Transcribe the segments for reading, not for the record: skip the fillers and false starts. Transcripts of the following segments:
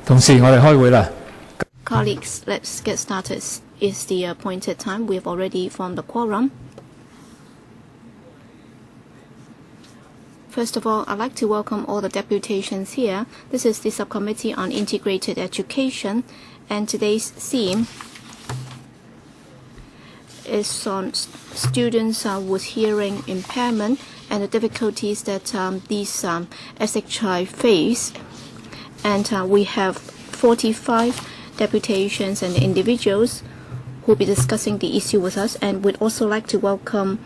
同事，我哋開會啦。Colleagues, let's get started. It's the appointed time. We've already formed the quorum. First of all, I'd like to welcome all the deputations here. This is the Subcommittee on Integrated Education, and today's theme is on students with hearing impairment and the difficulties that these SHI face. And we have 45 deputations and individuals who will be discussing the issue with us. And we'd also like to welcome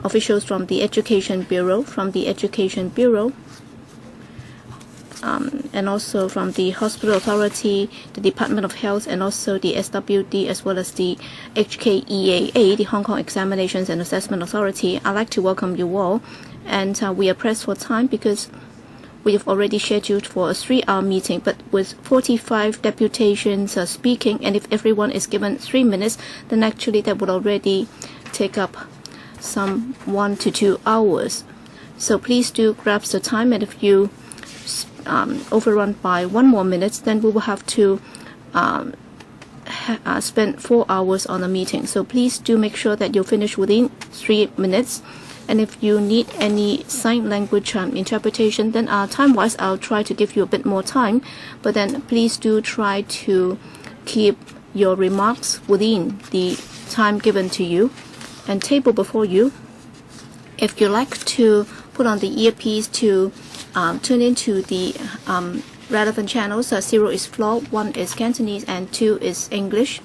officials from the Education Bureau, and also from the Hospital Authority, the Department of Health, and also the SWD, as well as the HKEAA, the Hong Kong Examinations and Assessment Authority. I'd like to welcome you all. And we are pressed for time because we have already scheduled for a 3-hour meeting, but with 45 deputations speaking, and if everyone is given 3 minutes, then actually that would already take up some 1 to 2 hours. So please do grasp the time, and if you overrun by 1 more minute, then we will have to spend 4 hours on the meeting. So please do make sure that you finish within 3 minutes. And if you need any sign language interpretation, then time-wise, I'll try to give you a bit more time. But then please do try to keep your remarks within the time given to you. And table before you, if you like to put on the earpiece to tune into the relevant channels, 0 is floor, 1 is Cantonese, and 2 is English.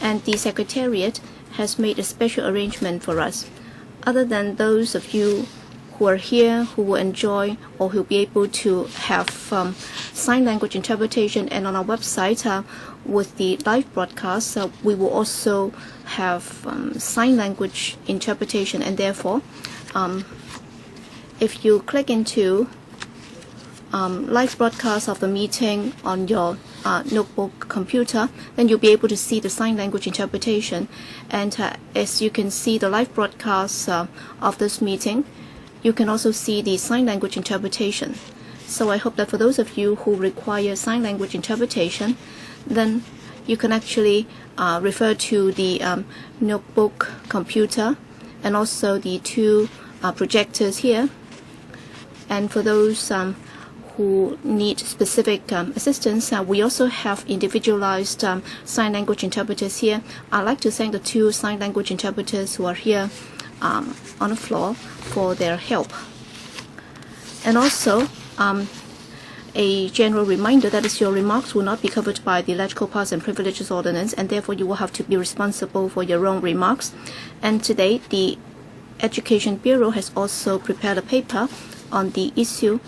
And the Secretariat has made a special arrangement for us. Other than those of you who are here, who will enjoy or who will be able to have sign language interpretation, and on our website with the live broadcast, we will also have sign language interpretation. And therefore, if you click into live broadcast of the meeting on your notebook computer, then you'll be able to see the sign language interpretation. And as you can see the live broadcast of this meeting, you can also see the sign language interpretation. So I hope that for those of you who require sign language interpretation, then you can actually refer to the notebook computer and also the 2 projectors here. And for those who need specific assistance, we also have individualized sign language interpreters here. I'd like to thank the 2 sign language interpreters who are here on the floor for their help. And also, a general reminder that is, your remarks will not be covered by the Electoral Powers and Privileges Ordinance, and therefore you will have to be responsible for your own remarks. And today, the Education Bureau has also prepared a paper on the issue.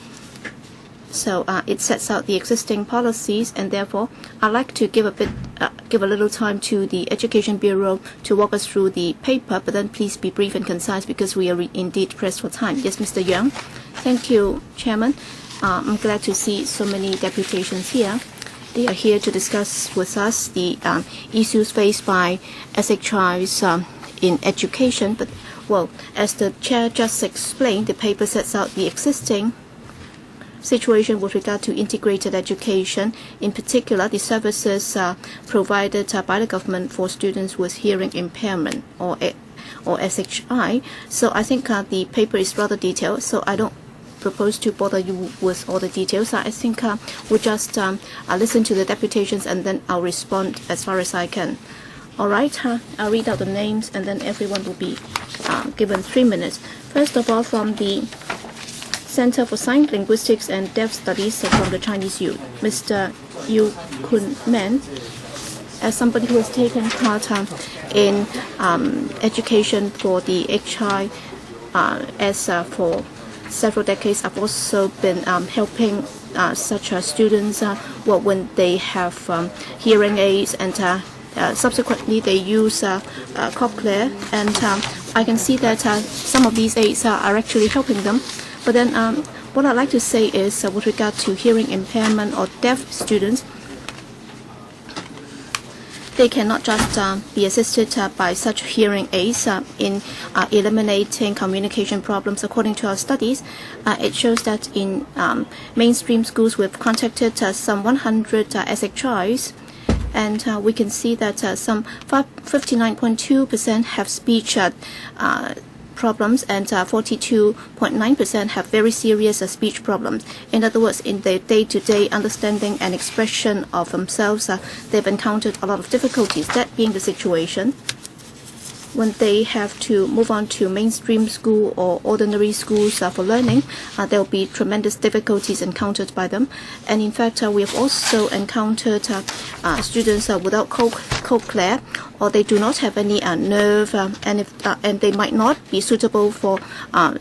So it sets out the existing policies, and therefore I'd like to give a little time to the Education Bureau to walk us through the paper, but then please be brief and concise because we are indeed pressed for time. Yes, Mr. Young. Thank you, Chairman. I'm glad to see so many deputations here. They are here to discuss with us the issues faced by SHIs in education. But, well, as the Chair just explained, the paper sets out the existing situation with regard to integrated education, in particular the services provided by the government for students with hearing impairment or SHI. So I think the paper is rather detailed, so I don't propose to bother you with all the details. I think we'll just listen to the deputations and then I'll respond as far as I can. All right, I'll read out the names and then everyone will be given 3 minutes. First of all, from the Center for Science, Linguistics and Deaf Studies from the Chinese Youth, Mr. Yu Kun Men. As somebody who has taken part in education for the HI for several decades, I've also been helping such students when they have hearing aids, and subsequently they use cochlear, and I can see that some of these aids are actually helping them. But then what I'd like to say is with regard to hearing impairment or deaf students, they cannot just be assisted by such hearing aids in eliminating communication problems. According to our studies, it shows that in mainstream schools we've contacted some 100 SHIs, and we can see that some 59.2% have speech problems, and 42.9% have very serious speech problems. In other words, in their day-to-day understanding and expression of themselves, they've encountered a lot of difficulties. That being the situation, when they have to move on to mainstream school or ordinary schools for learning, there will be tremendous difficulties encountered by them. And in fact, we have also encountered students without cochlear, or they do not have any nerve, and they might not be suitable for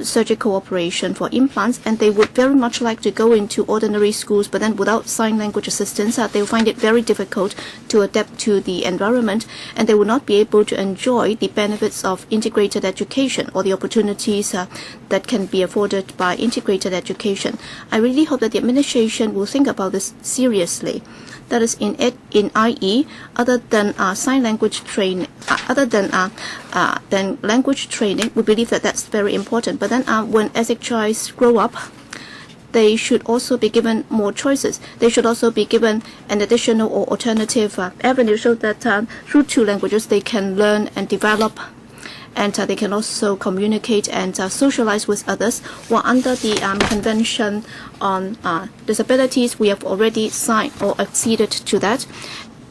surgical operation for implants, and they would very much like to go into ordinary schools, but then without sign language assistance, they will find it very difficult to adapt to the environment, and they will not be able to enjoy the benefits of integrated education or the opportunities that can be afforded by integrated education. I really hope that the administration will think about this seriously. That is, in IE, other than sign language training, other than language training, we believe that that's very important. But then, when SHIs grow up, they should also be given more choices. They should also be given an additional or alternative avenue, so that through two languages they can learn and develop, and they can also communicate and socialize with others. While under the Convention on Disabilities, we have already signed or acceded to that.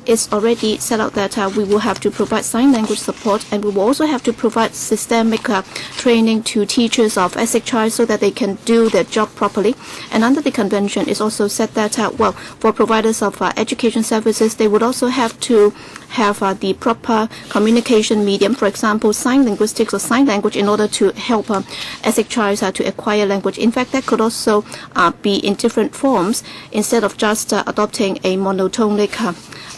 It's already set out that we will have to provide sign language support, and we will also have to provide systemic training to teachers of SHI so that they can do their job properly. And under the convention, it's also said that, well, for providers of education services, they would also have to have the proper communication medium, for example, sign linguistics or sign language, in order to help SHIs to acquire language. In fact, that could also be in different forms instead of just adopting a monotonic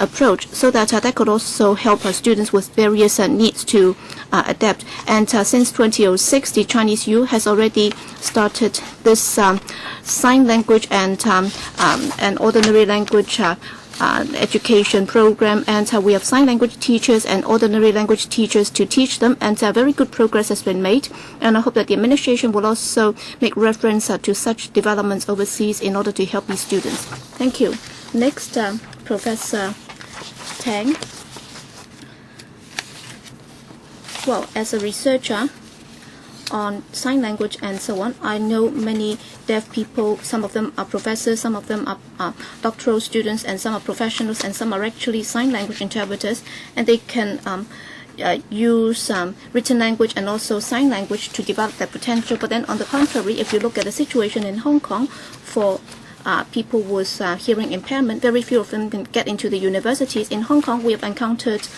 approach, so that that could also help students with various needs to adapt. And since 2006, the Chinese U has already started this sign language and ordinary language education program, and we have sign language teachers and ordinary language teachers to teach them, and very good progress has been made. And I hope that the administration will also make reference to such developments overseas in order to help these students. Thank you. Next, Professor Tang. Well, as a researcher on sign language and so on, I know many deaf people. Some of them are professors, some of them are doctoral students, and some are professionals, and some are actually sign language interpreters, and they can use written language and also sign language to develop their potential. But then on the contrary, if you look at the situation in Hong Kong for people with hearing impairment, very few of them can get into the universities. In Hong Kong, we have encountered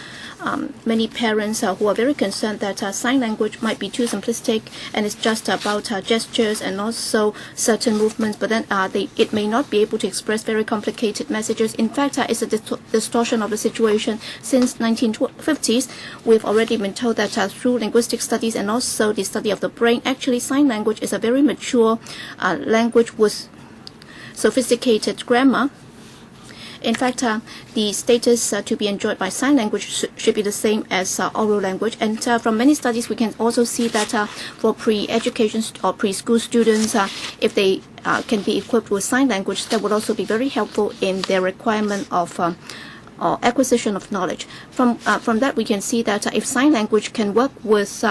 many parents who are very concerned that sign language might be too simplistic, and it's just about gestures and also certain movements, but then it may not be able to express very complicated messages. In fact, it's a distortion of the situation. Since 1950s, we've already been told that through linguistic studies and also the study of the brain, actually sign language is a very mature language with sophisticated grammar. In fact, the status to be enjoyed by sign language should be the same as oral language. And from many studies, we can also see that for pre-education or preschool students, if they can be equipped with sign language, that would also be very helpful in their requirement of or acquisition of knowledge. From that, we can see that if sign language can work with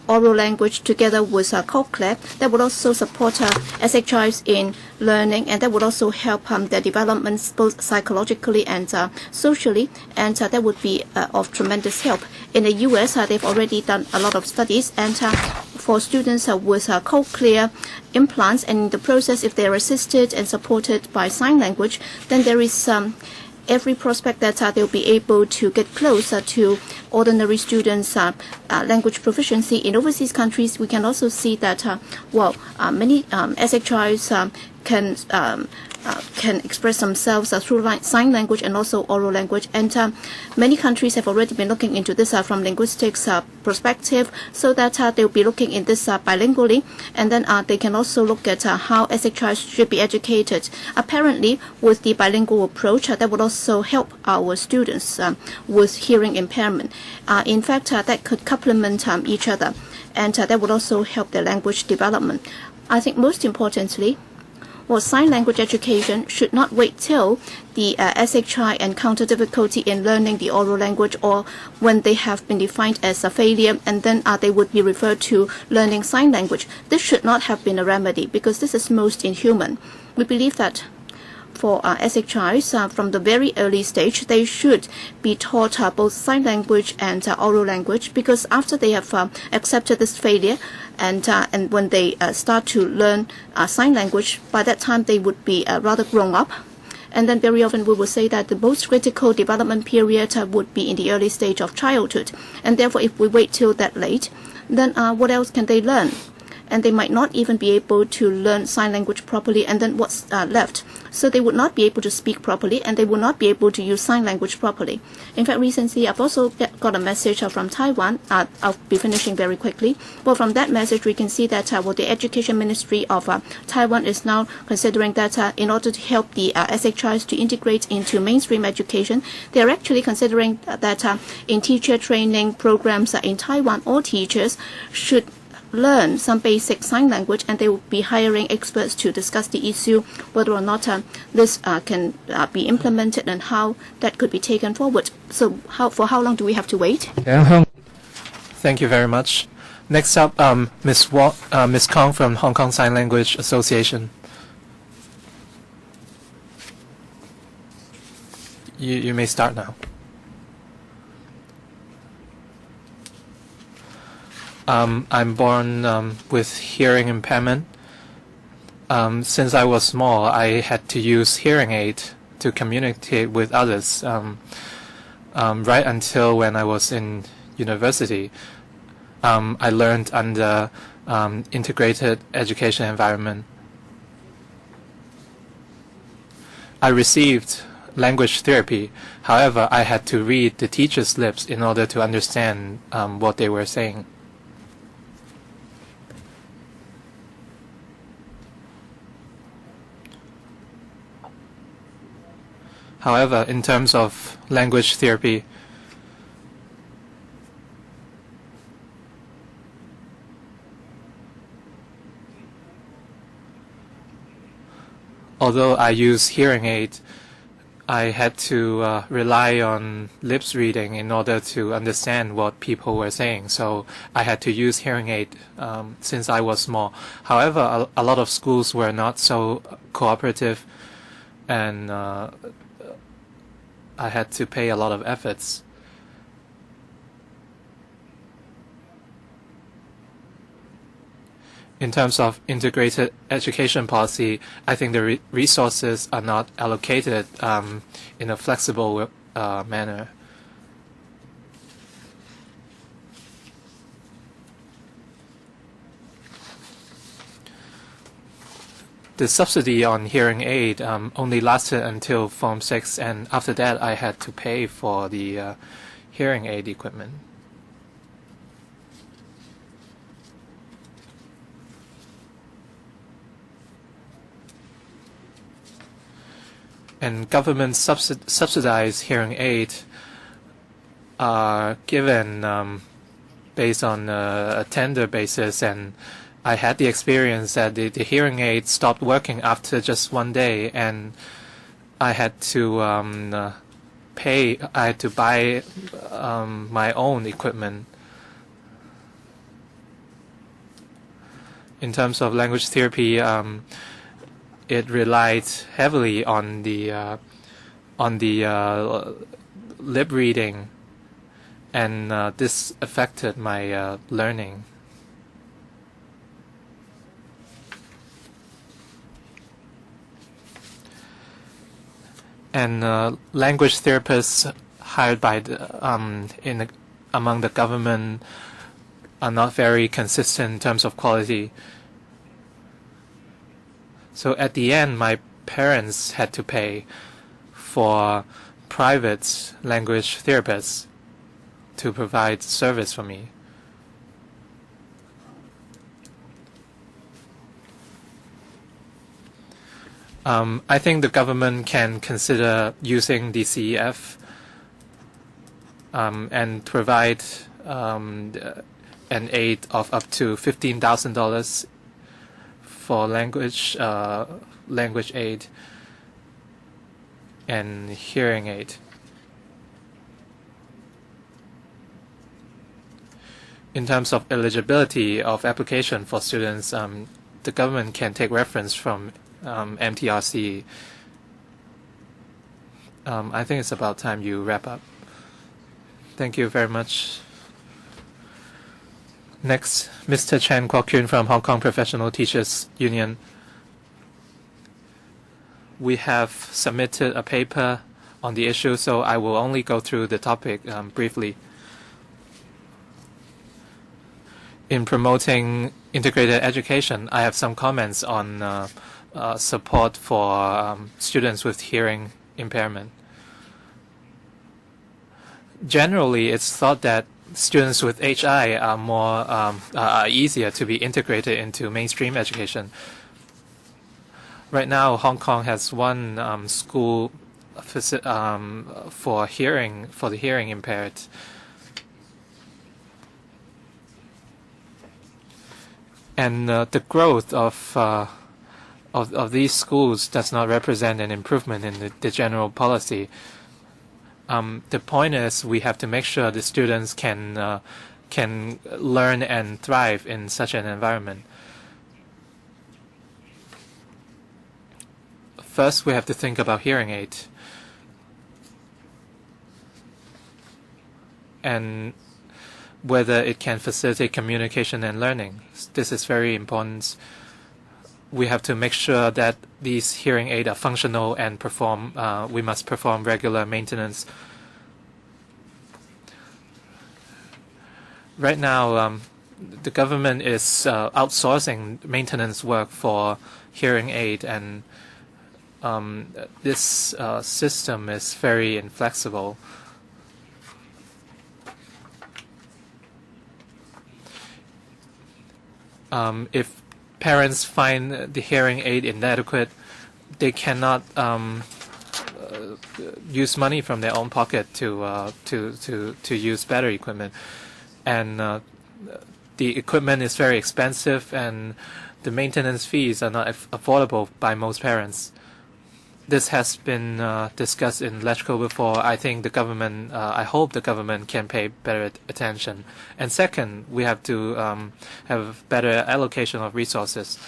oral language together with cochlear, that would also support SHIs in learning, and that would also help their developments both psychologically and socially, and that would be of tremendous help. In the US, they've already done a lot of studies, and for students with cochlear implants, and in the process, if they are assisted and supported by sign language, then there is every prospect that they'll be able to get closer to ordinary students' language proficiency. In overseas countries, we can also see that, many SHIs can express themselves through sign language and also oral language. And many countries have already been looking into this from linguistics perspective, so that they'll be looking in this bilingually, and then they can also look at how SHI should be educated. Apparently, with the bilingual approach, that would also help our students with hearing impairment. In fact, that could complement each other, and that would also help their language development. I think most importantly, sign language education should not wait till the SHI encounter difficulty in learning the oral language, or when they have been defined as a failure, and then they would be referred to learning sign language. This should not have been a remedy, because this is most inhuman. We believe that for SHIs, from the very early stage, they should be taught both sign language and oral language, because after they have accepted this failure, and when they start to learn sign language, by that time they would be rather grown up. And then very often we will say that the most critical development period would be in the early stage of childhood. And therefore, if we wait till that late, then what else can they learn? And they might not even be able to learn sign language properly, and then what's left? So they would not be able to speak properly, and they would not be able to use sign language properly. In fact, recently I've also got a message from Taiwan. I'll be finishing very quickly. Well, from that message we can see that the Education Ministry of Taiwan is now considering that in order to help the SHIs to integrate into mainstream education, they are actually considering that in teacher training programs in Taiwan, all teachers should learn some basic sign language, and they will be hiring experts to discuss the issue, whether or not this can be implemented and how that could be taken forward. So for how long do we have to wait? Thank you very much. Next up, Ms. Kong from Hong Kong Sign Language Association. You may start now. I'm born with hearing impairment. Since I was small, I had to use hearing aid to communicate with others. Right until when I was in university, I learned under integrated education environment. I received language therapy. However, I had to read the teacher's lips in order to understand what they were saying. However, in terms of language therapy, although I use hearing aid, I had to rely on lips reading in order to understand what people were saying. So I had to use hearing aid since I was small. However, a lot of schools were not so cooperative, and I had to pay a lot of efforts. In terms of integrated education policy, I think the resources are not allocated in a flexible manner. The subsidy on hearing aid only lasted until Form 6, and after that I had to pay for the hearing aid equipment. And government subsidized hearing aid are given based on a tender basis, and I had the experience that the hearing aid stopped working after just one day, and I had to buy my own equipment. In terms of language therapy, it relied heavily on the lip reading, and this affected my learning. And language therapists hired by among the government are not very consistent in terms of quality. So at the end, my parents had to pay for private language therapists to provide service for me. I think the government can consider using the CEF and provide an aid of up to $15,000 for language aid and hearing aid. In terms of eligibility of application for students, the government can take reference from MTRC. I think it's about time you wrap up. Thank you very much. Next, Mr. Chen Kwok-kyun from Hong Kong Professional Teachers Union. We have submitted a paper on the issue, so I will only go through the topic briefly. In promoting integrated education, I have some comments on support for students with hearing impairment. Generally, it's thought that students with HI are easier to be integrated into mainstream education. Right now, Hong Kong has one school for the hearing impaired. And the growth of these schools does not represent an improvement in the general policy. The point is we have to make sure the students can learn and thrive in such an environment. First, we have to think about hearing aid and whether it can facilitate communication and learning. This is very important. We have to make sure that these hearing aids are functional and we must perform regular maintenance. Right now, the government is outsourcing maintenance work for hearing aid, and this system is very inflexible. If parents find the hearing aid inadequate, they cannot use money from their own pocket to use better equipment, and the equipment is very expensive, and the maintenance fees are not affordable by most parents. This has been discussed in LegCo before. I think the government, I hope the government can pay better attention. And second, we have to have better allocation of resources.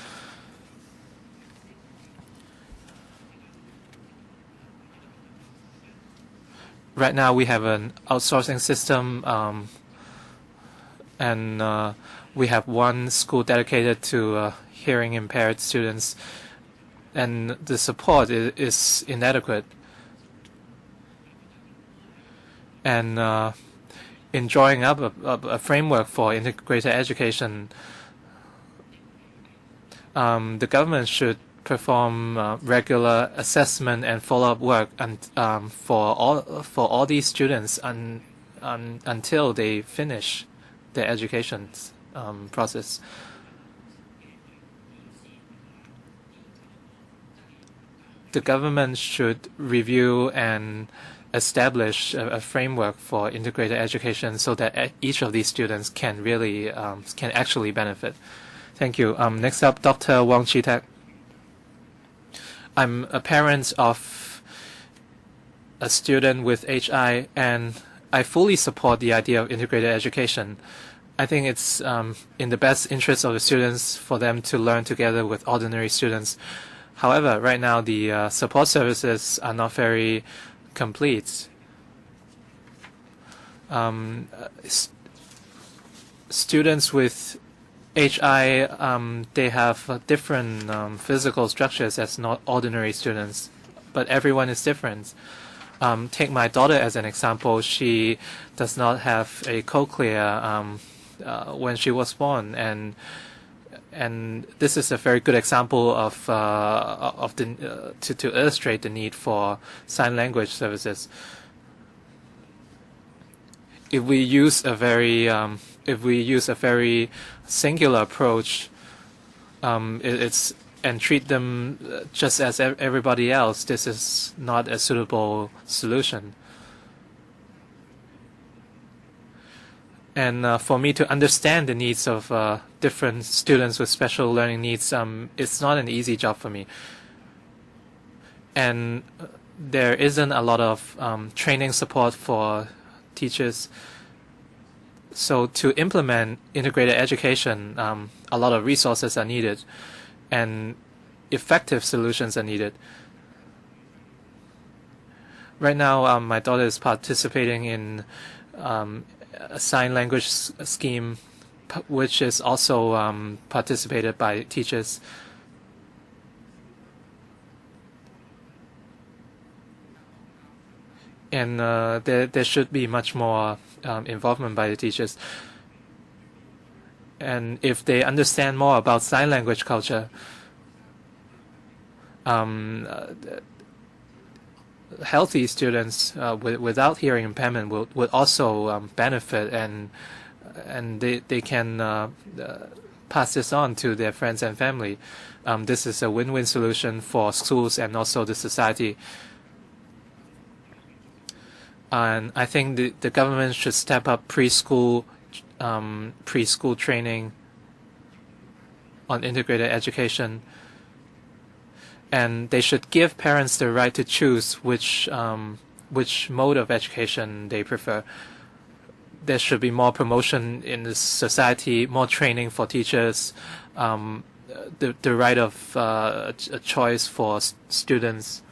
Right now, we have an outsourcing system, and we have one school dedicated to hearing impaired students, and the support is inadequate. And in drawing up a framework for integrated education, the government should perform regular assessment and follow-up work for all these students until they finish their education process. The government should review and establish a framework for integrated education so that each of these students can really can actually benefit. Thank you. Next up, Dr. WONG Chi-tak. I'm a parent of a student with HI, and I fully support the idea of integrated education. I think it's in the best interest of the students for them to learn together with ordinary students. However, right now the support services are not very complete. Students with HI, they have different physical structures as not ordinary students, but everyone is different. Take my daughter as an example. She does not have a cochlea when she was born, and And this is a very good example of to illustrate the need for sign language services. If we use a very singular approach, and treat them just as everybody else, this is not a suitable solution. And for me to understand the needs of different students with special learning needs, it's not an easy job for me. And there isn't a lot of training support for teachers. So to implement integrated education, a lot of resources are needed, and effective solutions are needed. Right now, my daughter is participating in a sign language scheme, which is also participated by teachers. And there should be much more involvement by the teachers. And if they understand more about sign language culture, healthy students without hearing impairment would also benefit, and they can pass this on to their friends and family. This is a win-win solution for schools and also the society. And I think the government should step up preschool training on integrated education, and they should give parents the right to choose which mode of education they prefer. There should be more promotion in the society, more training for teachers, the right of a choice for students.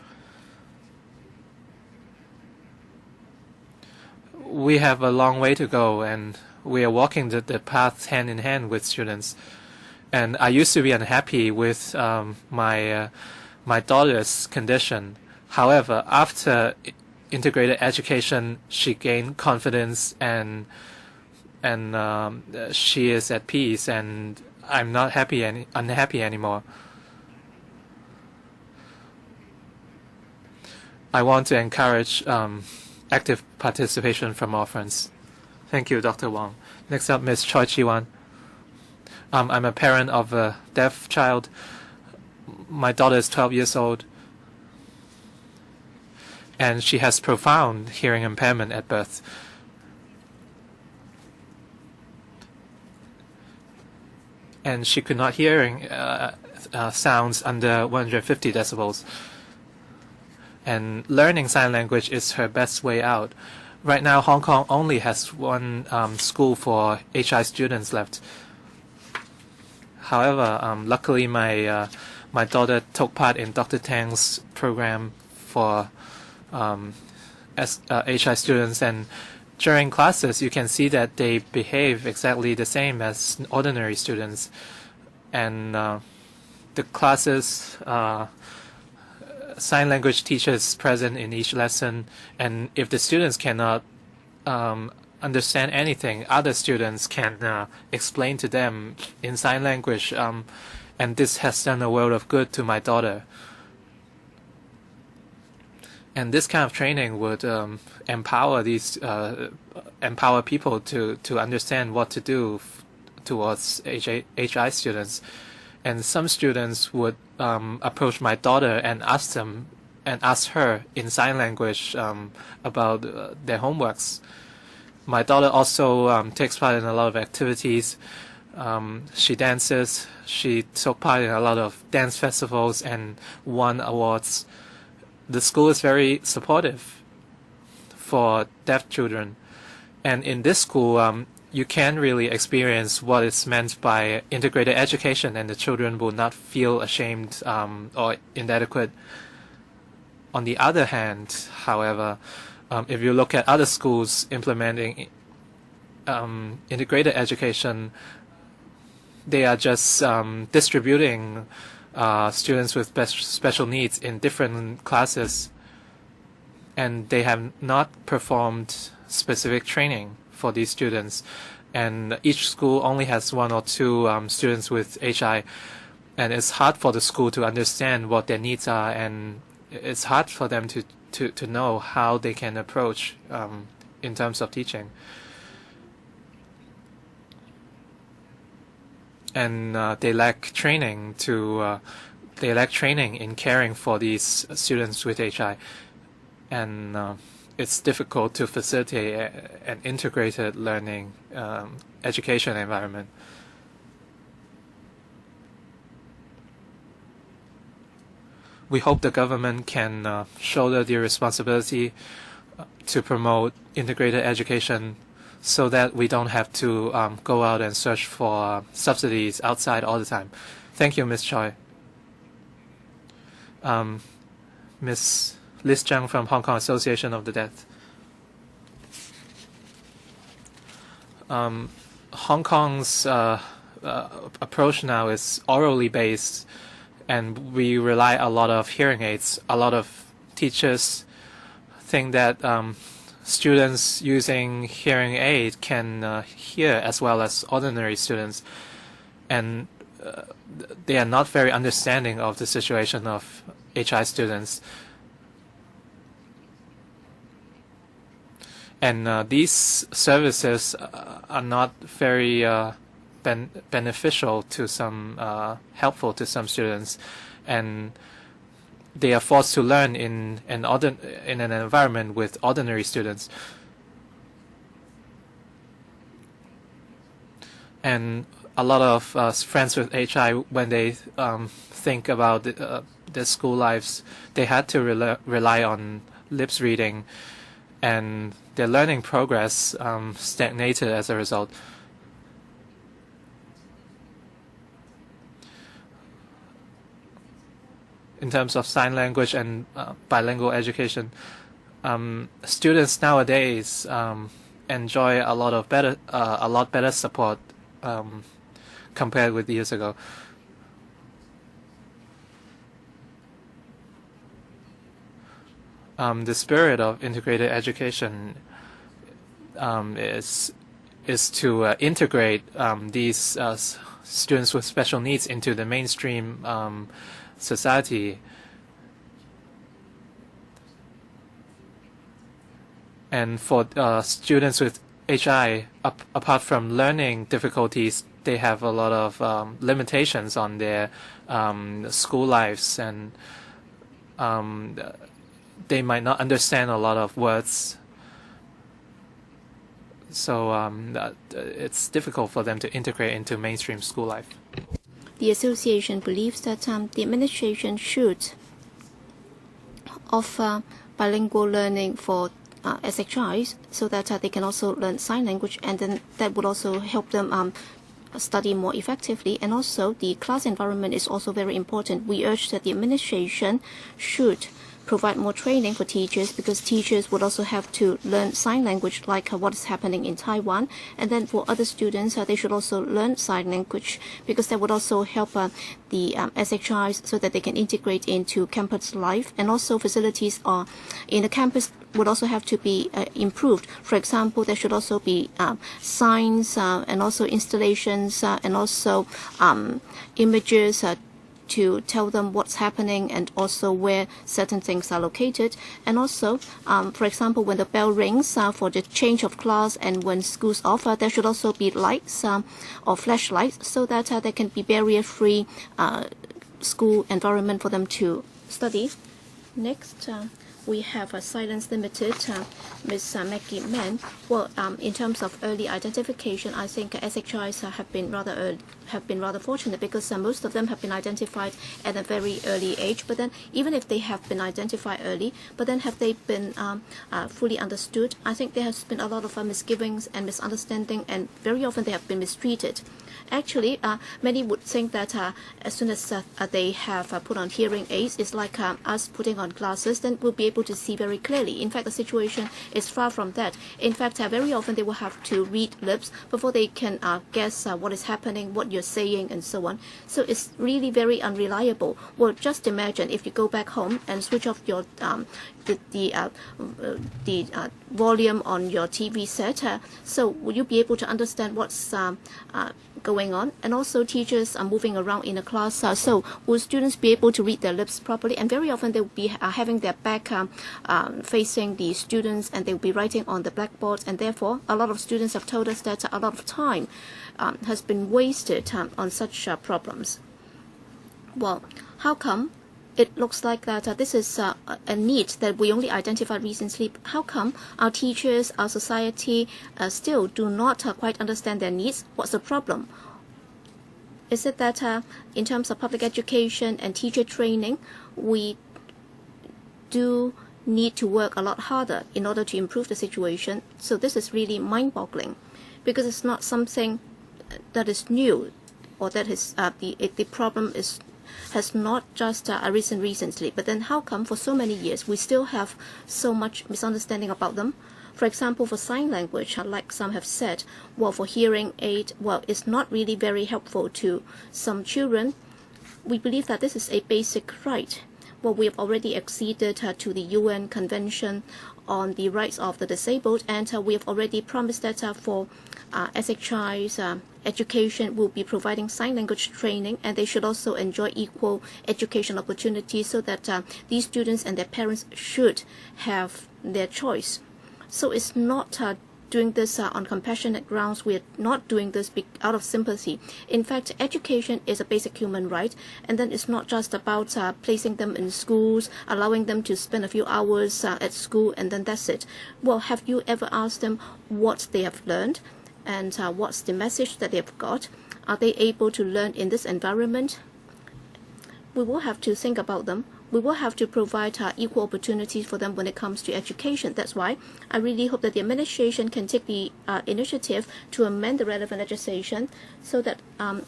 We have a long way to go, and we are walking the path hand in hand with students. And I used to be unhappy with my daughter's condition. However, after integrated education, she gained confidence, and she is at peace, and I'm not unhappy anymore. I want to encourage active participation from all friends. Thank you, Dr. Wong. Next up, Ms. CHOI Tsz-wan. I'm a parent of a deaf child. My daughter is 12 years old, and she has profound hearing impairment at birth. And she could not hear sounds under 150 decibels. And learning sign language is her best way out. Right now, Hong Kong only has one school for HI students left. However, luckily my daughter took part in Dr. Tang's program for HI students, and during classes you can see that they behave exactly the same as ordinary students. And the classes, sign language teachers present in each lesson, and if the students cannot understand anything, other students can explain to them in sign language, and this has done a world of good to my daughter. And this kind of training would empower people to understand what to do towards HI students. And some students would approach my daughter and ask her in sign language about their homeworks. My daughter also takes part in a lot of activities. She dances. She took part in a lot of dance festivals and won awards. The school is very supportive for deaf children. And in this school, you can really experience what is meant by integrated education, and the children will not feel ashamed or inadequate. On the other hand, however, if you look at other schools implementing integrated education, they are just distributing students with special needs in different classes, and they have not performed specific training for these students. and each school only has 1 or 2 students with HI, and it's hard for the school to understand what their needs are, and it's hard for them to know how they can approach in terms of teaching. And they lack training in caring for these students with HI, and it's difficult to facilitate an integrated learning education environment. We hope the government can shoulder their responsibility to promote integrated education, so that we don't have to go out and search for subsidies outside all the time. Thank you, Ms. Choi. Ms. Liz Zhang from Hong Kong Association of the Deaf. Hong Kong's approach now is orally based, and we rely a lot of hearing aids. A lot of teachers think that students using hearing aid can hear as well as ordinary students, and they are not very understanding of the situation of HI students. And these services are not very beneficial to some, helpful to some students, and they are forced to learn in an environment with ordinary students. And a lot of friends with HI, when they think about their school lives, they had to rely on lips reading, and their learning progress stagnated as a result. In terms of sign language and bilingual education, students nowadays enjoy a lot better support compared with years ago. The spirit of integrated education is to integrate these students with special needs into the mainstream society. And for students with HI, apart from learning difficulties, they have a lot of limitations on their school lives, and they might not understand a lot of words. So it's difficult for them to integrate into mainstream school life. The association believes that the administration should offer bilingual learning for SHIs, so that they can also learn sign language, and then that would also help them study more effectively. And also the class environment is also very important. We urge that the administration should provide more training for teachers, because teachers would also have to learn sign language, like what is happening in Taiwan. And then for other students, they should also learn sign language, because that would also help the SHIs, so that they can integrate into campus life. And also facilities in the campus would also have to be improved. For example, there should also be signs and also installations and also images to tell them what's happening and also where certain things are located. And also, for example, when the bell rings for the change of class and when school's offer, there should also be lights or flashlights, so that there can be barrier-free school environment for them to study. Next, we have a Silence Limited, Ms. Maggie Mann. Well, in terms of early identification, I think SHIs have been rather fortunate, because most of them have been identified at a very early age. But then, even if they have been identified early, but then have they been fully understood? I think there has been a lot of misgivings and misunderstanding, and very often they have been mistreated. Actually, many would think that as soon as they have put on hearing aids, it's like us putting on glasses, then we'll be able to see very clearly. In fact, the situation is far from that. In fact, very often they will have to read lips before they can guess what is happening, what you're saying and so on. So it's really very unreliable. Well, just imagine if you go back home and switch off your the volume on your TV set. So will you be able to understand what's going on? And also teachers are moving around in a class. So will students be able to read their lips properly? And very often they will be having their back facing the students, and they will be writing on the blackboards. And therefore, a lot of students have told us that a lot of time has been wasted on such problems. Well, how come? It looks like that this is a need that we only identified recently. How come our teachers, our society still do not quite understand their needs? What's the problem? Is it that in terms of public education and teacher training, we do need to work a lot harder in order to improve the situation? So this is really mind-boggling, because it's not something that is new, or that is the problem has not just arisen recently. But then how come for so many years we still have so much misunderstanding about them? For example, for sign language, like some have said, well, for hearing aid, well, it's not really very helpful to some children. We believe that this is a basic right. Well, we have already acceded to the UN Convention on the Rights of the Disabled, and we have already promised that for SHI's education will be providing sign language training, and they should also enjoy equal education opportunities, so that these students and their parents should have their choice. So it's not doing this on compassionate grounds. We're not doing this out of sympathy. In fact, education is a basic human right, and then it's not just about placing them in schools, allowing them to spend a few hours at school, and then that's it. Well, have you ever asked them what they have learned, and what's the message that they've got? Are they able to learn in this environment? We will have to think about them. We will have to provide equal opportunities for them when it comes to education. That's why I really hope that the administration can take the initiative to amend the relevant legislation, so that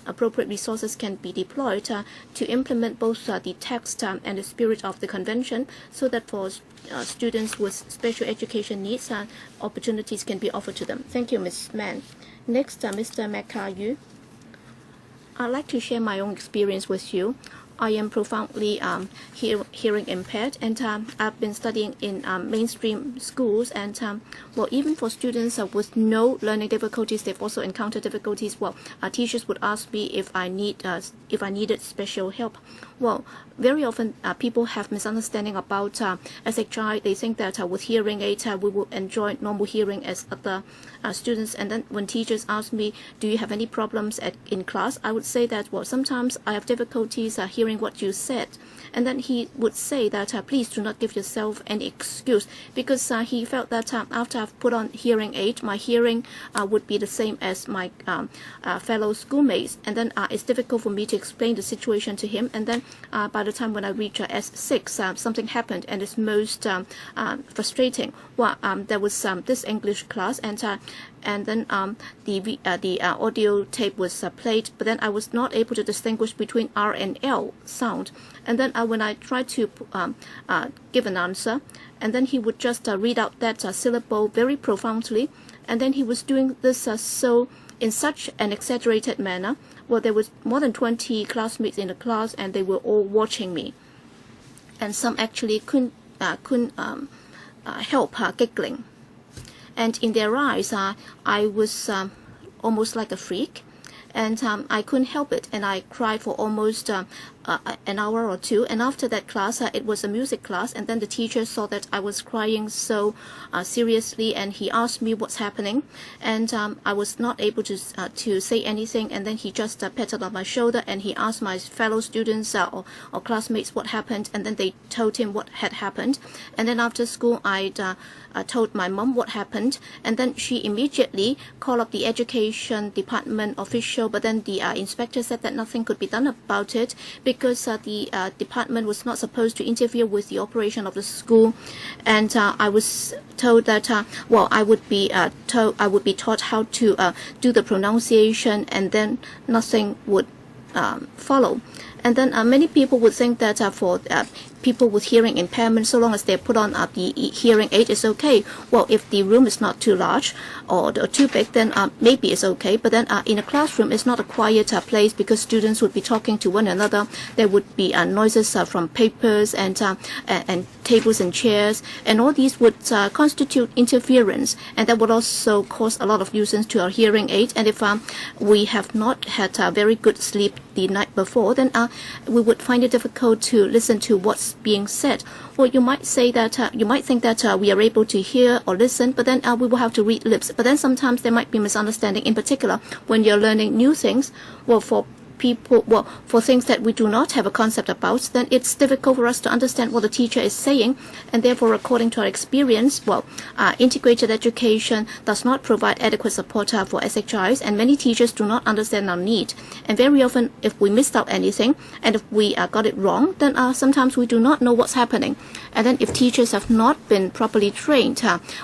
appropriate resources can be deployed to implement both the text and the spirit of the convention, so that for students with special education needs, opportunities can be offered to them. Thank you, Ms. Mann. Next, Mr. Makayu. I'd like to share my own experience with you. I am profoundly hearing impaired, and I've been studying in mainstream schools, and well, even for students with no learning difficulties, they've also encountered difficulties. Well, teachers would ask me if I needed special help. Well, very often people have misunderstanding about SHI. They think that with hearing aid we will enjoy normal hearing as other students. And then when teachers ask me, do you have any problems in class, I would say that, well, sometimes I have difficulties hearing what you said. And then he would say that please do not give yourself any excuse, because he felt that after I've put on hearing aid, my hearing would be the same as my fellow schoolmates. And then it's difficult for me to explain the situation to him. And then by the time when I reach S6, something happened, and it's most frustrating. Well, there was this English class, and then the audio tape was played, but then I was not able to distinguish between R and L sound. And then when I tried to give an answer, and then he would just read out that syllable very profoundly, and then he was doing this in such an exaggerated manner. Well, there was more than 20 classmates in the class, and they were all watching me, and some actually couldn't help giggling. And in their eyes, I was almost like a freak, and I couldn't help it, and I cried for almost an hour or two. And after that class, it was a music class, and then the teacher saw that I was crying so seriously, and he asked me what's happening, and I was not able to say anything. And then he just patted on my shoulder, and he asked my fellow students or classmates what happened, and then they told him what had happened. And then after school, I told my mom what happened, and then she immediately called up the education department official, but then the inspector said that nothing could be done about it, because the department was not supposed to interfere with the operation of the school. And I was told that well, I would be taught how to do the pronunciation, and then nothing would follow. And then many people would think that for people with hearing impairment, so long as they put on the hearing aid, is okay. Well, if the room is not too large or too big, then maybe it's okay. But then in a classroom, it's not a quiet place, because students would be talking to one another. There would be noises from papers and tables and chairs, and all these would constitute interference, and that would also cause a lot of nuisance to our hearing aid. And if we have not had very good sleep the night before, then we would find it difficult to listen to what's being said. Well, you might say that you might think that we are able to hear or listen, but then we will have to read lips. But then sometimes there might be misunderstanding, in particular when you're learning new things. Well, for things that we do not have a concept about, then it's difficult for us to understand what the teacher is saying. And therefore, according to our experience, integrated education does not provide adequate support for SHIs, and many teachers do not understand our need. And very often, if we missed out anything, and if we got it wrong, then sometimes we do not know what's happening. And then if teachers have not been properly trained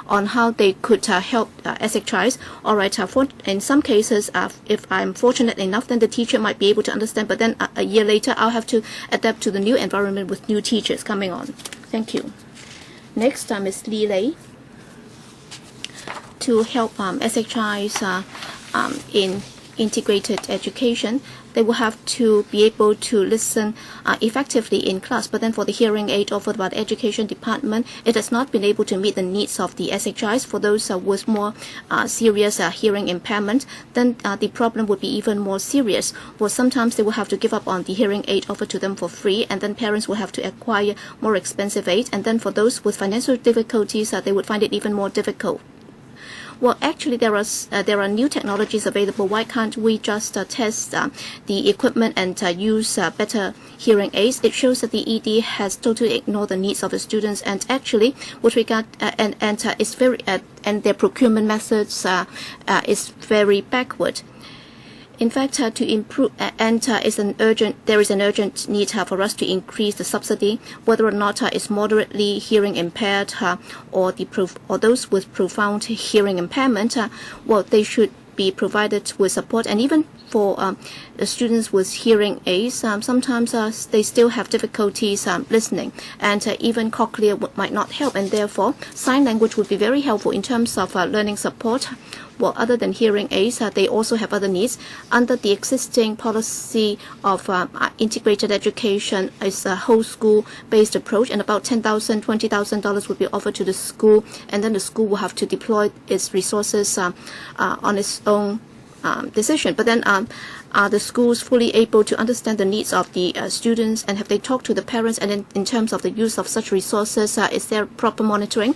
on how they could help SHIs, all right, in some cases, if I'm fortunate enough, then the teacher might be able to understand, but then a year later I'll have to adapt to the new environment with new teachers coming on. Thank you. Next, Ms. Lee Lei, to help SHIs in integrated education. They will have to be able to listen effectively in class, but then for the hearing aid offered by the education department, it has not been able to meet the needs of the SHIs. For those with more serious hearing impairment, then the problem would be even more serious. Well, sometimes they will have to give up on the hearing aid offered to them for free, and then parents will have to acquire more expensive aid. And then for those with financial difficulties, they would find it even more difficult. Well, actually, there are new technologies available. Why can't we just test the equipment and use better hearing aids? It shows that the ED has totally ignored the needs of the students, and actually, with regard it's very and their procurement methods is very backward. In fact, to improve, there is an urgent need for us to increase the subsidy, whether or not it's moderately hearing impaired or those with profound hearing impairment. Well, they should be provided with support, and even for the students with hearing aids, sometimes they still have difficulties listening, and even cochlear might not help, and therefore sign language would be very helpful in terms of learning support. Well, other than hearing aids, they also have other needs. Under the existing policy of integrated education, is a whole school-based approach, and about $10,000, $20,000 would be offered to the school, and then the school will have to deploy its resources on its own decision. But then are the schools fully able to understand the needs of the students, and have they talked to the parents? And in terms of the use of such resources, is there proper monitoring?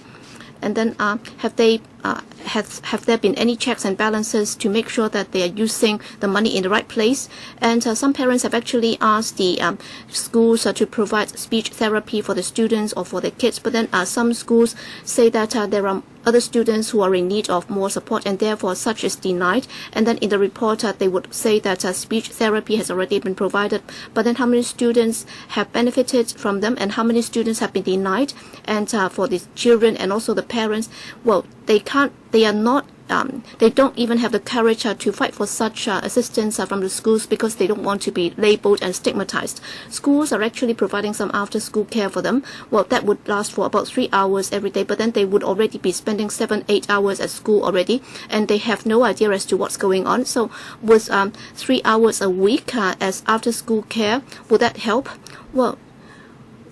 And then have there been any checks and balances to make sure that they are using the money in the right place? And some parents have actually asked the schools to provide speech therapy for the students or for the kids, but then some schools say that there are other students who are in need of more support, and therefore such is denied. And then in the report they would say that speech therapy has already been provided, but then how many students have benefited from them and how many students have been denied? And for the children and also the parents, well, they don't even have the courage to fight for such assistance from the schools, because they don't want to be labeled and stigmatized. Schools are actually providing some after-school care for them. Well, that would last for about 3 hours every day, but then they would already be spending 7-8 hours at school already, and they have no idea as to what's going on. So with 3 hours a week as after-school care, would that help? Well,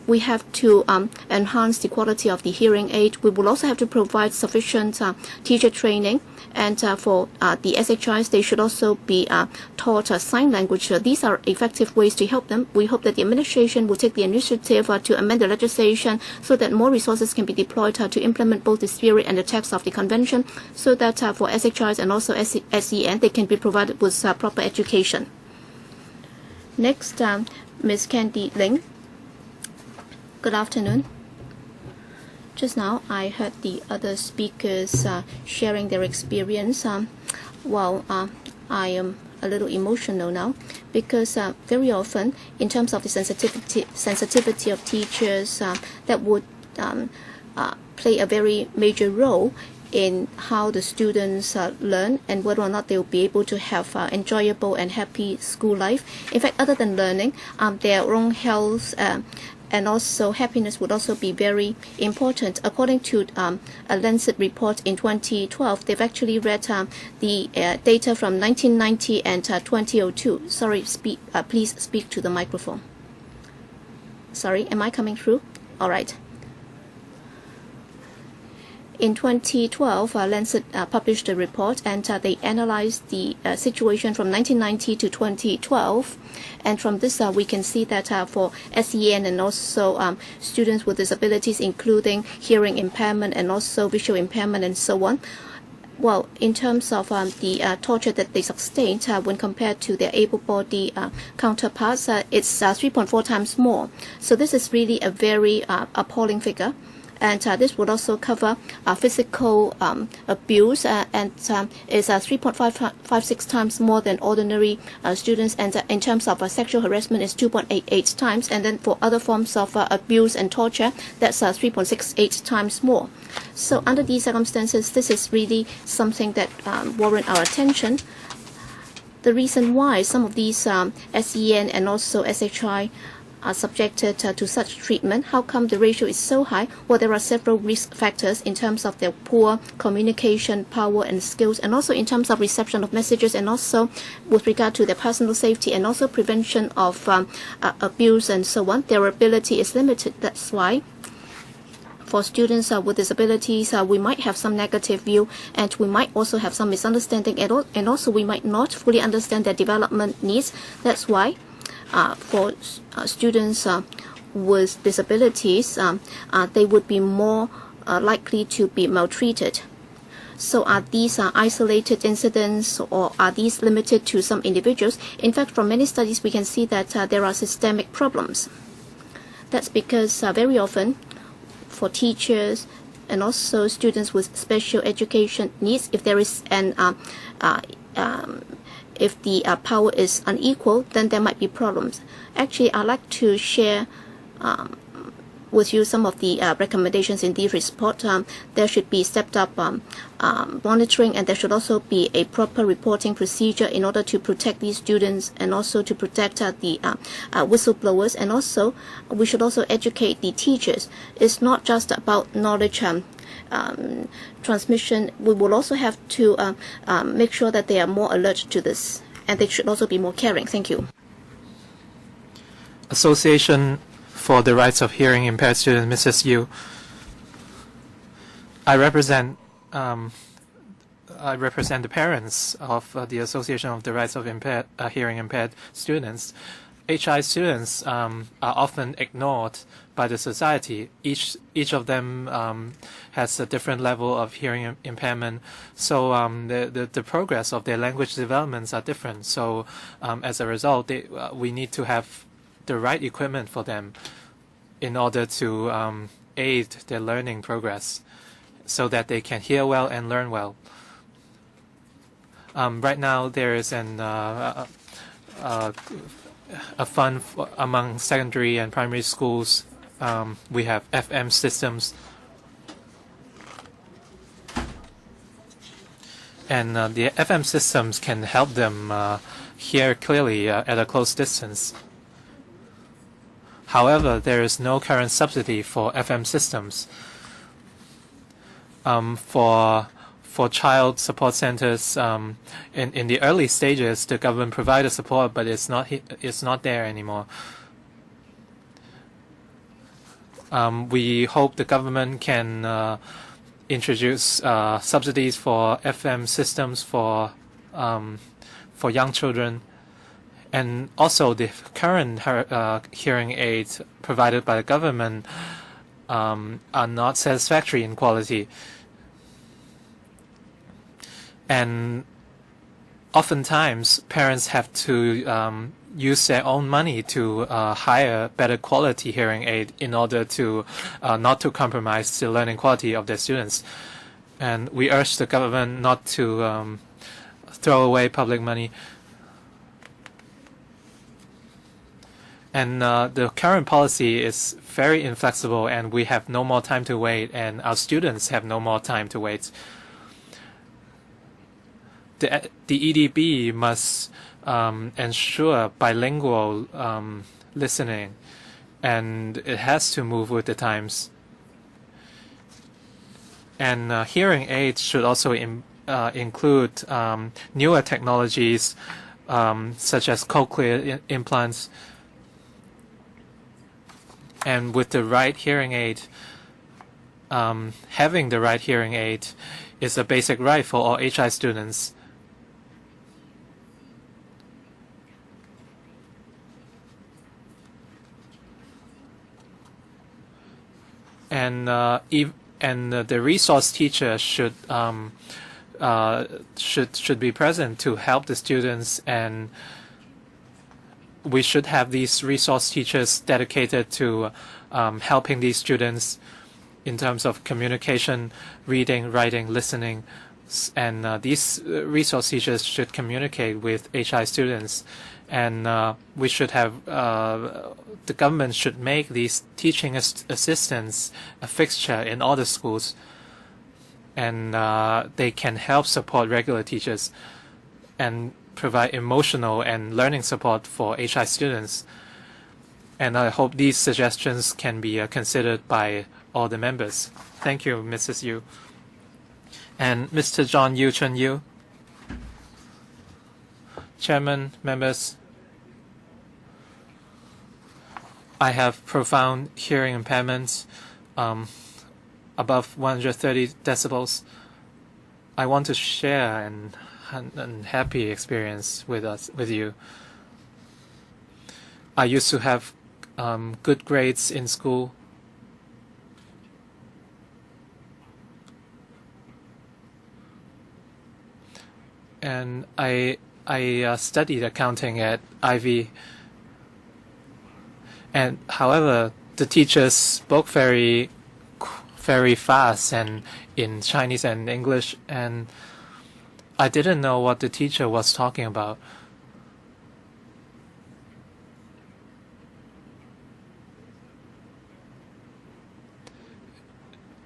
we have to enhance the quality of the hearing aid. We will also have to provide sufficient teacher training, and for the SHIs, they should also be taught sign language. These are effective ways to help them. We hope that the administration will take the initiative to amend the legislation so that more resources can be deployed to implement both the spirit and the text of the convention, so that for SHIs and also SEN, they can be provided with proper education. Next, Ms. Candy Ling. Good afternoon. Just now, I heard the other speakers sharing their experience. I am a little emotional now, because very often, in terms of the sensitivity of teachers, that would play a very major role in how the students learn and whether or not they will be able to have enjoyable and happy school life. In fact, other than learning, their own health and also happiness would also be very important. According to a Lancet report in 2012, they've actually read the data from 1990 and 2002. Sorry, please speak to the microphone. Sorry, am I coming through? All right. In 2012, Lancet published a report, and they analyzed the situation from 1990 to 2012. And from this, we can see that for SEN and also students with disabilities, including hearing impairment and also visual impairment and so on, well, in terms of the torture that they sustained when compared to their able-bodied counterparts, it's 3.4 times more. So this is really a very appalling figure. And this would also cover physical abuse, and is 3.56 times more than ordinary students. And in terms of sexual harassment, is 2.88 times. And then for other forms of abuse and torture, that's 3.68 times more. So under these circumstances, this is really something that warrant our attention. The reason why some of these SEN and also SHI are subjected to such treatment, how come the ratio is so high? Well, there are several risk factors in terms of their poor communication power and skills, and also in terms of reception of messages, and also with regard to their personal safety, and also prevention of abuse and so on. Their ability is limited. That's why for students with disabilities, we might have some negative view, and we might also have some misunderstanding, and also we might not fully understand their development needs. That's why for students with disabilities, they would be more likely to be maltreated. So are these isolated incidents, or are these limited to some individuals? In fact, from many studies, we can see that there are systemic problems. That's because very often for teachers and also students with special education needs, if there is an if the power is unequal, then there might be problems. Actually, I'd like to share with you some of the recommendations in this report. There should be stepped up monitoring, and there should also be a proper reporting procedure in order to protect these students, and also to protect the whistleblowers. And also, we should also educate the teachers. It's not just about knowledge transmission. We will also have to make sure that they are more alert to this, and they should also be more caring. Thank you. Association for the Rights of Hearing Impaired Students, Mrs. Yu. I represent the parents of the Association of the Rights of Hearing Impaired Students. HI students are often ignored by the society. Each of them has a different level of hearing impairment, so the progress of their language developments are different. So as a result, we need to have the right equipment for them in order to aid their learning progress, so that they can hear well and learn well. Right now, there is a fund among secondary and primary schools. We have FM systems, and the FM systems can help them hear clearly at a close distance. However, there is no current subsidy for FM systems. For child support centers, in the early stages, the government provided support, but it's not there anymore. We hope the government can introduce subsidies for FM systems for young children. And also, the current hearing aids provided by the government are not satisfactory in quality. And oftentimes, parents have to use their own money to hire better quality hearing aid in order to not to compromise the learning quality of their students. And we urge the government not to throw away public money. And the current policy is very inflexible, and we have no more time to wait, and our students have no more time to wait. The EDB must ensure bilingual listening and it has to move with the times. And hearing aids should also include newer technologies such as cochlear implants. And with the right hearing aid, having the right hearing aid is a basic right for all HI students. And the resource teacher should be present to help the students, and we should have these resource teachers dedicated to helping these students in terms of communication, reading, writing, listening, and these resource teachers should communicate with HI students, and we should have the government should make these teaching assistants a fixture in all the schools, and they can help support regular teachers and provide emotional and learning support for HI students. And I hope these suggestions can be considered by all the members. Thank you, Mrs. Yu. And Mr. John Yu Chun Yu. Chairman, members, I have profound hearing impairments above 130 decibels. I want to share an happy experience with you. I used to have good grades in school. And I studied accounting at Ivy. And however, the teachers spoke very fast and in Chinese and English, and I didn't know what the teacher was talking about.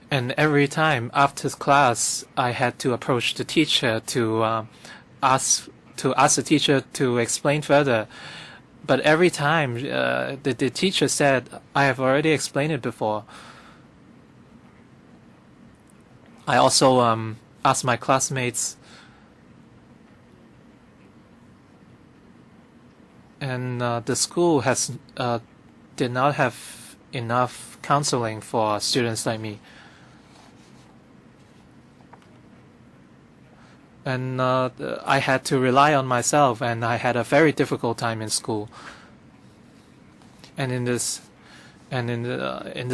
And every time after class, I had to approach the teacher to ask the teacher to explain further. But every time the teacher said, "I have already explained it before." I also asked my classmates, and the school did not have enough counseling for students like me. And I had to rely on myself, and I had a very difficult time in school. And in the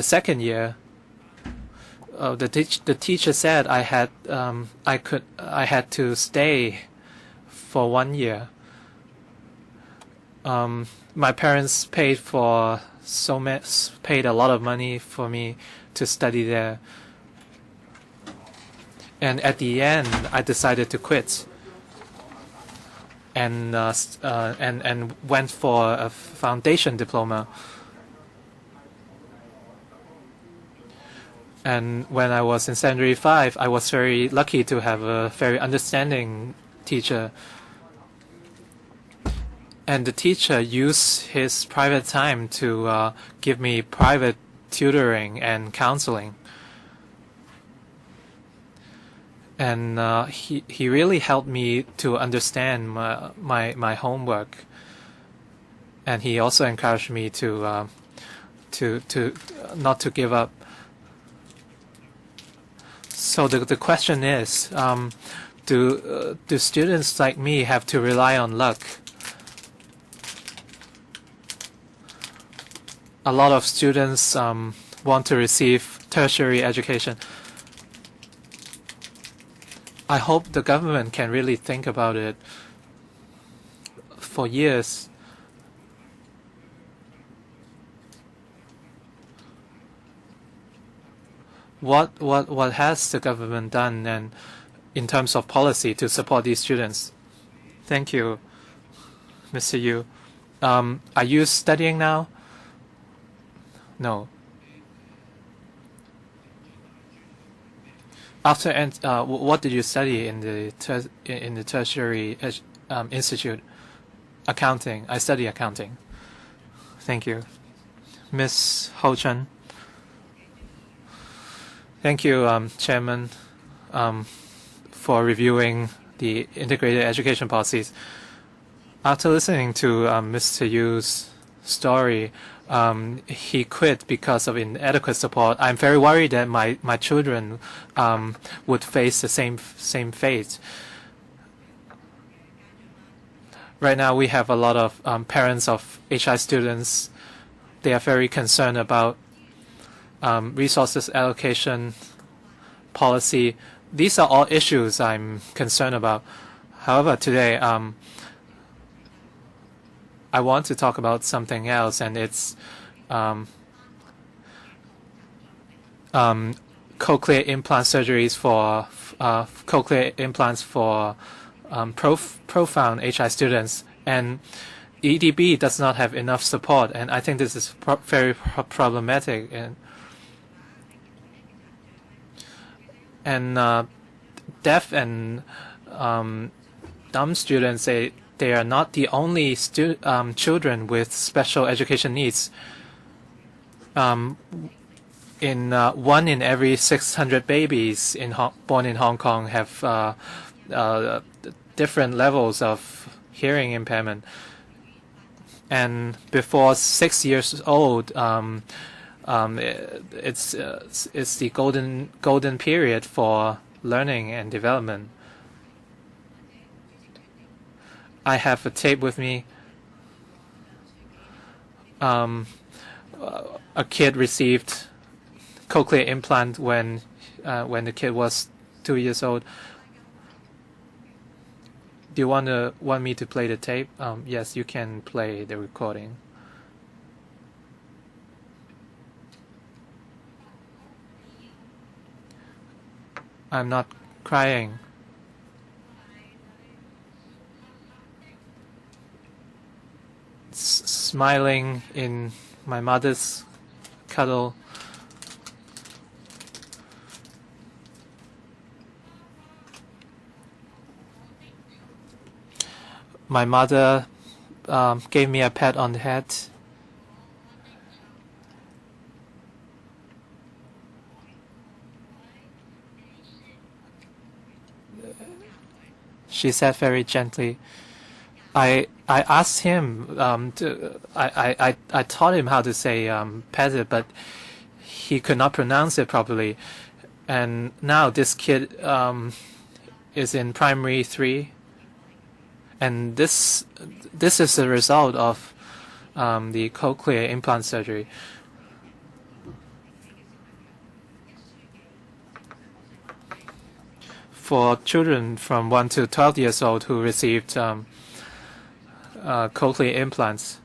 second year, the teacher said I had to stay for 1 year. My parents paid a lot of money for me to study there. And at the end, I decided to quit, and went for a foundation diploma. And when I was in secondary 5, I was very lucky to have a very understanding teacher. And the teacher used his private time to give me private tutoring and counseling. And he really helped me to understand my homework, and he also encouraged me to not to give up. So the question is, do students like me have to rely on luck? A lot of students want to receive tertiary education. I hope the government can really think about it. For years, what has the government done and in terms of policy to support these students? Thank you, Mr. Yu. Are you studying now? No. After what did you study in the tertiary institute? Accounting. I study accounting. Thank you. Ms. Ho Chen. Thank you, Chairman, for reviewing the integrated education policies. After listening to Mr. Yu's story, he quit because of inadequate support. I'm very worried that my children would face the same fate. Right now, we have a lot of parents of HI students. They are very concerned about resources allocation policy. These are all issues I'm concerned about. However, today, I want to talk about something else, and it's cochlear implant surgeries for cochlear implants for profound HI students. And EDB does not have enough support, and I think this is very problematic. And deaf and dumb students, they are not the only children with special education needs. One in every 600 babies born in Hong Kong have different levels of hearing impairment. And before 6 years old, it's the golden period for learning and development. I have a tape with me. A kid received cochlear implant when the kid was 2 years old. Do you want me to play the tape? Yes, you can play the recording. I'm not crying. Smiling in my mother's cuddle. My mother gave me a pat on the head. She said very gently. I asked him I taught him how to say petted, but he could not pronounce it properly. And now this kid is in primary 3. And this is the result of the cochlear implant surgery. For children from 1 to 12 years old who received cochlear implants,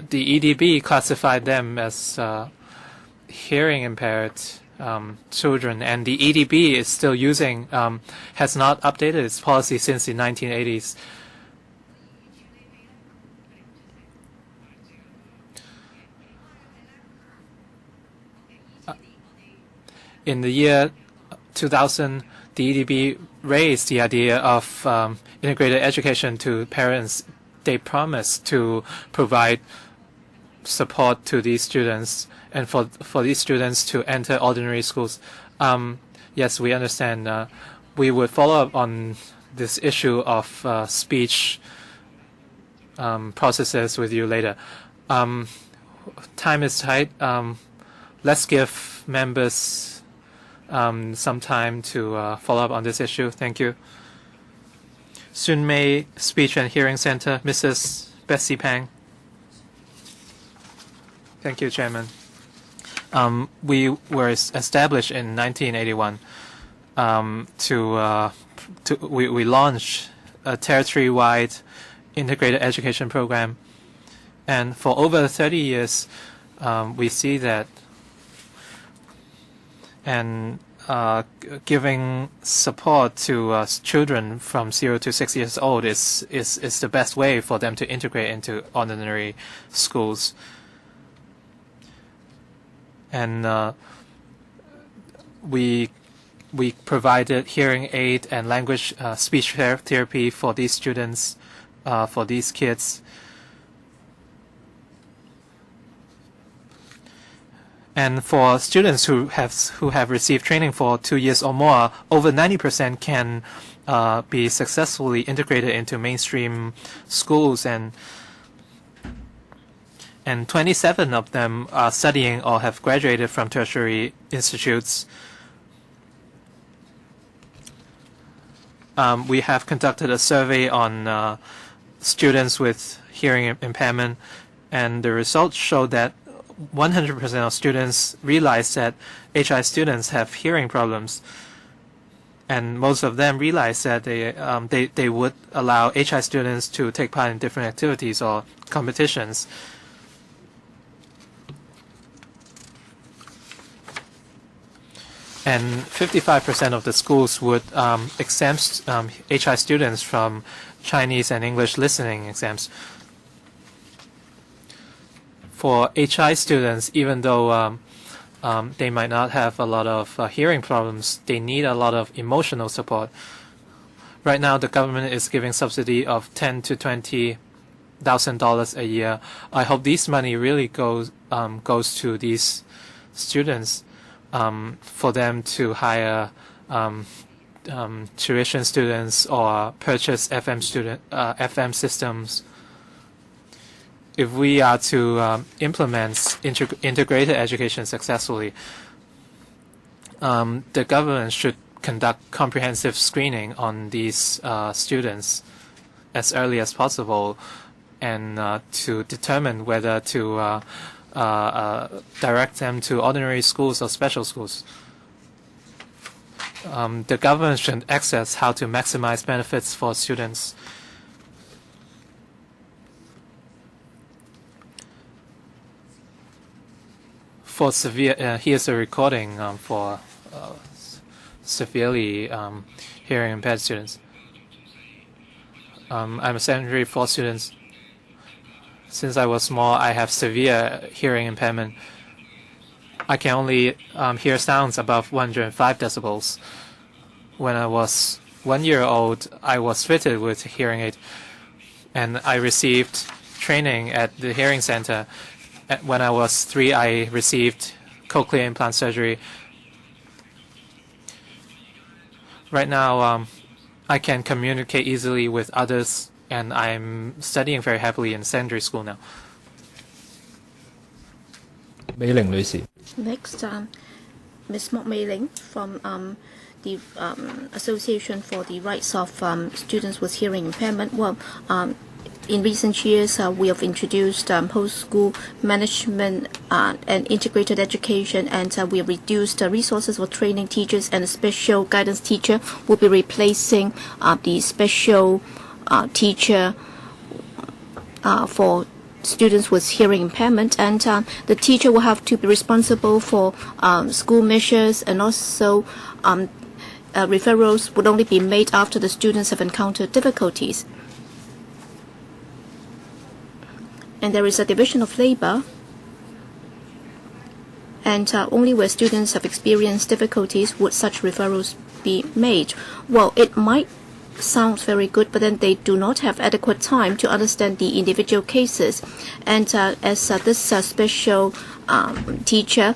the EDB classified them as hearing impaired children, and the EDB is still using, has not updated its policy since the 1980s. In the year 2000, the EDB raised the idea of integrated education to parents. They promised to provide support to these students and for these students to enter ordinary schools. Yes, we understand. We would follow up on this issue of speech processes with you later. Time is tight. Let's give members some time to follow up on this issue. Thank you. Soon May Speech and Hearing Center, Mrs. Bessie Pang. Thank you, Chairman. We were established in 1981 we launched a territory-wide integrated education program, and for over 30 years we see that and giving support to children from 0 to 6 years old is the best way for them to integrate into ordinary schools. And we we provided hearing aid and language speech therapy for these students, for these kids. And for students who have received training for 2 years or more, over 90% can be successfully integrated into mainstream schools, and 27 of them are studying or have graduated from tertiary institutes. We have conducted a survey on students with hearing impairment, and the results show that 100% of students realize that HI students have hearing problems, and most of them realize that they would allow HI students to take part in different activities or competitions. And 55% of the schools would exempt HI students from Chinese and English listening exams. For HI students, even though they might not have a lot of hearing problems, they need a lot of emotional support. Right now, the government is giving subsidy of $10,000 to $20,000 a year. I hope this money really goes to these students, for them to hire tuition students or purchase FM systems. If we are to implement integrated education successfully, the government should conduct comprehensive screening on these students as early as possible, and to determine whether to direct them to ordinary schools or special schools. The government should access how to maximize benefits for students. For severe, here's a recording for severely hearing impaired students. I'm a secondary 4 student. Since I was small, I have severe hearing impairment. I can only hear sounds above 105 decibels. When I was 1 year old, I was fitted with hearing aid, and I received training at the hearing center. When I was 3, I received cochlear implant surgery. Right now, I can communicate easily with others, and I'm studying very happily in secondary school now. Next, Ms. Mok Mei-ling from the Association for the Rights of Students with Hearing Impairment. Well, in recent years, we have introduced post-school management and integrated education, and we have reduced resources for training teachers, and a special guidance teacher will be replacing the special teacher for students with hearing impairment, and the teacher will have to be responsible for school measures, and also referrals would only be made after the students have encountered difficulties. And there is a division of labor, and only where students have experienced difficulties would such referrals be made. Well, it might sound very good, but then they do not have adequate time to understand the individual cases. And as this special teacher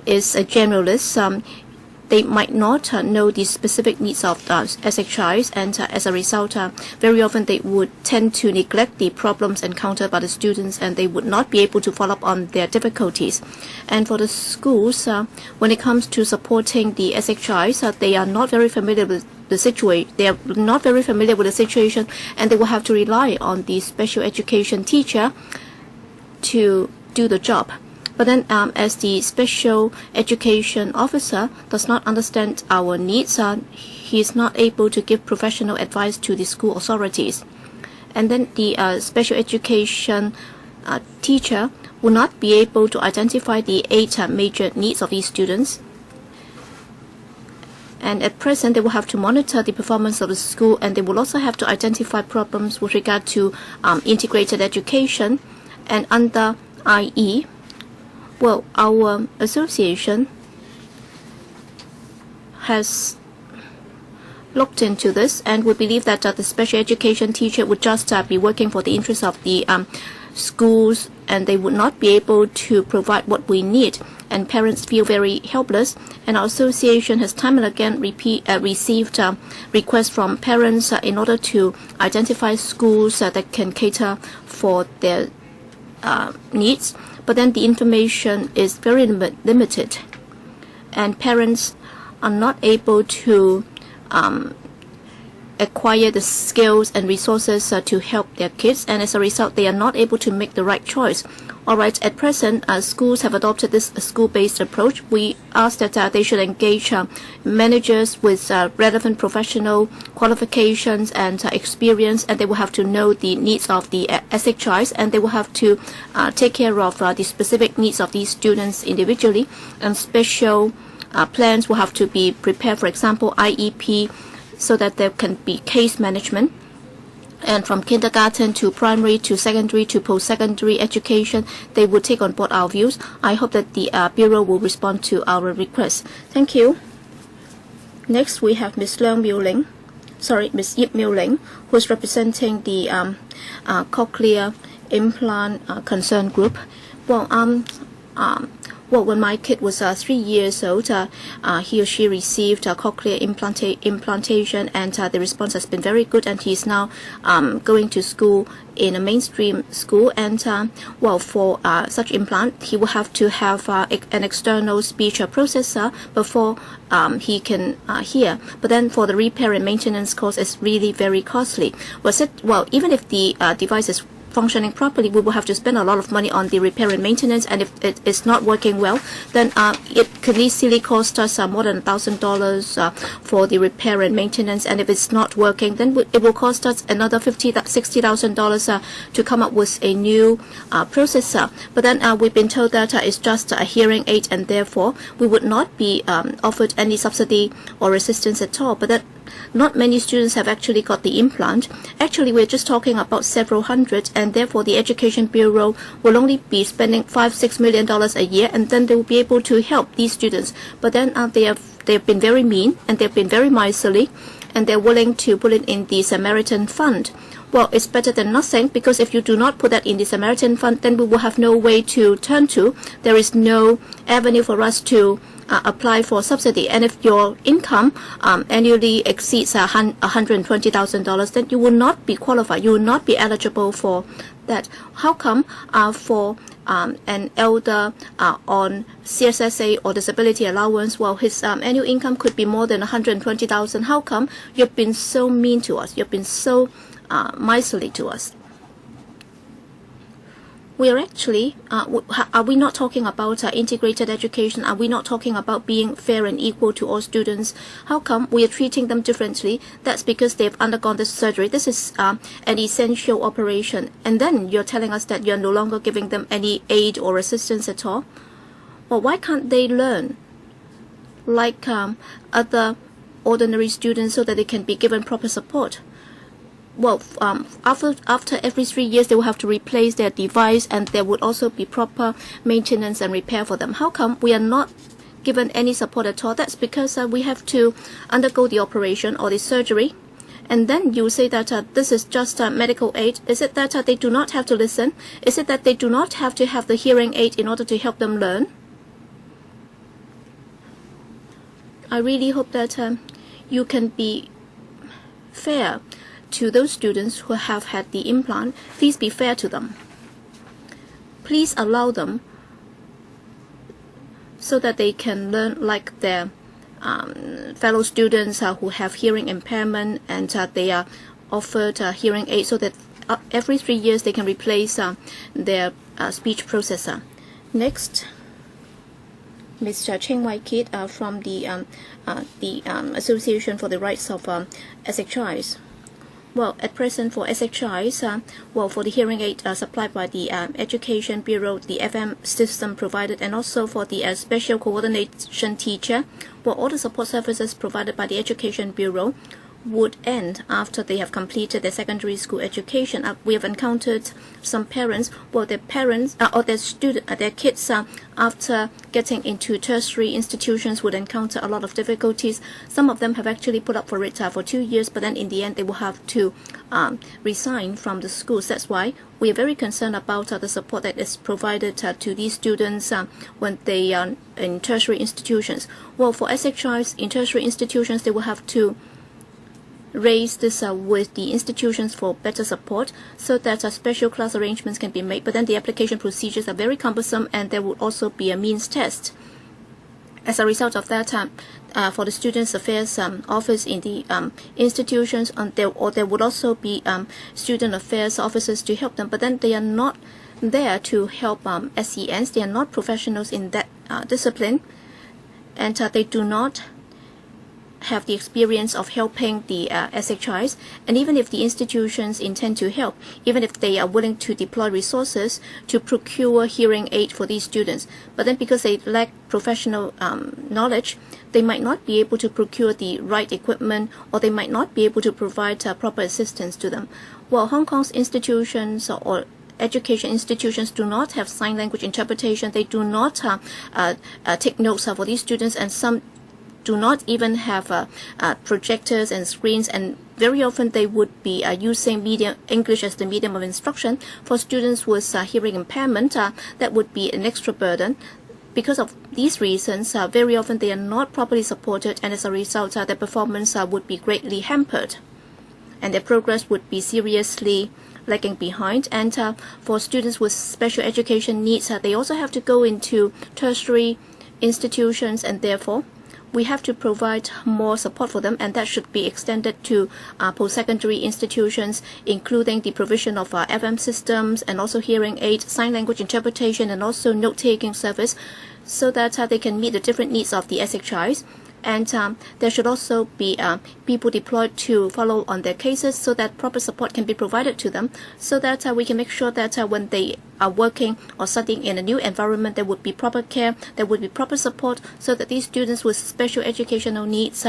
is a generalist, they might not know the specific needs of SHIs, and as a result, very often they would tend to neglect the problems encountered by the students, and they would not be able to follow up on their difficulties. And for the schools, when it comes to supporting the SHIs, they are not very familiar with the situation. They are not very familiar with the situation, and they will have to rely on the special education teacher to do the job. But then, as the special education officer does not understand our needs, he is not able to give professional advice to the school authorities. And then the special education teacher will not be able to identify the 8 major needs of these students. And at present, they will have to monitor the performance of the school, and they will also have to identify problems with regard to integrated education. And under IE, well, our association has looked into this, and we believe that the special education teacher would just be working for the interest of the schools, and they would not be able to provide what we need, and parents feel very helpless. And our association has time and again received requests from parents in order to identify schools that can cater for their needs, but then the information is very limited, and parents are not able to acquire the skills and resources to help their kids, and as a result they are not able to make the right choice. Alright, at present schools have adopted this school-based approach. We ask that they should engage managers with relevant professional qualifications and experience, and they will have to know the needs of the SHIs, and they will have to take care of the specific needs of these students individually, and special plans will have to be prepared, for example IEP, so that there can be case management. And from kindergarten to primary to secondary to post-secondary education, they will take on board our views. I hope that the Bureau will respond to our request. Thank you. Next, we have Ms. Ms. Yip Miu Ling, who is representing the cochlear implant concern group. Well, when my kid was 3 years old, he or she received cochlear implantation, and the response has been very good, and he's now going to school in a mainstream school. And for such implant, he will have to have an external speech processor before he can hear. But then for the repair and maintenance cost, it's really very costly. Well, even if the device is functioning properly, we will have to spend a lot of money on the repair and maintenance, and if it is not working well, then it could easily cost us more than $1,000 for the repair and maintenance, and if it's not working, then it will cost us another $60,000 to come up with a new processor. But then we've been told that it's just a hearing aid, and therefore we would not be offered any subsidy or assistance at all. But that not many students have actually got the implant. Actually, we're just talking about several hundred, and therefore the Education Bureau will only be spending $5-6 million a year, and then they will be able to help these students. But then they have been very mean, and they've been very miserly, and they're willing to put it in the Samaritan Fund. Well, it's better than nothing, because if you do not put that in the Samaritan Fund, then we will have no way to turn to. There is no avenue for us to apply for subsidy, and if your income annually exceeds $120,000, then you will not be qualified. You will not be eligible for that. How come for an elder on CSSA or disability allowance, well, his annual income could be more than $120,000? How come you've been so mean to us? You've been so miserly to us? We are actually, are we not talking about integrated education? Are we not talking about being fair and equal to all students? How come we are treating them differently? That's because they've undergone this surgery. This is an essential operation. And then you're telling us that you're no longer giving them any aid or assistance at all? Well, why can't they learn like other ordinary students so that they can be given proper support? Well, after every 3 years, they will have to replace their device, and there would also be proper maintenance and repair for them. How come we are not given any support at all? That's because we have to undergo the operation or the surgery, and then you say that this is just medical aid. Is it that they do not have to listen? Is it that they do not have to have the hearing aid in order to help them learn? I really hope that you can be fair to those students who have had the implant. Please be fair to them. Please allow them so that they can learn like their fellow students who have hearing impairment, and they are offered hearing aids, so that every 3 years they can replace their speech processor. Next, Mr. Cheng Wai-kit from the Association for the Rights of SHIs. Well, at present for SHIs, for the hearing aid supplied by the Education Bureau, the FM system provided, and also for the special coordination teacher, all the support services provided by the Education Bureau, would end after they have completed their secondary school education. We have encountered some parents, well, their parents or their kids after getting into tertiary institutions would encounter a lot of difficulties. Some of them have actually put up for it for 2 years, but then in the end they will have to resign from the schools. That's why we are very concerned about the support that is provided to these students when they are in tertiary institutions. Well, for SHIs in tertiary institutions, they will have to raise this with the institutions for better support so that special class arrangements can be made. But then the application procedures are very cumbersome, and there would also be a means test. As a result of that, for the Students' Affairs office in the institutions, there would also be student affairs officers to help them. But then they are not there to help SENs. They are not professionals in that discipline, and they do not have the experience of helping the SHIs. And even if the institutions intend to help, even if they are willing to deploy resources to procure hearing aid for these students, but then because they lack professional knowledge, they might not be able to procure the right equipment, or they might not be able to provide proper assistance to them. Well, Hong Kong's institutions or education institutions do not have sign language interpretation. They do not take notes for these students, and some do not even have projectors and screens, and very often they would be using English as the medium of instruction. For students with hearing impairment, that would be an extra burden. Because of these reasons, very often they are not properly supported, and as a result, their performance would be greatly hampered, and their progress would be seriously lagging behind. And for students with special education needs, they also have to go into tertiary institutions, and therefore we have to provide more support for them, and that should be extended to post-secondary institutions, including the provision of FM systems and also hearing aid, sign language interpretation, and also note-taking service, so that they can meet the different needs of the SHIs. And there should also be people deployed to follow on their cases, so that proper support can be provided to them, so that we can make sure that when they are working or studying in a new environment, there would be proper care, there would be proper support, so that these students with special educational needs,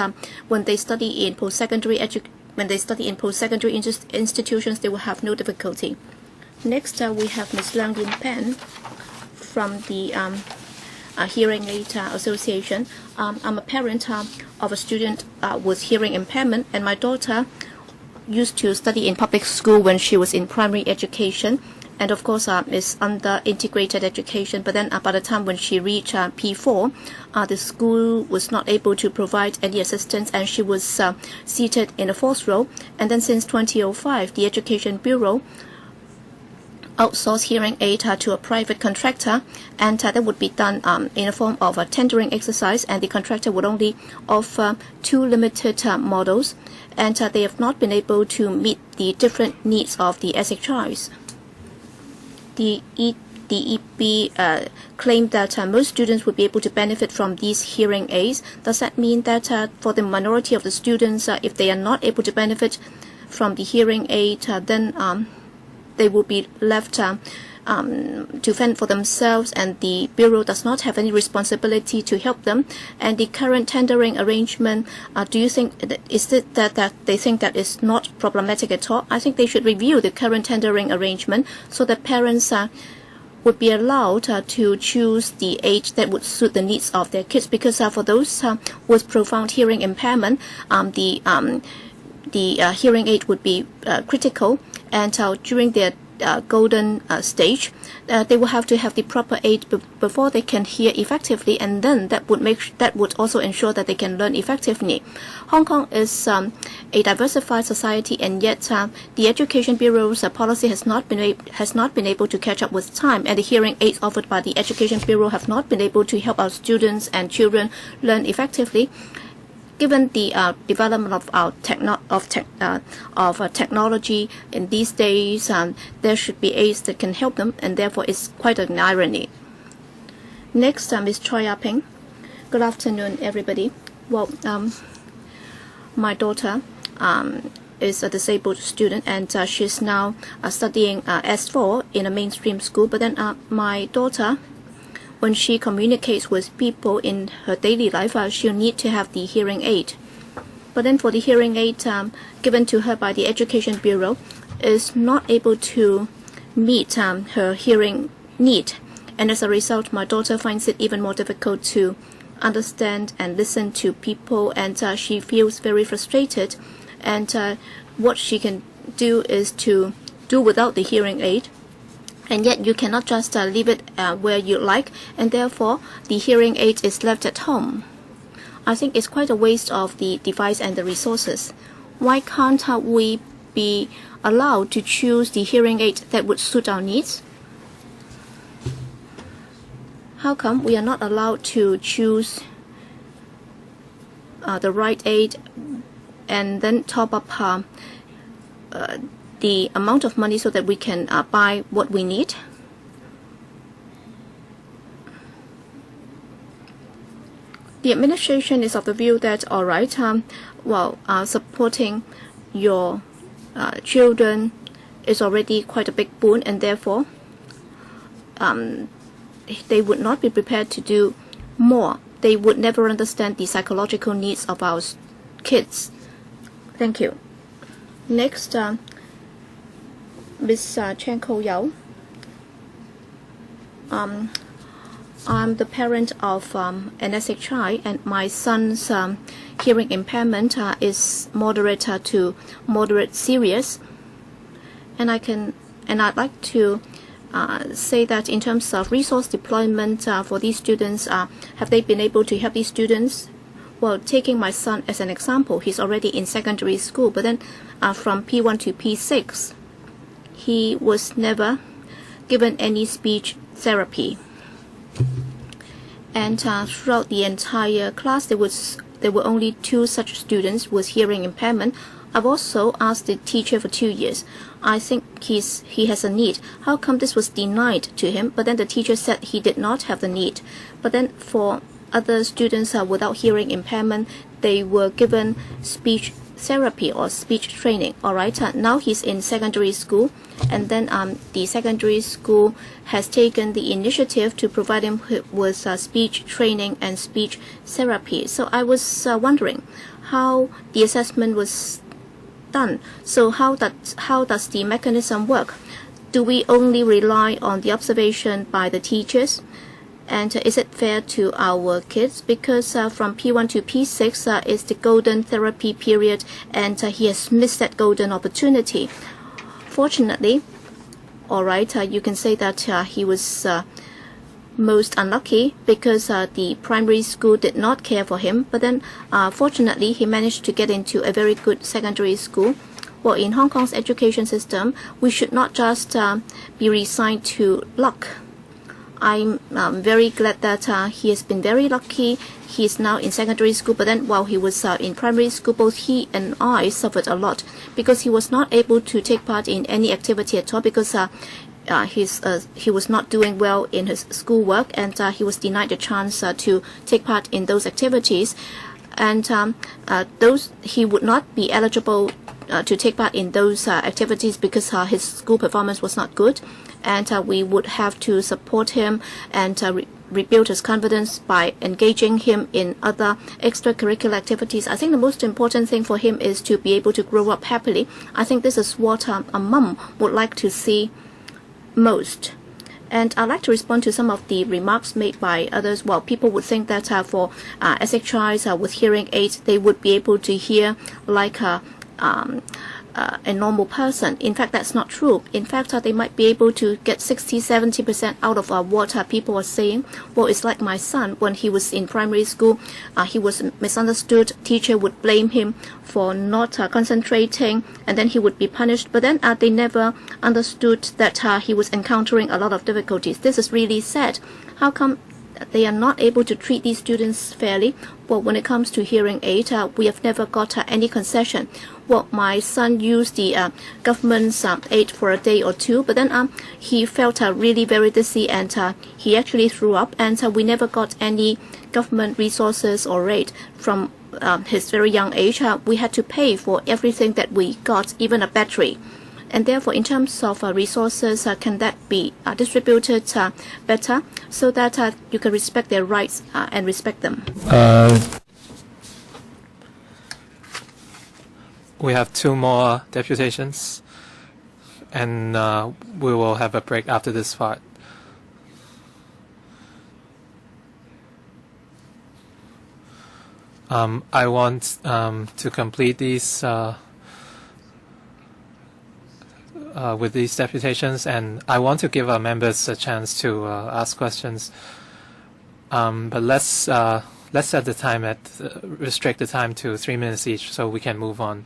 when they study in post-secondary institutions, they will have no difficulty. Next, we have Ms. Leung Yin Pen from the Hearing Aid Association. I'm a parent of a student with hearing impairment, and my daughter used to study in public school when she was in primary education, and of course is under integrated education. But then by the time when she reached P4, the school was not able to provide any assistance, and she was seated in a fourth row. And then since 2005, the Education Bureau outsource hearing aid to a private contractor, and that would be done in a form of a tendering exercise, and the contractor would only offer 2 limited models, and they have not been able to meet the different needs of the SHIs. The EB claimed that most students would be able to benefit from these hearing aids. Does that mean that for the minority of the students, if they are not able to benefit from the hearing aid, then they will be left to fend for themselves, and the Bureau does not have any responsibility to help them? And the current tendering arrangement, do you think, is it that they think that is not problematic at all? I think they should review the current tendering arrangement so that parents would be allowed to choose the aid that would suit the needs of their kids, because for those with profound hearing impairment, the hearing aid would be critical, and during their golden stage, they will have to have the proper aid before they can hear effectively, and then that would also ensure that they can learn effectively. Hong Kong is a diversified society, and yet the Education Bureau's policy has not been able to catch up with time, and the hearing aids offered by the Education Bureau have not been able to help our students and children learn effectively. Given the development of technology in these days, there should be aids that can help them, and therefore it's quite an irony. Next, Ms. Choi Ping. Good afternoon, everybody. Well, my daughter is a disabled student, and she's now studying S4 in a mainstream school. But then my daughter, when she communicates with people in her daily life, she'll need to have the hearing aid. But then for the hearing aid given to her by the Education Bureau is not able to meet her hearing need. And as a result, my daughter finds it even more difficult to understand and listen to people, and she feels very frustrated. And what she can do is to do without the hearing aid. And yet you cannot just leave it where you like, and therefore the hearing aid is left at home. I think it's quite a waste of the device and the resources. Why can't we be allowed to choose the hearing aid that would suit our needs? How come we are not allowed to choose the right aid and then top up the amount of money so that we can buy what we need? The administration is of the view that, all right, supporting your children is already quite a big boon, and therefore they would not be prepared to do more. They would never understand the psychological needs of our kids. Thank you. Next, Ms. Chen Ko-Yao. I'm the parent of an SHI, and my son's hearing impairment is moderate to moderate serious. And I'd like to say that in terms of resource deployment for these students, have they been able to help these students? Well, taking my son as an example, he's already in secondary school, but then from P1 to P6, he was never given any speech therapy. And throughout the entire class, there were only 2 such students with hearing impairment. I've also asked the teacher for 2 years. I think he has a need. How come this was denied to him? But then the teacher said he did not have the need. But then for other students without hearing impairment, they were given speech therapy or speech training. All right, now he's in secondary school, and then the secondary school has taken the initiative to provide him with speech training and speech therapy. So I was wondering how the assessment was done. So how does the mechanism work? Do we only rely on the observation by the teachers? And is it fair to our kids? Because from P1 to P6 is the golden therapy period, and he has missed that golden opportunity. Fortunately, all right, you can say that he was most unlucky because the primary school did not care for him. But then, fortunately, he managed to get into a very good secondary school. Well, in Hong Kong's education system, we should not just be resigned to luck. I'm very glad that he has been very lucky. He is now in secondary school, but then while he was in primary school, both he and I suffered a lot because he was not able to take part in any activity at all because he was not doing well in his schoolwork, and he was denied the chance to take part in those activities. And he would not be eligible to take part in those activities because his school performance was not good. And we would have to support him and rebuild his confidence by engaging him in other extracurricular activities. I think the most important thing for him is to be able to grow up happily. I think this is what a mum would like to see most. And I'd like to respond to some of the remarks made by others. Well, people would think that for SHIs with hearing aids, they would be able to hear like a normal person. In fact, that's not true. In fact, they might be able to get 60-70% out of what people are saying. Well, it's like my son. When he was in primary school, he was misunderstood. Teacher would blame him for not concentrating, and then he would be punished. But then they never understood that he was encountering a lot of difficulties. This is really sad. How come they are not able to treat these students fairly? Well, when it comes to hearing aid, we have never got any concession. Well, my son used the government's aid for a day or two, but then he felt really very dizzy, and he actually threw up, and we never got any government resources or aid from his very young age. We had to pay for everything that we got, even a battery. And therefore, in terms of resources, can that be distributed better so that you can respect their rights and respect them? We have 2 more deputations, and we will have a break after this part. I want to complete these with these deputations, and I want to give our members a chance to ask questions. But let's set the time restrict the time to 3 minutes each, so we can move on.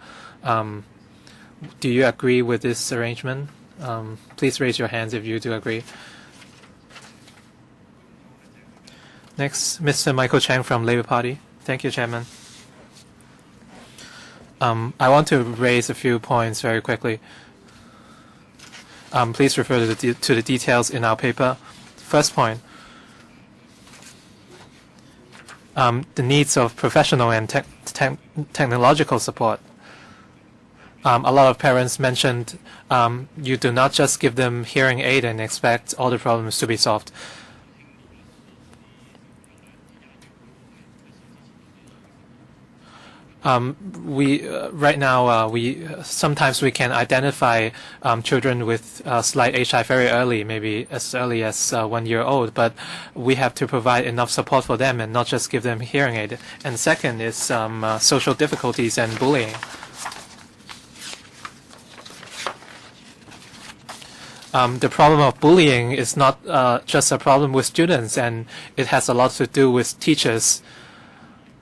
Do you agree with this arrangement? Please raise your hands if you do agree. Next, Mr. Michael Chang from Labour Party. Thank you, Chairman. I want to raise a few points very quickly. Please refer to the details in our paper. First point, the needs of professional and technological support. A lot of parents mentioned you do not just give them hearing aid and expect all the problems to be solved. Right now sometimes we can identify children with slight HI very early, maybe as early as 1 year old, but we have to provide enough support for them and not just give them hearing aid. And second is social difficulties and bullying. The problem of bullying is not just a problem with students, and it has a lot to do with teachers.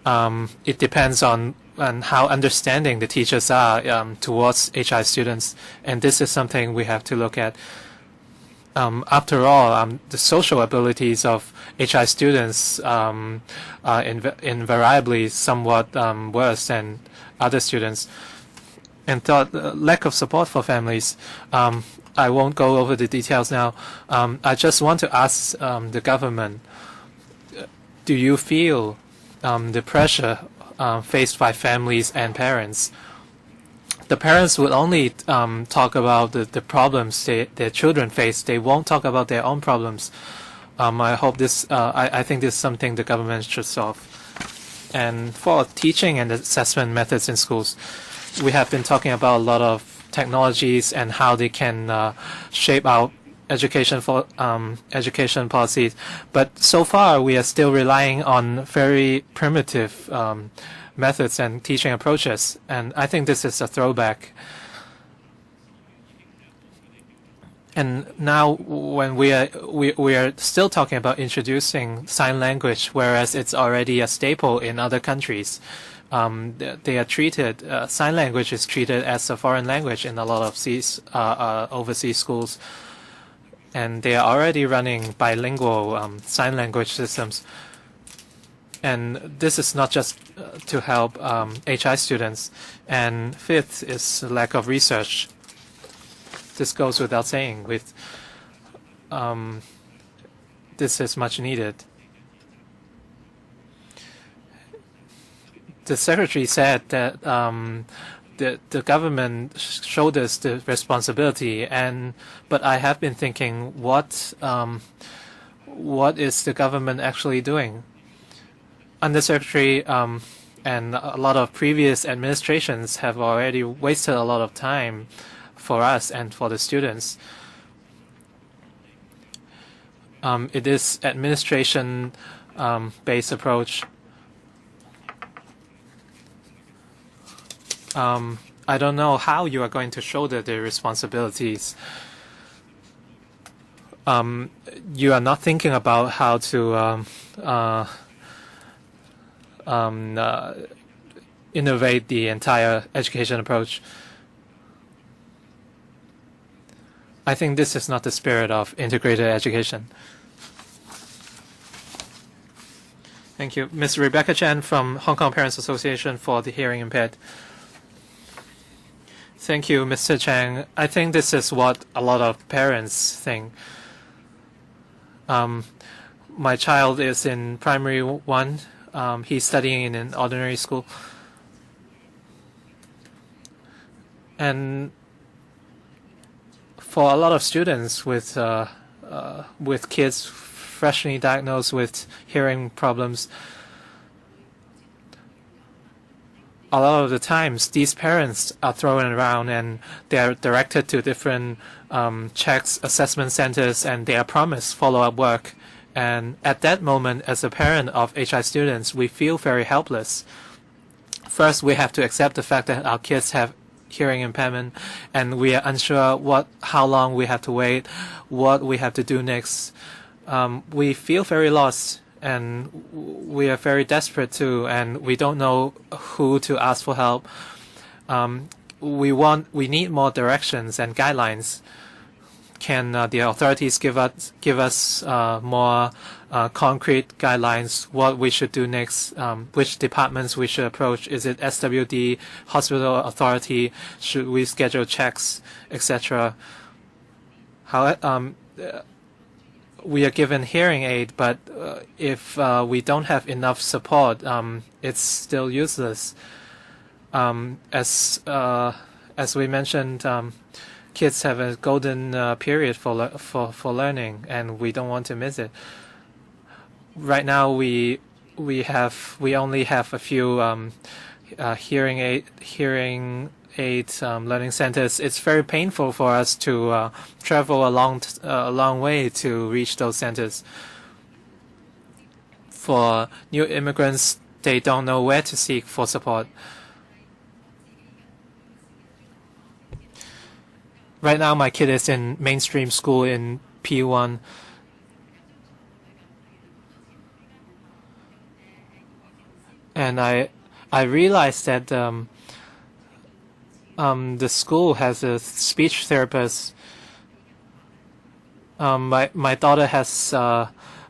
It depends on how understanding the teachers are towards HI students, and this is something we have to look at. After all, the social abilities of HI students are invariably somewhat worse than other students. And third, lack of support for families. I won't go over the details now. I just want to ask the government, do you feel the pressure faced by families and parents? The parents will only talk about the problems their children face. They won't talk about their own problems. I hope this. I think this is something the government should solve. And for teaching and assessment methods in schools, we have been talking about a lot of technologies and how they can shape our education policies, but so far we are still relying on very primitive methods and teaching approaches, and I think this is a throwback. And now when we are still talking about introducing sign language, whereas it's already a staple in other countries. They are treated, sign language is treated as a foreign language in a lot of overseas schools. And they are already running bilingual sign language systems. And this is not just to help HI students. And fifth is lack of research. This goes without saying. This is much needed. The secretary said that the government showed us the responsibility, but I have been thinking, what is the government actually doing? Undersecretary and a lot of previous administrations have already wasted a lot of time for us and for the students. It is administration based approach. I don't know how you are going to shoulder the responsibilities. You are not thinking about how to innovate the entire education approach. I think this is not the spirit of integrated education. Thank you. Ms. Rebecca Chan from Hong Kong Parents Association for the Hearing Impaired. Thank you, Mr. Chang. I think this is what a lot of parents think. My child is in primary 1. He's studying in an ordinary school. And for a lot of students with kids freshly diagnosed with hearing problems, a lot of the times these parents are thrown around and they're directed to different checks, assessment centers, and they are promised follow-up work. And at that moment, as a parent of HI students, we feel very helpless. First, we have to accept the fact that our kids have hearing impairment, and we are unsure how long we have to wait, what we have to do next. We feel very lost, and we are very desperate too, and we don't know who to ask for help. We need more directions and guidelines. Can the authorities give us more concrete guidelines, what we should do next, which departments we should approach? Is it SWD, hospital authority? Should we schedule checks, etc.? We are given hearing aid, but if we don't have enough support, it's still useless. As we mentioned, kids have a golden period for learning, and we don't want to miss it. Right now, we only have a few hearing aid learning centers. It's very painful for us to travel a long way to reach those centers. For new immigrants, they don't know where to seek for support. Right now, my kid is in mainstream school in P1. And I realized that the school has a speech therapist. My daughter has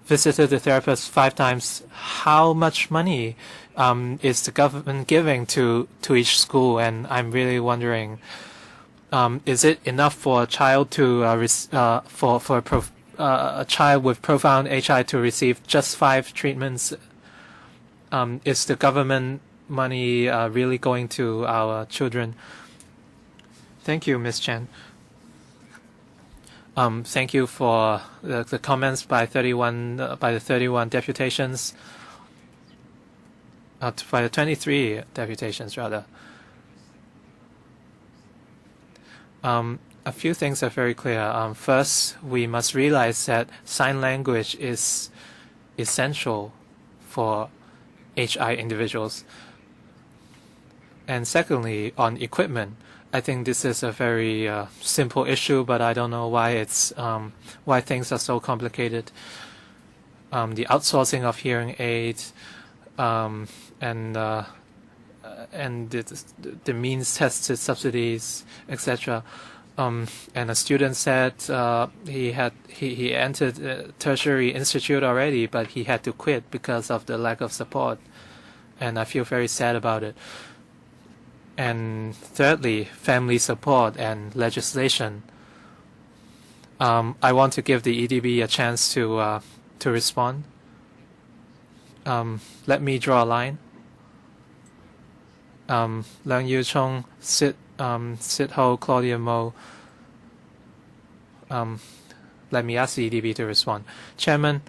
visited the therapist 5 times. How much money is the government giving to each school? And I'm really wondering, is it enough for a child to a child with profound HI to receive just 5 treatments? Is the government money really going to our children? Thank you, Ms. Chen. Thank you for the comments by the 31 deputations, by the 23 deputations rather. A few things are very clear. First, we must realize that sign language is essential for HI individuals. And secondly, on equipment, I think this is a very simple issue, but I don't know why why things are so complicated. The outsourcing of hearing aids and the means-tested subsidies, etc. And a student said he entered a tertiary institute already, but he had to quit because of the lack of support, and I feel very sad about it. And thirdly, family support and legislation. I want to give the EDB a chance to respond. Let me draw a line. Leung Yu Chung, Sit Ho, Claudia Mo. Let me ask the EDB to respond. Chairman,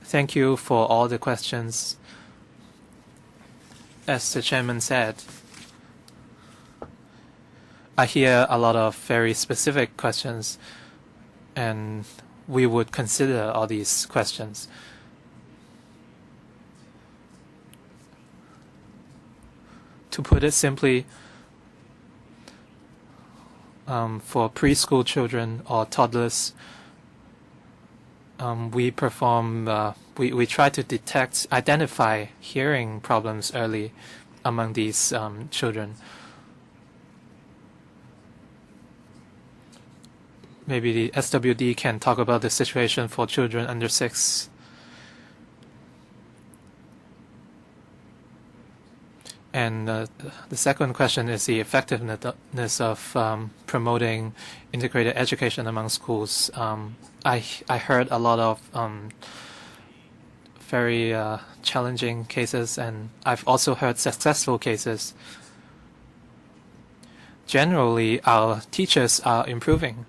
thank you for all the questions. As the chairman said, I hear a lot of very specific questions, and we would consider all these questions. To put it simply, for preschool children or toddlers, we try to identify hearing problems early among these children. Maybe the SWD can talk about the situation for children under 6. And the second question is the effectiveness of promoting integrated education among schools. I heard a lot of very challenging cases, and I've also heard successful cases. Generally, our teachers are improving,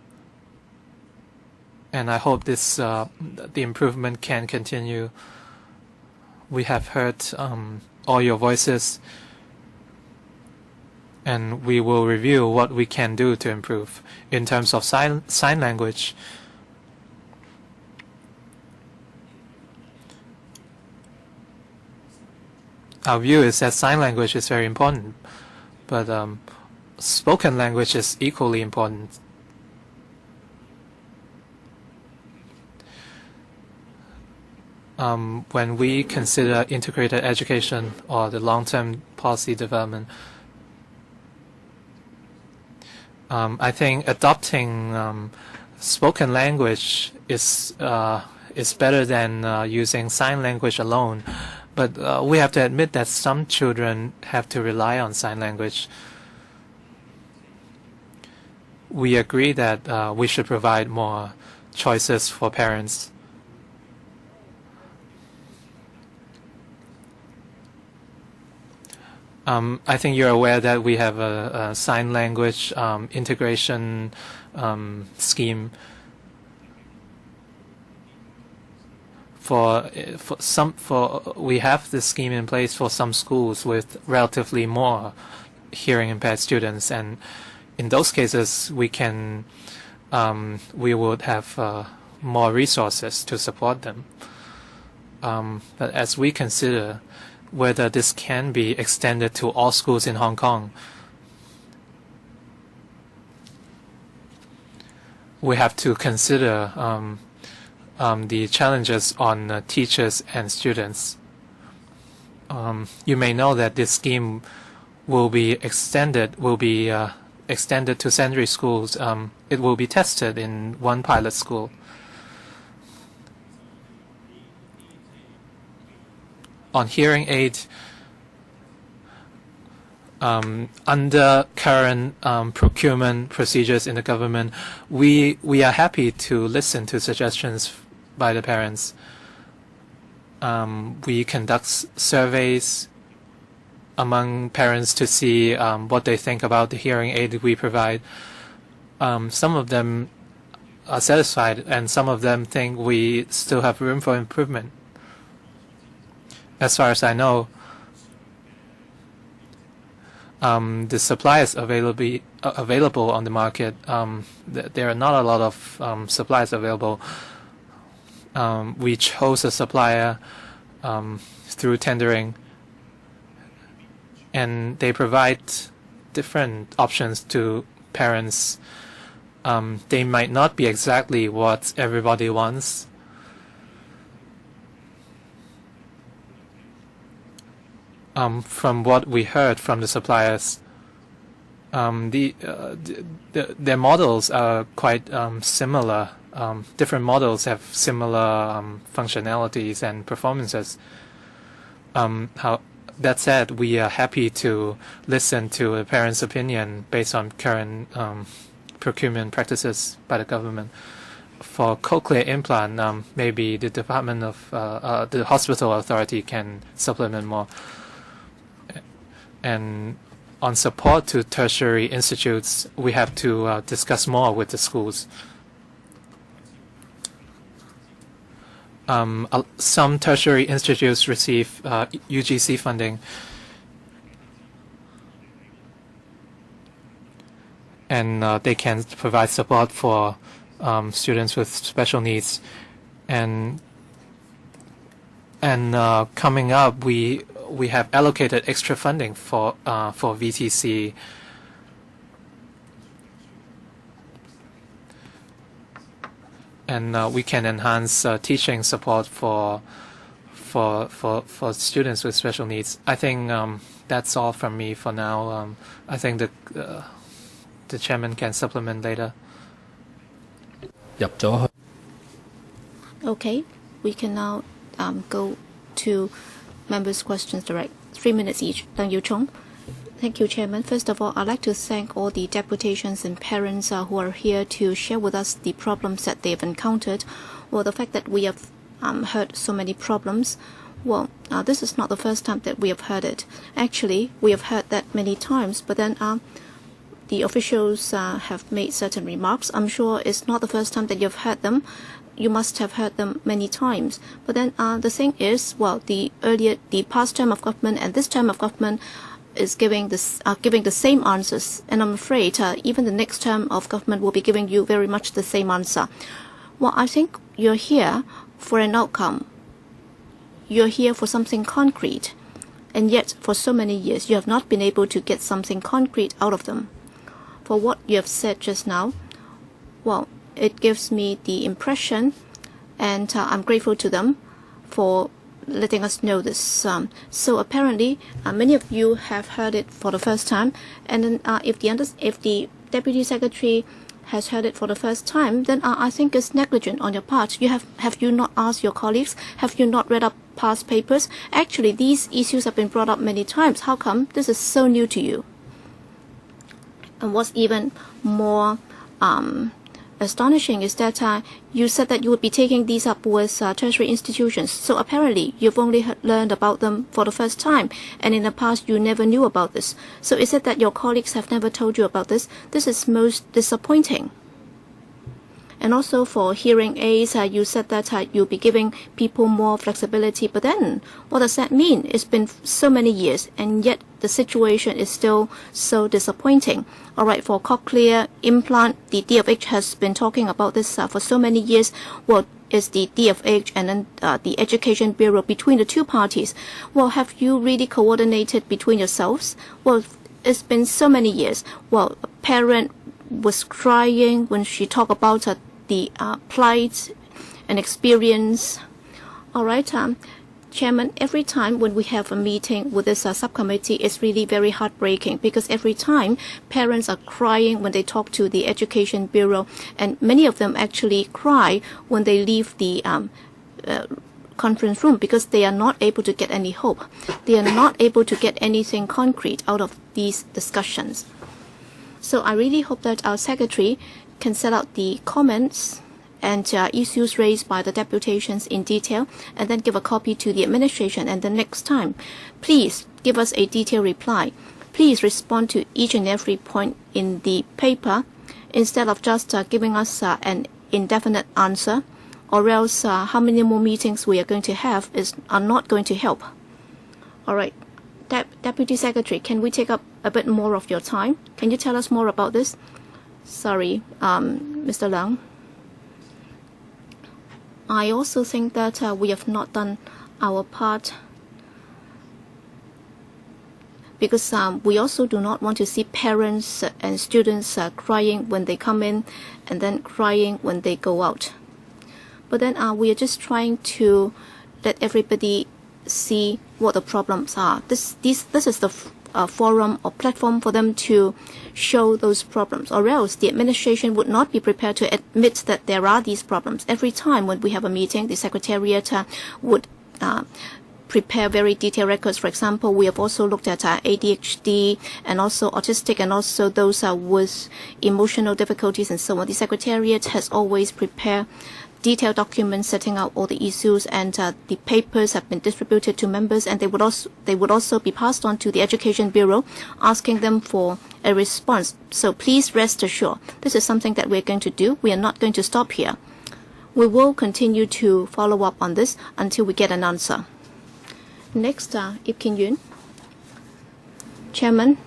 and I hope this the improvement can continue. We have heard all your voices. and we will review what we can do to improve. In terms of sign language, our view is that sign language is very important, but spoken language is equally important. When we consider integrated education or the long-term policy development, I think adopting spoken language is better than using sign language alone. But we have to admit that some children have to rely on sign language. We agree that we should provide more choices for parents. I think you're aware that we have a sign language integration scheme we have this scheme in place for some schools with relatively more hearing impaired students, and in those cases we would have more resources to support them. But as we consider whether this can be extended to all schools in Hong Kong, we have to consider the challenges on teachers and students. You may know that this scheme will be extended to secondary schools. It will be tested in one pilot school. On hearing aid, under current procurement procedures in the government, we are happy to listen to suggestions by the parents. We conduct surveys among parents to see what they think about the hearing aid we provide. Some of them are satisfied, and some of them think we still have room for improvement. As far as I know, the supplies available on the market, there are not a lot of supplies available. We chose a supplier through tendering, and they provide different options to parents. They might not be exactly what everybody wants. From what we heard from the suppliers, their models are quite similar. Different models have similar functionalities and performances. That said, we are happy to listen to the parents' opinion based on current procurement practices by the government. For cochlear implant, maybe the Department of the Hospital Authority can supplement more. And on support to tertiary institutes, we have to discuss more with the schools. Some tertiary institutes receive UGC funding, and they can provide support for students with special needs. And coming up, we have allocated extra funding for VTC. And we can enhance teaching support for students with special needs. I think that's all from me for now. I think the chairman can supplement later. Okay, we can now go to members' questions direct. 3 minutes each. Tang Yu-chung. Thank you, Chairman. First of all, I'd like to thank all the deputations and parents who are here to share with us the problems that they've encountered. Well, the fact that we have heard so many problems, well, this is not the first time that we have heard it. Actually, we have heard that many times, but then the officials have made certain remarks. I'm sure it's not the first time that you've heard them. You must have heard them many times. But then the thing is, well, the past term of government and this term of government is giving the same answers, and I'm afraid even the next term of government will be giving you very much the same answer. Well, I think you're here for an outcome. You're here for something concrete, and yet for so many years you have not been able to get something concrete out of them. For what you have said just now, well, it gives me the impression, and I'm grateful to them for letting us know this. So apparently, many of you have heard it for the first time, and then if the Deputy Secretary has heard it for the first time, then I think it's negligent on your part. Have you not asked your colleagues? Have you not read up past papers? Actually, these issues have been brought up many times. How come this is so new to you? And what's even more astonishing is that you said that you would be taking these up with tertiary institutions. So apparently you've only learned about them for the first time, and in the past you never knew about this. So is it that your colleagues have never told you about this? This is most disappointing. And also for hearing aids, you said that you'll be giving people more flexibility. But then, what does that mean? It's been so many years, and yet the situation is still so disappointing. All right, for cochlear implant, the DFH has been talking about this for so many years. Well, is the DFH and then the Education Bureau between the two parties? Well, have you really coordinated between yourselves? Well, it's been so many years. Well, a parent was crying when she talked about the plight and experience. All right, Chairman, every time when we have a meeting with this subcommittee, it's really very heartbreaking, because every time parents are crying when they talk to the Education Bureau, and many of them actually cry when they leave the conference room, because they are not able to get any hope. They are not able to get anything concrete out of these discussions. So I really hope that our Secretary can set out the comments and issues raised by the deputations in detail, and then give a copy to the administration. And the next time, please give us a detailed reply. Please respond to each and every point in the paper, instead of just giving us an indefinite answer, or else how many more meetings we are going to have are not going to help. All right, Deputy Secretary, can we take up a bit more of your time? Can you tell us more about this? Sorry, Mr. Leung. I also think that we have not done our part, because we also do not want to see parents and students crying when they come in and then crying when they go out. But then we are just trying to let everybody see what the problems are. This is the forum or platform for them to show those problems, or else the administration would not be prepared to admit that there are these problems. Every time when we have a meeting, the Secretariat would prepare very detailed records. For example, we have also looked at ADHD and also autistic, and also those with emotional difficulties and so on. The Secretariat has always prepared detailed documents setting out all the issues, and the papers have been distributed to members, and they would also be passed on to the Education Bureau, asking them for a response. So please rest assured, this is something that we're going to do. We are not going to stop here. We will continue to follow up on this until we get an answer. Next, Ip Kin Yuen. Chairman,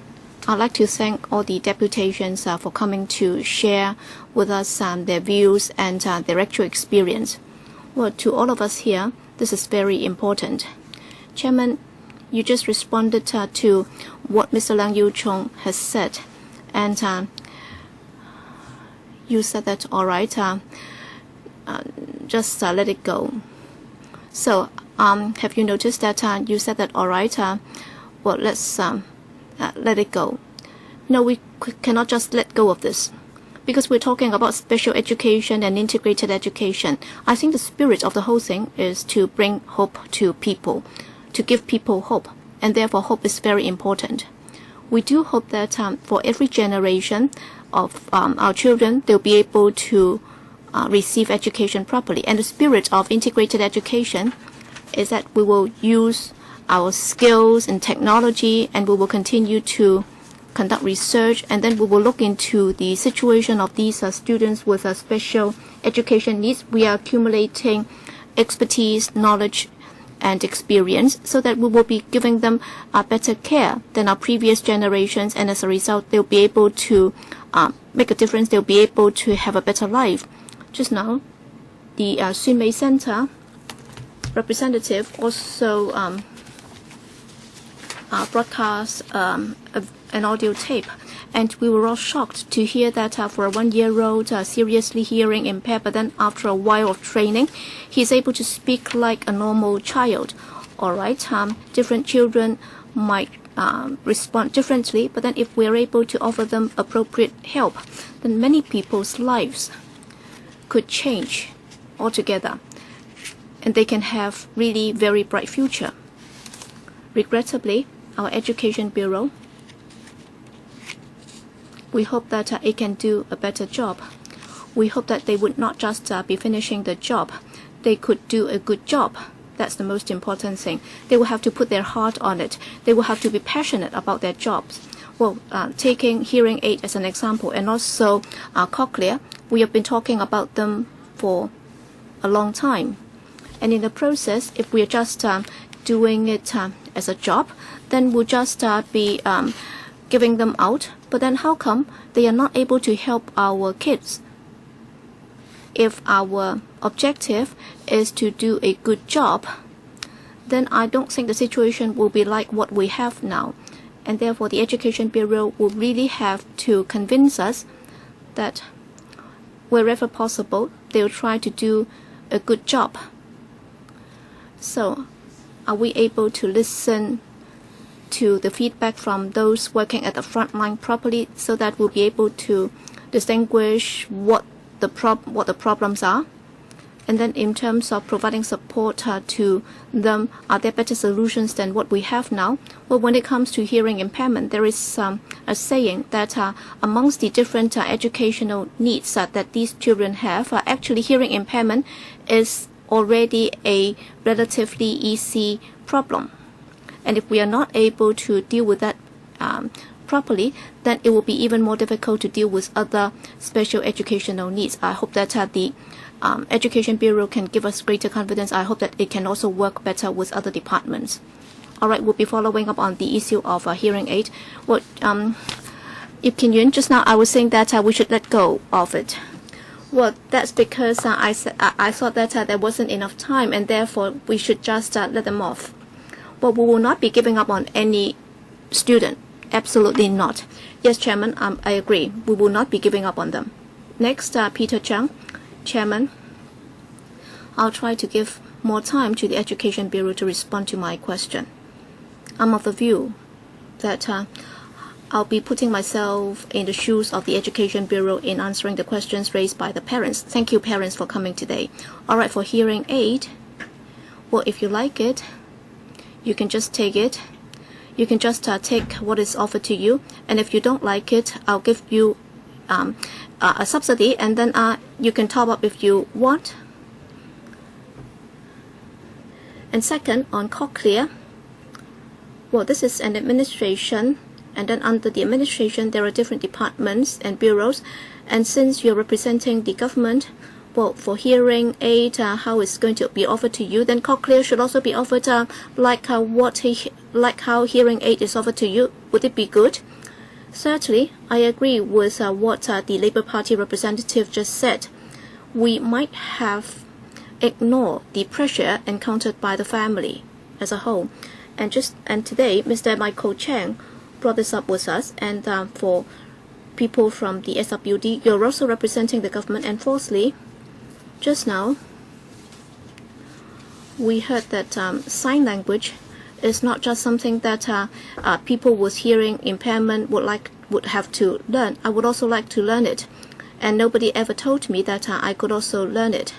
I'd like to thank all the deputations for coming to share with us their views and their actual experience. Well, to all of us here, this is very important. Chairman, you just responded to what Mr. Leung Yiu-chung has said, and you said that, all right, just let it go. So, have you noticed that you said that, all right, well, let's let it go? No, we cannot just let go of this, because we're talking about special education and integrated education. I think the spirit of the whole thing is to bring hope to people, to give people hope, and therefore hope is very important. We do hope that for every generation of our children, they'll be able to receive education properly. And the spirit of integrated education is that we will use our skills and technology, and we will continue to conduct research, and then we will look into the situation of these students with special education needs. We are accumulating expertise, knowledge, and experience, so that we will be giving them better care than our previous generations, and as a result they'll be able to make a difference. They'll be able to have a better life. Just now the Sun Mei Center representative also broadcast an audio tape, and we were all shocked to hear that for a 1-year-old seriously hearing impaired, but then after a while of training he's able to speak like a normal child. Alright, different children might respond differently, but then if we're able to offer them appropriate help, then many people's lives could change altogether, and they can have really very bright future. Regrettably, our Education Bureau, we hope that it can do a better job. We hope that they would not just be finishing the job, they could do a good job. That's the most important thing. They will have to put their heart on it. They will have to be passionate about their jobs. Well, taking hearing aid as an example, and also cochlear, we have been talking about them for a long time. And in the process, if we are just doing it as a job, then we'll just be giving them out. But then how come they are not able to help our kids? If our objective is to do a good job, then I don't think the situation will be like what we have now. And therefore the Education Bureau will really have to convince us that wherever possible, they'll try to do a good job. So, are we able to listen to the feedback from those working at the front line properly, so that we'll be able to distinguish what the problems are? And then in terms of providing support to them, are there better solutions than what we have now? Well, when it comes to hearing impairment, there is a saying that amongst the different educational needs that these children have, actually hearing impairment is already a relatively easy problem. And if we are not able to deal with that properly, then it will be even more difficult to deal with other special educational needs. I hope that the Education Bureau can give us greater confidence. I hope that it can also work better with other departments. All right, we'll be following up on the issue of hearing aid. What Ip Kin Yun, just now I was saying that we should let go of it. Well, that's because I thought that there wasn't enough time, and therefore we should just let them off. Well, we will not be giving up on any student. Absolutely not. Yes, Chairman, I agree. We will not be giving up on them. Next, Peter Chung. Chairman, I'll try to give more time to the Education Bureau to respond to my question. I'm of the view that I'll be putting myself in the shoes of the Education Bureau in answering the questions raised by the parents. Thank you, parents, for coming today. All right, for hearing aid, well, if you like it, you can just take it. You can just take what is offered to you, and if you don't like it, I'll give you a subsidy, and then you can top up if you want. And second, on cochlear, well, this is an administration, and then under the administration there are different departments and bureaus, and since you're representing the government, well, for hearing aid, how it's going to be offered to you, then cochlear should also be offered like how hearing aid is offered to you. Would it be good? Certainly, I agree with what the Labour Party representative just said. We might have ignored the pressure encountered by the family as a whole. And today, Mr. Michael Chang brought this up with us. And for people from the SWD, you're also representing the government. And fourthly, just now, we heard that sign language is not just something that people with hearing impairment would have to learn. I would also like to learn it, and nobody ever told me that I could also learn it.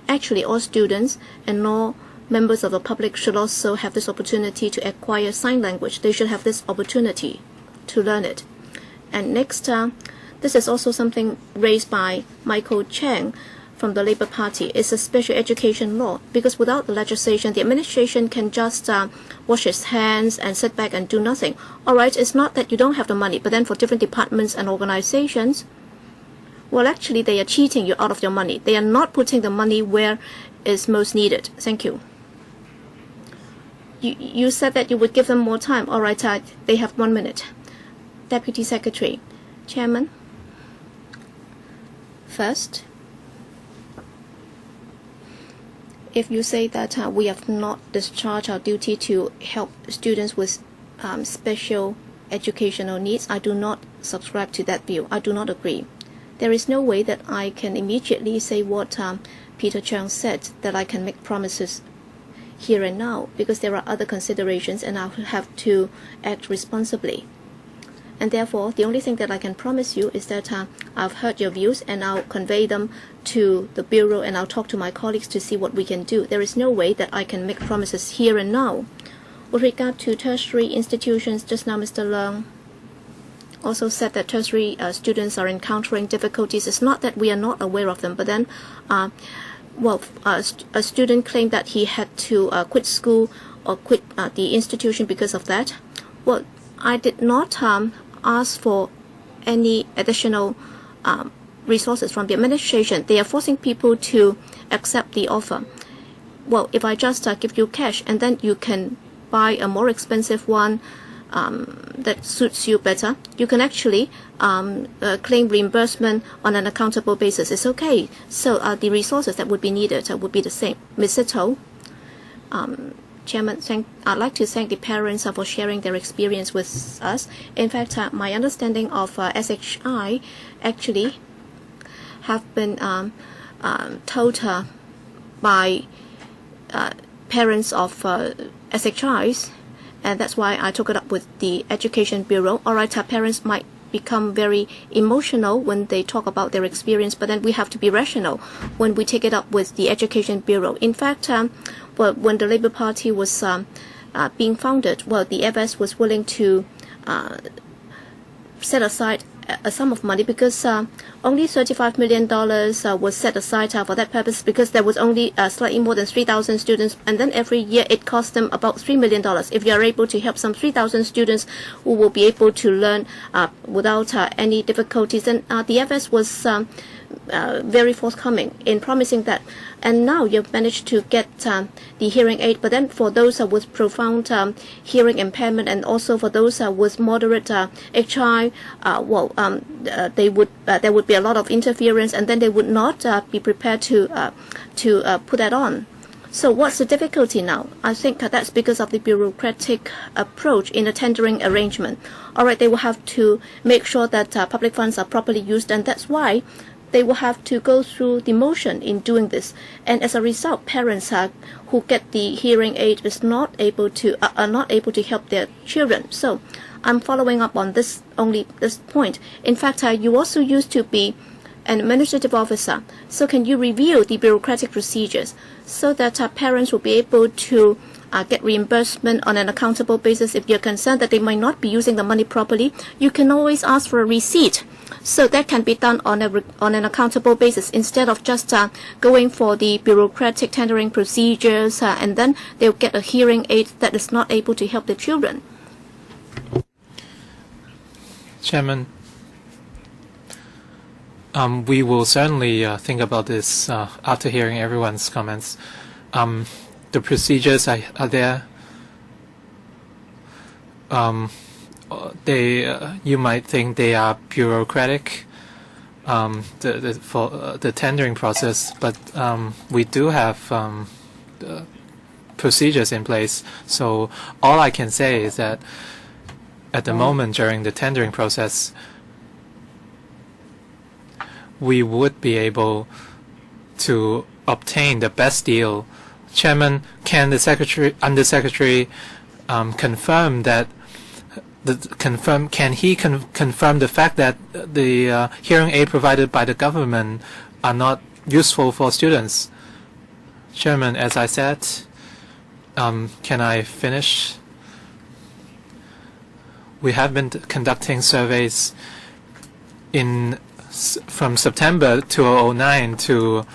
Actually, all students and all members of the public should also have this opportunity to acquire sign language. They should have this opportunity to learn it. And next, this is also something raised by Michael Chang from the Labour Party. It's a special education law, because without the legislation, the administration can just wash its hands and sit back and do nothing. All right, it's not that you don't have the money, but then for different departments and organizations, well, actually, they are cheating you out of your money. They are not putting the money where it's most needed. Thank you. you said that you would give them more time. All right, they have 1 minute. Deputy Secretary. Chairman. First, if you say that we have not discharged our duty to help students with special educational needs, I do not subscribe to that view. I do not agree. There is no way that I can immediately say what Peter Chung said, that I can make promises here and now, because there are other considerations and I'll have to act responsibly. And therefore, the only thing that I can promise you is that I've heard your views and I'll convey them to the Bureau and I'll talk to my colleagues to see what we can do. There is no way that I can make promises here and now. With regard to tertiary institutions, just now Mr. Leung also said that tertiary students are encountering difficulties. It's not that we are not aware of them, but then, a student claimed that he had to quit school or quit the institution because of that. Well, I did not ask for any additional resources from the administration. They are forcing people to accept the offer. Well, if I just give you cash and then you can buy a more expensive one that suits you better, you can actually claim reimbursement on an accountable basis. It's okay. So the resources that would be needed would be the same. Ms. Sito, Chairman, I'd like to thank the parents for sharing their experience with us. In fact, my understanding of SHI actually have been told by parents of SHIs, and that's why I took it up with the Education Bureau. All right, parents might become very emotional when they talk about their experience, but then we have to be rational when we take it up with the Education Bureau. In fact, when the Labour Party was being founded, well, the FS was willing to set aside a sum of money because only $35 million was set aside for that purpose, because there was only slightly more than 3,000 students, and then every year it cost them about $3 million. If you are able to help some 3,000 students who will be able to learn without any difficulties, then the FS was very forthcoming in promising that. And now you've managed to get the hearing aid, but then for those with profound hearing impairment and also for those with moderate HI, there would be a lot of interference, and then they would not be prepared to put that on. So what's the difficulty now? I think that's because of the bureaucratic approach in the tendering arrangement. All right, they will have to make sure that public funds are properly used, and that's why they will have to go through the motion in doing this. And as a result, parents who get the hearing aid are not able to help their children. So I'm following up on this point. In fact, you also used to be an administrative officer. So can you review the bureaucratic procedures so that parents will be able to get reimbursement on an accountable basis? If you're concerned that they might not be using the money properly, you can always ask for a receipt. So that can be done on an accountable basis instead of just going for the bureaucratic tendering procedures, and then they'll get a hearing aid that is not able to help the children. Chairman, we will certainly think about this after hearing everyone's comments. The procedures are there. You might think they are bureaucratic, for the tendering process, but we do have procedures in place. So all I can say is that at the moment during the tendering process, we would be able to obtain the best deal. Chairman, can the Undersecretary confirm that? Can he confirm the fact that the hearing aid provided by the government are not useful for students? Chairman, as I said, can I finish? We have been conducting surveys from September 2009 to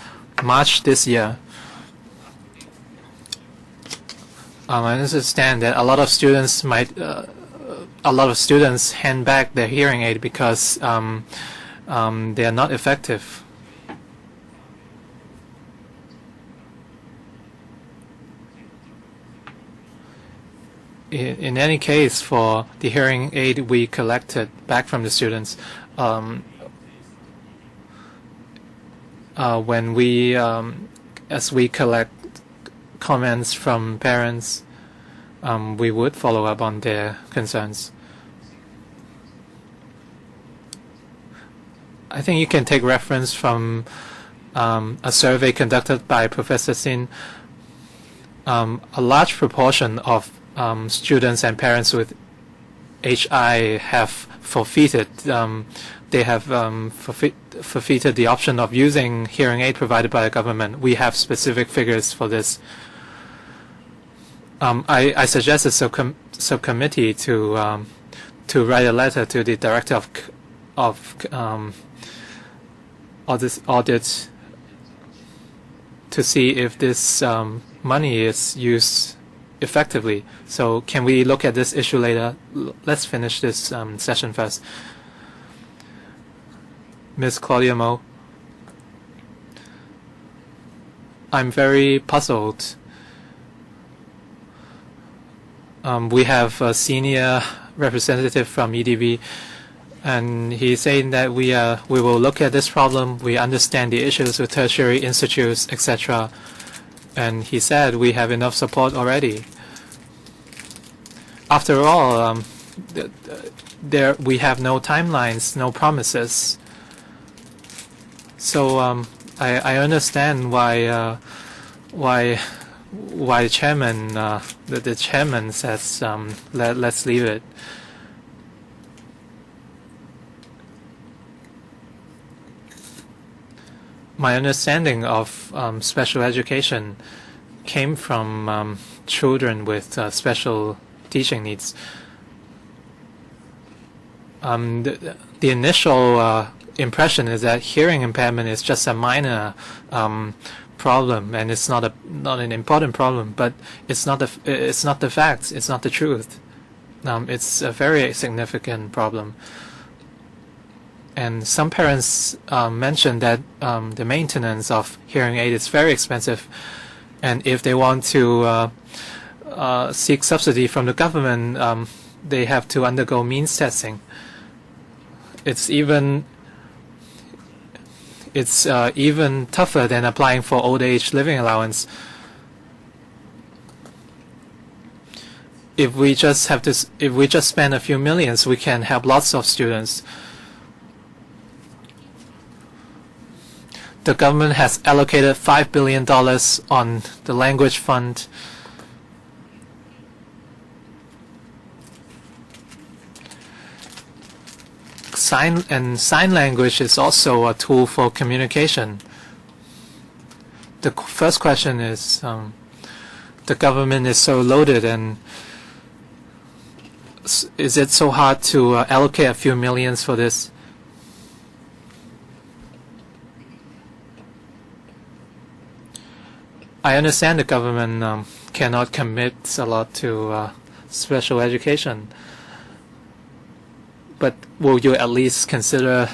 March this year. I understand that a lot of students hand back their hearing aid because they are not effective. in any case, for the hearing aid we collected back from the students, when we, as we collect comments from parents, we would follow up on their concerns. I think you can take reference from a survey conducted by Professor Sin. A large proportion of students and parents with HI have forfeited. They have forfeited the option of using hearing aid provided by the government. We have specific figures for this. I suggest a subcommittee to write a letter to the director of audit to see if this money is used effectively. So can we look at this issue later? Let's finish this session first. Ms. Claudia Mo, I'm very puzzled. We have a senior representative from EDB, and he's saying that we will look at this problem. We understand the issues with tertiary institutes, etc. And he said we have enough support already. After all, we have no timelines, no promises. So I understand why the chairman the chairman says let's leave it. My understanding of special education came from children with special teaching needs. The initial impression is that hearing impairment is just a minor problem, and it's not an important problem. But it's not the facts. It's not the truth. It's a very significant problem. And some parents mention that the maintenance of hearing aid is very expensive, and if they want to seek subsidy from the government, they have to undergo means testing. It's even tougher than applying for old age living allowance. If we just spend a few millions, we can help lots of students. The government has allocated $5 billion on the language fund. Sign language is also a tool for communication. The first question is, the government is so loaded, and is it so hard to allocate a few millions for this? I understand the government cannot commit a lot to special education, but will you at least consider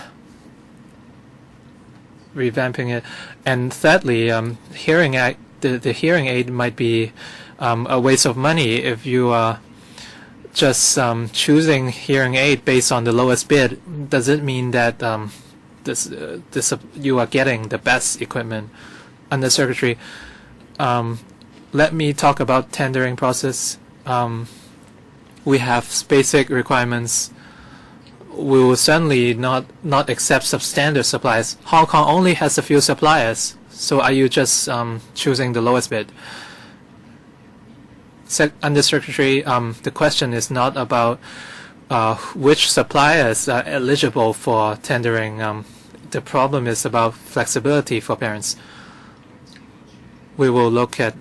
revamping it? And thirdly, hearing aid, the hearing aid might be a waste of money if you are just choosing hearing aid based on the lowest bid. Does it mean that you are getting the best equipment? Undersecretary, let me talk about tendering process. We have basic requirements. We will certainly not accept substandard suppliers. Hong Kong only has a few suppliers, so are you just choosing the lowest bid? Undersecretary, the question is not about which suppliers are eligible for tendering. The problem is about flexibility for parents. We will look at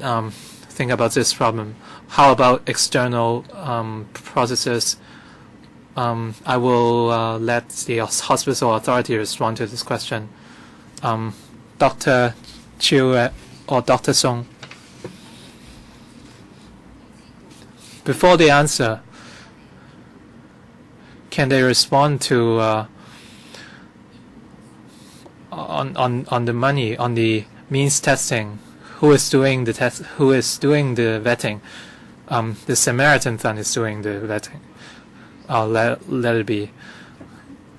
think about this problem. How about external processes? I will let the hospital authority respond to this question. Dr. Chiu or Dr. Song. Before they answer, can they respond to on the money, on the means testing? Who is doing the test? Who is doing the vetting? The Samaritan Fund is doing the vetting. I'll let it be.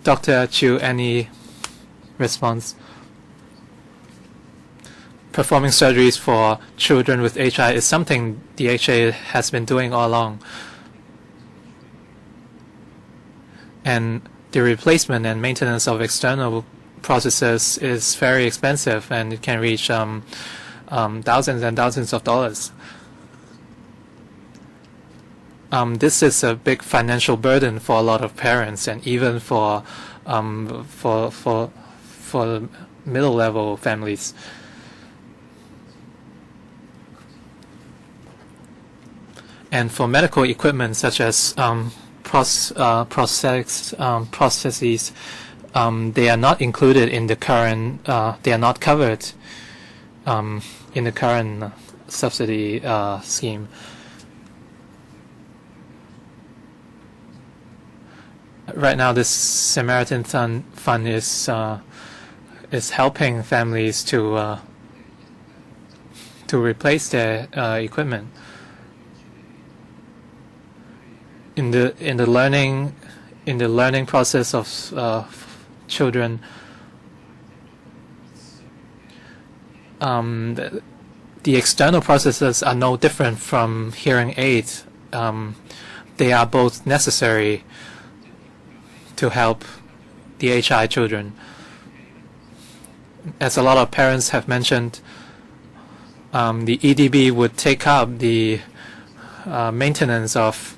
Dr. Chiu, any response? Performing surgeries for children with HI is something the HA has been doing all along. And the replacement and maintenance of external processes is very expensive, and it can reach thousands and thousands of dollars. This is a big financial burden for a lot of parents, and even for middle-level families. And for medical equipment such as prostheses, they are not included in the current. They are not covered in the current subsidy scheme. Right now, this Samaritan Fund is helping families to replace their equipment. In the learning process of children, the external processes are no different from hearing aids. They are both necessary to help the HI children. As a lot of parents have mentioned, the EDB would take up the maintenance of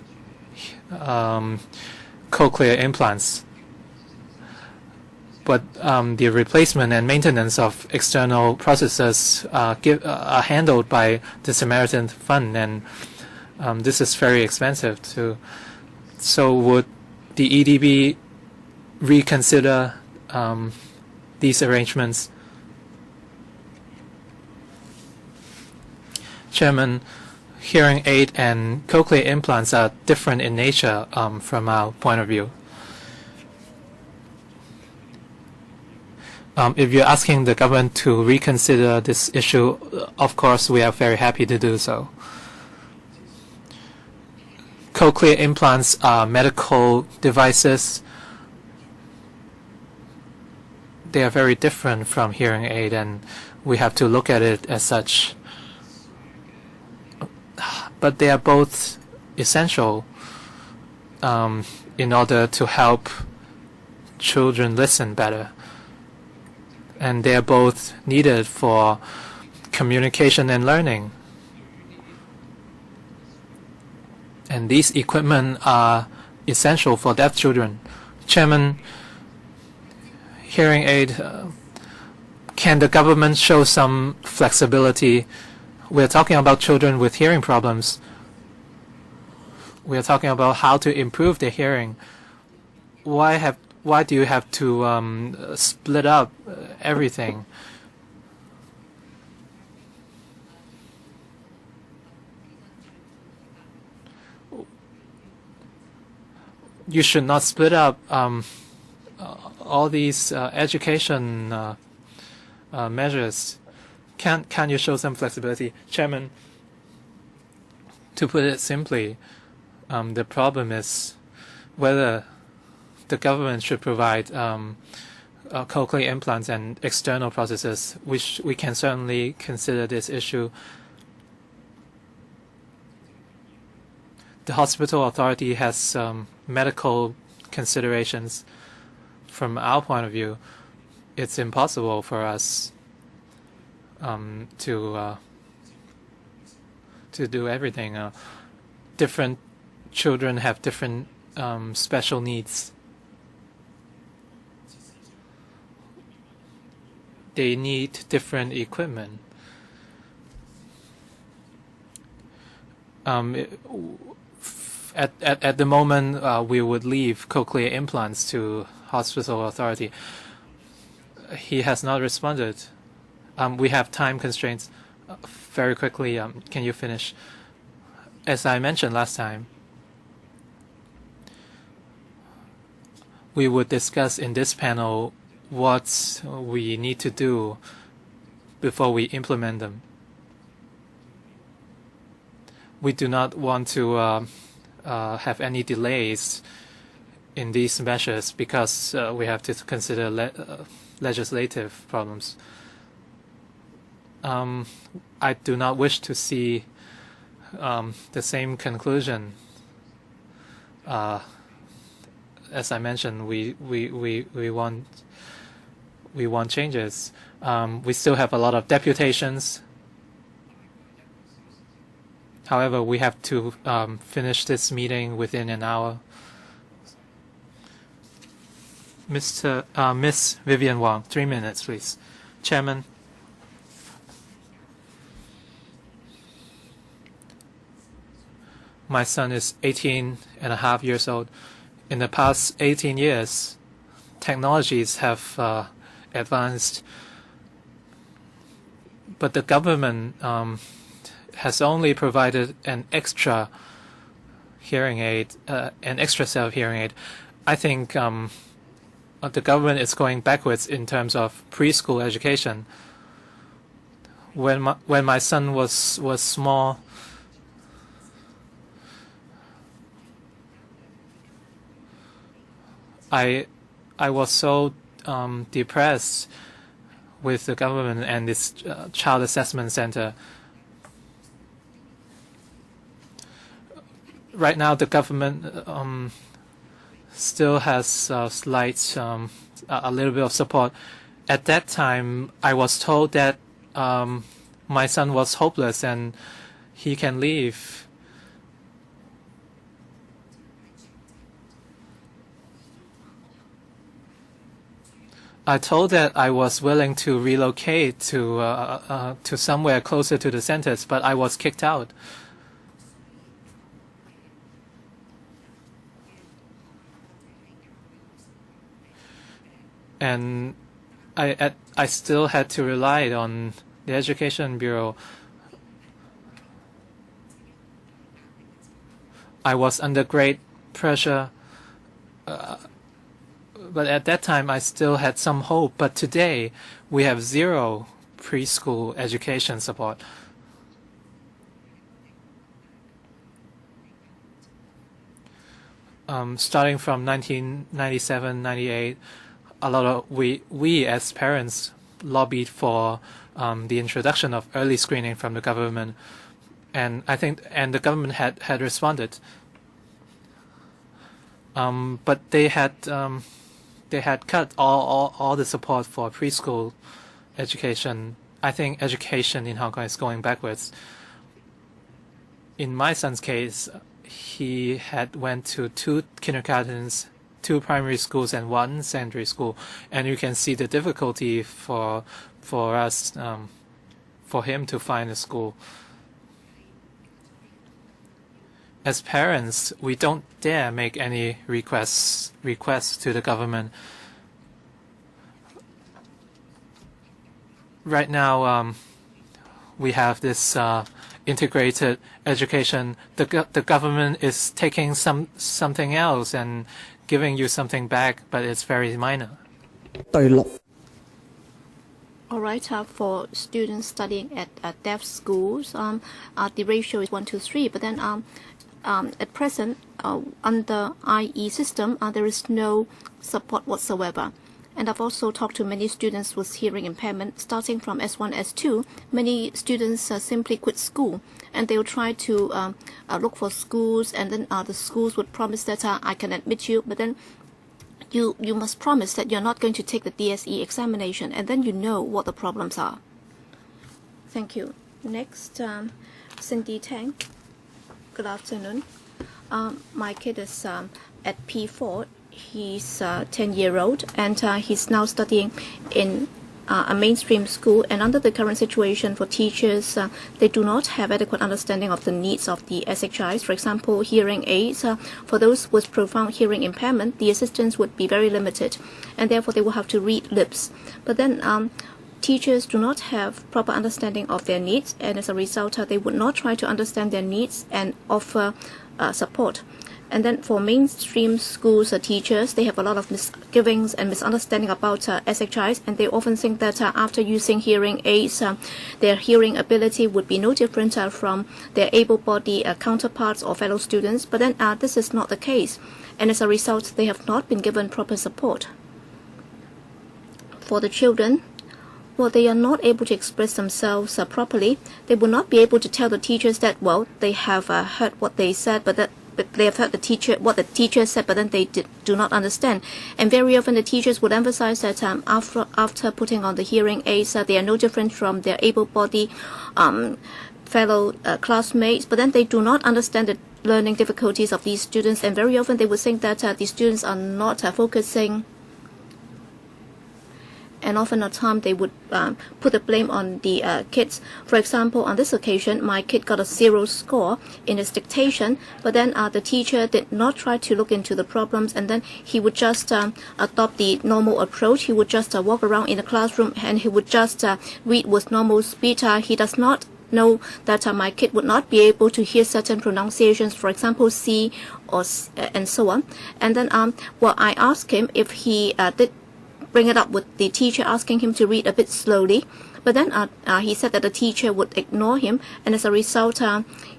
cochlear implants, but the replacement and maintenance of external processes are handled by the Samaritan Fund, and this is very expensive too. So would the EDB reconsider these arrangements? Chairman, hearing aid and cochlear implants are different in nature from our point of view. If you're asking the government to reconsider this issue, of course we are very happy to do so. Cochlear implants are medical devices. They are very different from hearing aid, and we have to look at it as such. But they are both essential in order to help children listen better. And they are both needed for communication and learning. And these equipment are essential for deaf children. Chairman, hearing aid, can the government show some flexibility? We're talking about children with hearing problems. We're talking about how to improve their hearing. Why do you have to split up everything? You should not split up all these education measures. Can you show some flexibility? Chairman, to put it simply, the problem is whether the government should provide cochlear implants and external processes, which we can certainly consider this issue. The hospital authority has medical considerations. From our point of view, it's impossible for us to do everything. Different children have different special needs. They need different equipment. At the moment, we would leave cochlear implants to hospital authority. He has not responded. We have time constraints. Very quickly, can you finish? As I mentioned last time, we would discuss in this panel what we need to do before we implement them. we do not want to have any delays in these measures because we have to consider legislative problems. I do not wish to see the same conclusion. As I mentioned, we want changes. We still have a lot of deputations. However, we have to finish this meeting within an hour. Miss Vivian Wong, 3 minutes, please. Chairman. My son is 18.5 years old. In the past 18 years, technologies have advanced, but the government has only provided an extra hearing aid, an extra set of hearing aid. I think the government is going backwards in terms of preschool education. When my son was small, I was so depressed with the government and this child assessment center. Right now, the government still has a little bit of support. At that time, I was told that my son was hopeless and he can leave. I told that I was willing to relocate to somewhere closer to the centers, but I was kicked out. And I still had to rely on the Education Bureau. I was under great pressure. But at that time, I still had some hope. But today, we have zero preschool education support. Starting from 1997, 98, a lot of we as parents lobbied for the introduction of early screening from the government, and I think the government had responded. But they had cut all the support for preschool education. I think education in Hong Kong is going backwards. In my son's case, he had went to 2 kindergartens, 2 primary schools, and 1 secondary school, and you can see the difficulty for us, for him to find a school. As parents, we don't dare make any requests to the government. Right now, we have this integrated education. The government is taking something else and giving you something back, but it's very minor. All right, for students studying at deaf schools, the ratio is 1:3, but then at present, under IE system, there is no support whatsoever. And I've also talked to many students with hearing impairment, starting from S1, S2. Many students simply quit school, and they will try to look for schools, and then the schools would promise that I can admit you, but then you must promise that you're not going to take the DSE examination, and then you know what the problems are. Thank you. Next, Cindy Tang. Good afternoon. My kid is at P4. He's 10-year-old, and he's now studying in a mainstream school. And under the current situation for teachers, they do not have adequate understanding of the needs of the SHIs. For example, hearing aids. For those with profound hearing impairment, the assistance would be very limited, and therefore they will have to read lips. But then teachers do not have proper understanding of their needs, and as a result, they would not try to understand their needs and offer support. And then for mainstream schools teachers, they have a lot of misgivings and misunderstanding about SHIs, and they often think that after using hearing aids, their hearing ability would be no different from their able-bodied counterparts or fellow students. But then this is not the case, and as a result, they have not been given proper support. For the children, well, they are not able to express themselves properly. They will not be able to tell the teachers that, well, they have heard what they said, but they have heard what the teacher said, but then they do not understand. And very often the teachers would emphasize that after putting on the hearing aids, they are no different from their able-bodied fellow classmates, but then they do not understand the learning difficulties of these students, and very often they would think that the students are not focusing. And often at time they would put the blame on the kids. For example, on this occasion, my kid got a 0 score in his dictation, but then the teacher did not try to look into the problems, and then he would just adopt the normal approach. He would just walk around in the classroom, and he would just read with normal speed. He does not know that my kid would not be able to hear certain pronunciations, for example, C or and so on. And then well, I asked him if he did bring it up with the teacher, asking him to read a bit slowly, but then he said that the teacher would ignore him, and as a result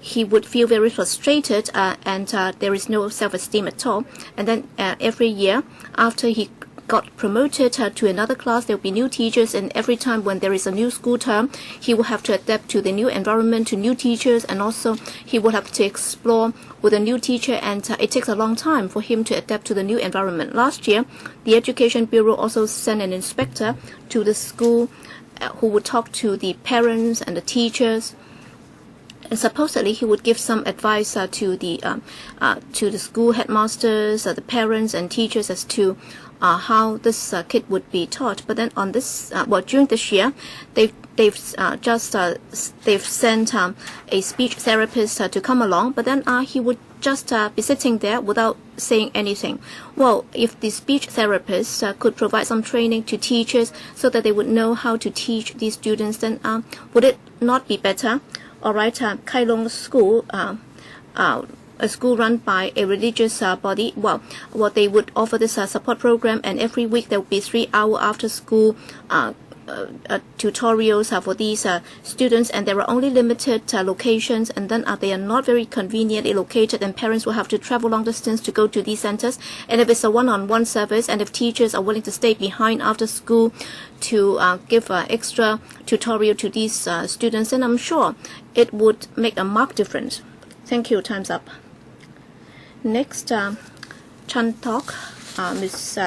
he would feel very frustrated, and there is no self-esteem at all. And then every year after he got promoted to another class, there will be new teachers, and every time when there is a new school term, he will have to adapt to the new environment, to new teachers, and also he will have to explore with a new teacher, and it takes a long time for him to adapt to the new environment. Last year, the Education Bureau also sent an inspector to the school who would talk to the parents and the teachers. And supposedly he would give some advice to the school headmasters, the parents and teachers as to how this kid would be taught. But then on this, during this year, they've sent a speech therapist to come along. But then he would just be sitting there without saying anything. Well, if the speech therapist could provide some training to teachers so that they would know how to teach these students, then would it not be better? All right, Kai Long School, a school run by a religious body, well, they would offer this support program, and every week there would be 3-hour after-school tutorials for these students, and there are only limited locations, and then they are not very conveniently located, and parents will have to travel long distance to go to these centers. And if it's a one-on-one service, and if teachers are willing to stay behind after school to give extra tutorial to these students, then I'm sure it would make a marked difference. Thank you. Time's up. Next, Chi-tak, Ms.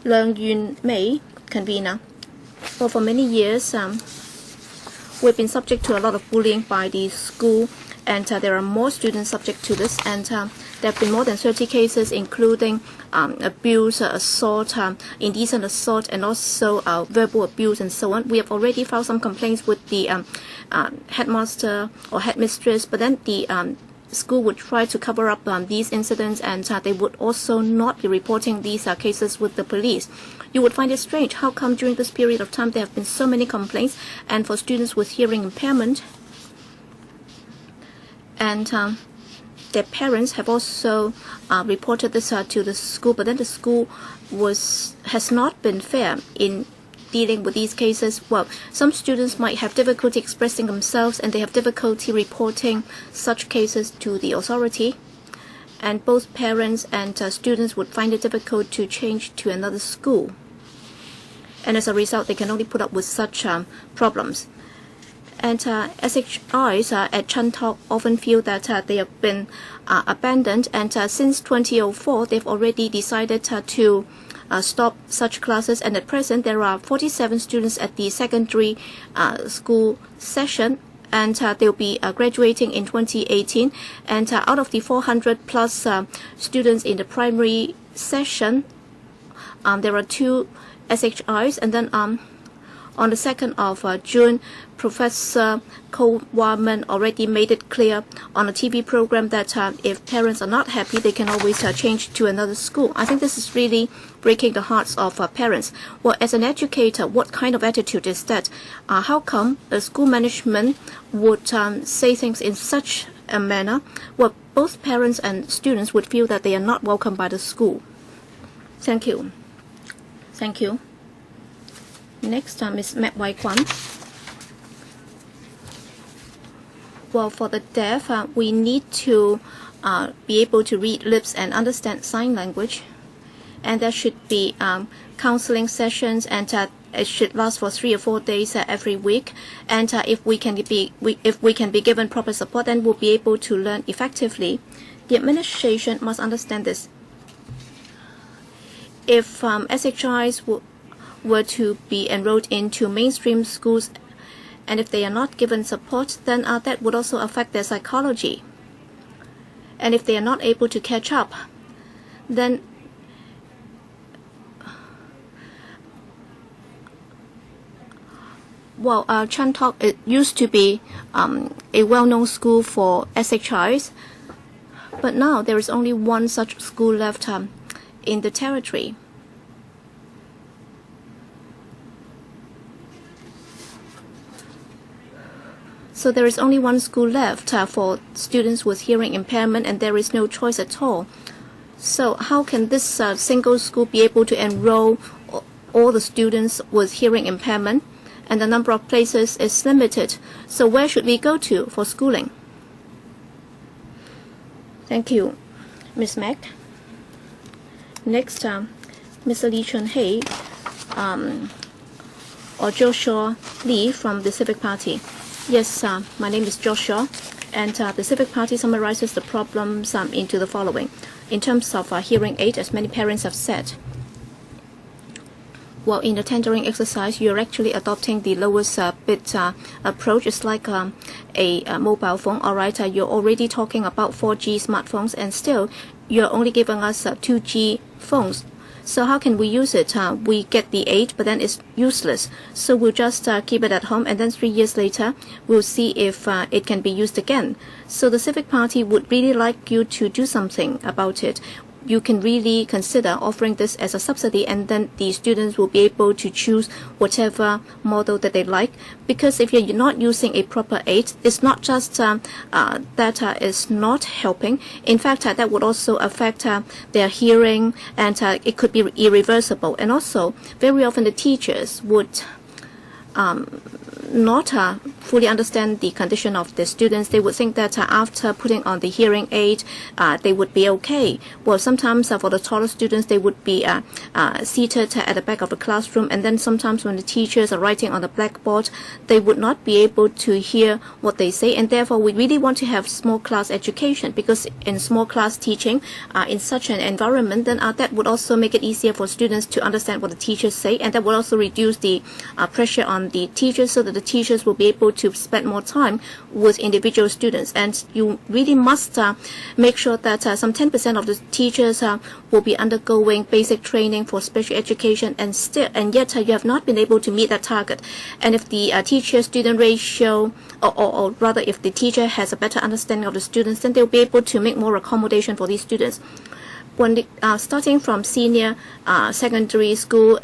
Leung Yun Mei, convener. Well, for many years, we've been subject to a lot of bullying by the school, and there are more students subject to this, and there have been more than 30 cases, including abuse, assault, indecent assault, and also verbal abuse, and so on. We have already filed some complaints with the headmaster or headmistress, but then the school would try to cover up these incidents, and they would also not be reporting these cases with the police. You would find it strange. How come during this period of time there have been so many complaints, and for students with hearing impairment, and their parents have also reported this to the school, but then the school has not been fair in dealing with these cases. Well, some students might have difficulty expressing themselves, and they have difficulty reporting such cases to the authority, and both parents and students would find it difficult to change to another school, and as a result they can only put up with such problems. And SHIs at Chi-tak often feel that they have been abandoned, and since 2004 they've already decided to stop such classes, and at present there are 47 students at the secondary school session, and they'll be graduating in 2018, and out of the 400 plus students in the primary session, there are 2 SHIs, and then on the 2nd of June, Professor Ko-wan already made it clear on a TV program that if parents are not happy, they can always change to another school. I think this is really breaking the hearts of parents. Well, as an educator, what kind of attitude is that? How come the school management would say things in such manner, well, both parents and students would feel that they are not welcome by the school. Thank you. Thank you. Next, Ms. Mek Wai-kwan. Well, for the deaf, we need to be able to read lips and understand sign language. And there should be counseling sessions, and it should last for 3 or 4 days every week. And if we can be given proper support, then we'll be able to learn effectively. The administration must understand this. If SHIs were to be enrolled into mainstream schools, and if they are not given support, then that would also affect their psychology. And if they are not able to catch up, then well, Chan-tok, it used to be a well-known school for SHIs, but now there is only one such school left in the territory. So there is only one school left for students with hearing impairment, and there is no choice at all. So how can this single school be able to enroll all the students with hearing impairment? And the number of places is limited. So where should we go to for schooling? Thank you, Ms. Mack. Next, Mr. Lee Chun-hei or Joshua Lee from the Civic Party. Yes, my name is Joshua, and the Civic Party summarizes the problems into the following. In terms of hearing aid, as many parents have said, well, in the tendering exercise, you're actually adopting the lowest bid approach. It's like a mobile phone. All right, you're already talking about 4G smartphones, and still you're only giving us 2G phones. So how can we use it? We get the aid, but then it's useless. So we'll just keep it at home, and then 3 years later, we'll see if it can be used again. So the Civic Party would really like you to do something about it. You can really consider offering this as a subsidy, and then the students will be able to choose whatever model that they like. Because if you're not using a proper aid, it's not just that is not helping. In fact, that would also affect their hearing, and it could be irreversible. And also, very often the teachers would not fully understand the condition of the students. They would think that after putting on the hearing aid, they would be okay. Well, sometimes for the taller students, they would be seated at the back of the classroom, and then sometimes when the teachers are writing on the blackboard, they would not be able to hear what they say, and therefore we really want to have small class education, because in small class teaching, in such an environment, then that would also make it easier for students to understand what the teachers say, and that would also reduce the pressure on the teachers, so that the teachers will be able to spend more time with individual students. And you really must make sure that some 10% of the teachers will be undergoing basic training for special education, and yet you have not been able to meet that target. And if the teacher-student ratio, or rather if the teacher has a better understanding of the students, then they'll be able to make more accommodation for these students. When starting from senior secondary school,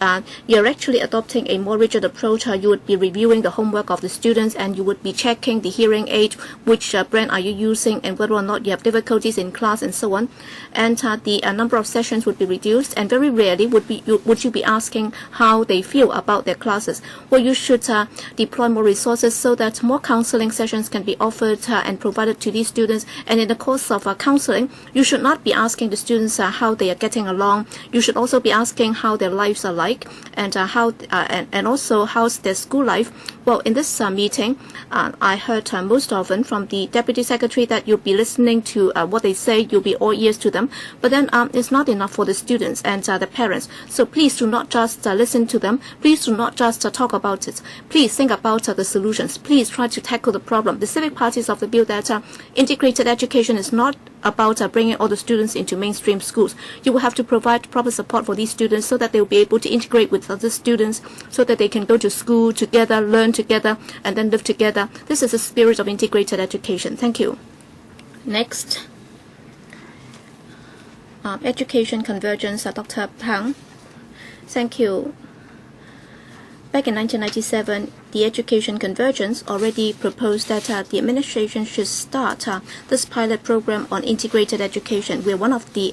you're actually adopting a more rigid approach. You would be reviewing the homework of the students, and you would be checking the hearing aid, which brand are you using, and whether or not you have difficulties in class, and so on. And the number of sessions would be reduced, and very rarely would you be asking how they feel about their classes. Well, you should deploy more resources so that more counseling sessions can be offered and provided to these students. And in the course of counseling, you should not be asking the students how they are getting along. You should also be asking how their lives are like, and and also how's their school life. Well, in this meeting, I heard most often from the Deputy Secretary that you'll be listening to what they say, you'll be all ears to them, but then it's not enough for the students and the parents. So please do not just listen to them. Please do not just talk about it. Please think about the solutions. Please try to tackle the problem. The Civic Parties of the view that integrated education is not about bringing all the students into mainstream schools. You will have to provide proper support for these students so that they will be able to integrate with other students, so that they can go to school together, learn together, and then live together. This is the spirit of integrated education. Thank you. Next, education convergence, Dr. Tang. Thank you. Back in 1997, the Education Convergence already proposed that the administration should start this pilot program on integrated education. We're one of the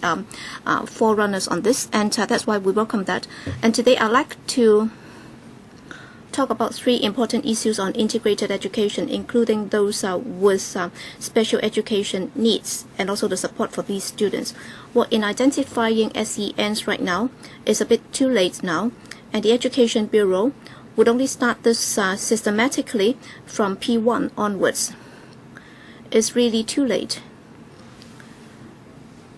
forerunners on this, and that's why we welcome that. And today I'd like to talk about 3 important issues on integrated education, including those with special education needs and also the support for these students. Well, in identifying SENs right now, it's a bit too late now, and the Education Bureau would only start this systematically from P1 onwards. It's really too late.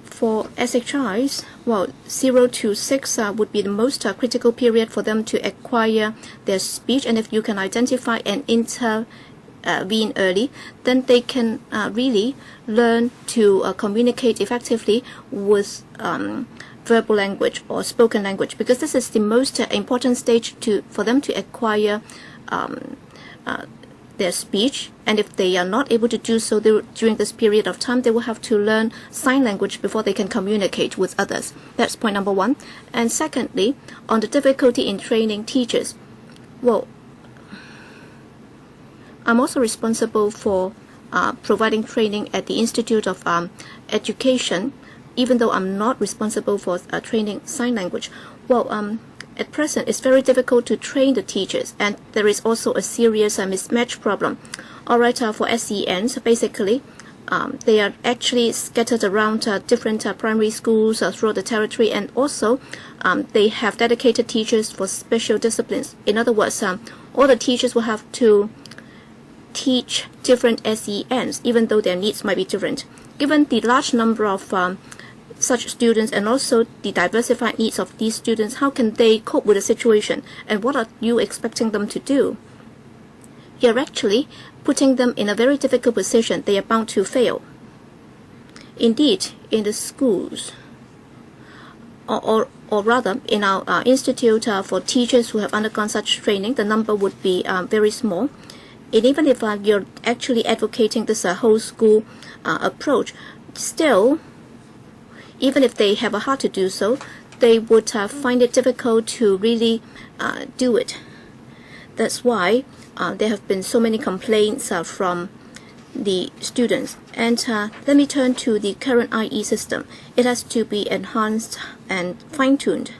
For SHIs, well, 0 to 6 would be the most critical period for them to acquire their speech, and if you can identify and intervene early, then they can really learn to communicate effectively with verbal language or spoken language, because this is the most important stage for them to acquire their speech. And if they are not able to do so during this period of time, they will have to learn sign language before they can communicate with others. That's point number 1. And secondly, on the difficulty in training teachers, well, I'm also responsible for providing training at the Institute of Education, even though I'm not responsible for training sign language. Well, at present, it's very difficult to train the teachers, and there is also a serious mismatch problem. All right, for SENs, basically, they are actually scattered around different primary schools throughout the territory, and also they have dedicated teachers for special disciplines. In other words, all the teachers will have to teach different SENs, even though their needs might be different. Given the large number of such students and also the diversified needs of these students, how can they cope with the situation, and what are you expecting them to do? You're actually putting them in a very difficult position. They are bound to fail. Indeed, in the schools, or rather in our institute for teachers who have undergone such training, the number would be very small. And even if you're actually advocating this whole school approach, still, even if they have a heart to do so, they would find it difficult to really do it. That's why there have been so many complaints from the students. And let me turn to the current IE system. It has to be enhanced and fine-tuned.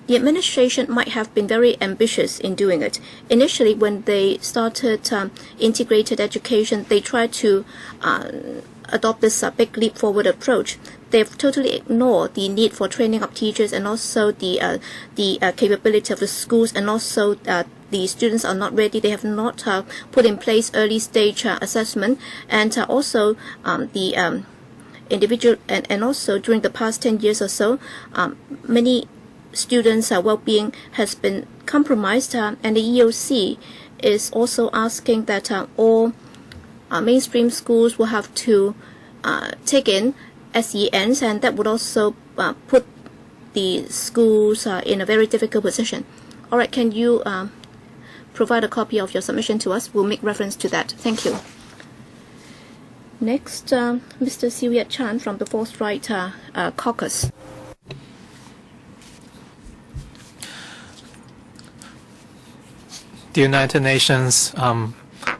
The administration might have been very ambitious in doing it. Initially, when they started integrated education, they tried to adopt this big leap forward approach. They've totally ignored the need for training up teachers, and also the capability of the schools, and also the students are not ready. They have not put in place early stage assessment, and also the individual, and also during the past 10 years or so, many students' well-being has been compromised, and the EOC is also asking that all mainstream schools will have to take in SENs, and that would also put the schools in a very difficult position. All right, can you provide a copy of your submission to us? We'll make reference to that. Thank you. Next, Mr. Siu Chan from the Forthright Caucus. The United Nations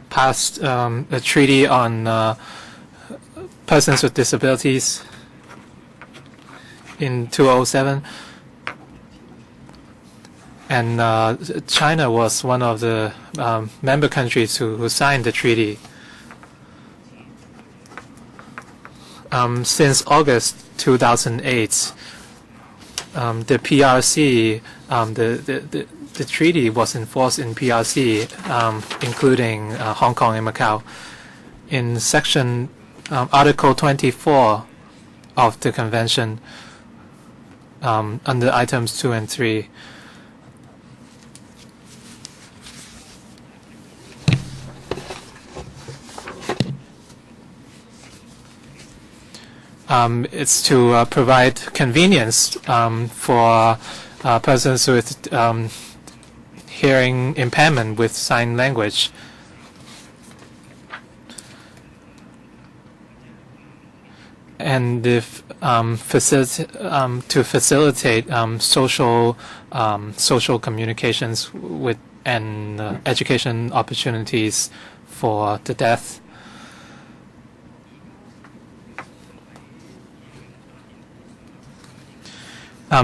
passed a treaty on persons with disabilities in 2007, and China was one of the member countries who signed the treaty. Since August 2008, the PRC, the treaty was enforced in PRC, including Hong Kong and Macau. In section Article 24 of the convention, under items 2 and 3, it's to provide convenience for persons with hearing impairment with sign language. And if to facilitate social communications with and education opportunities for the deaf.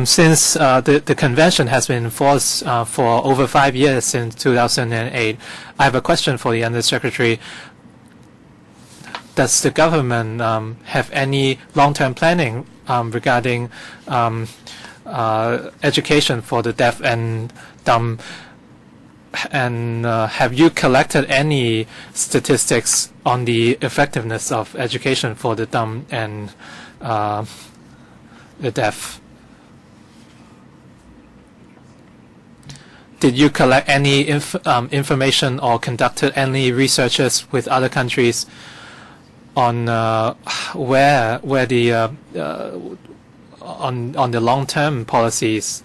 Since the convention has been in force for over 5 years, since 2008, I have a question for the Undersecretary. Does the government have any long-term planning regarding education for the deaf and dumb? And have you collected any statistics on the effectiveness of education for the dumb and the deaf? Did you collect any information or conducted any researches with other countries on where the on the long-term policies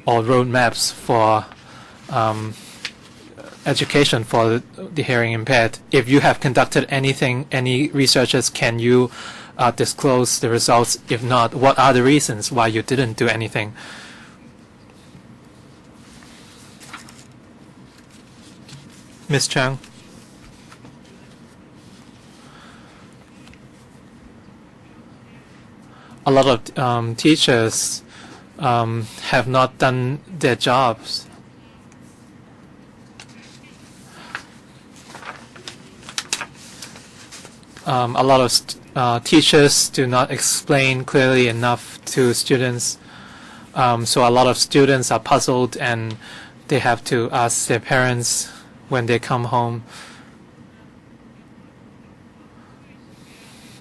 or roadmaps for education for the hearing impaired? If you have conducted any researches, can you disclose the results? If not, what are the reasons why you didn't do anything? Ms. Chang. A lot of teachers have not done their jobs. A lot of teachers do not explain clearly enough to students, so a lot of students are puzzled and they have to ask their parents when they come home.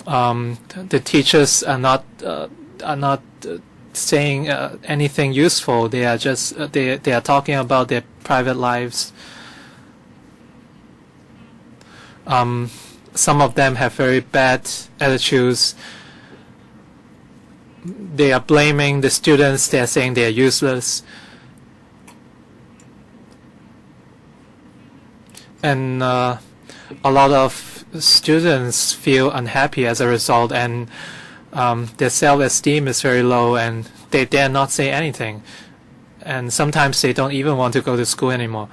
The teachers are not saying anything useful. They are just they are talking about their private lives. Some of them have very bad attitudes. They are blaming the students. They are saying they are useless. And a lot of students feel unhappy as a result, and their self-esteem is very low, and they dare not say anything. And sometimes they don't even want to go to school anymore.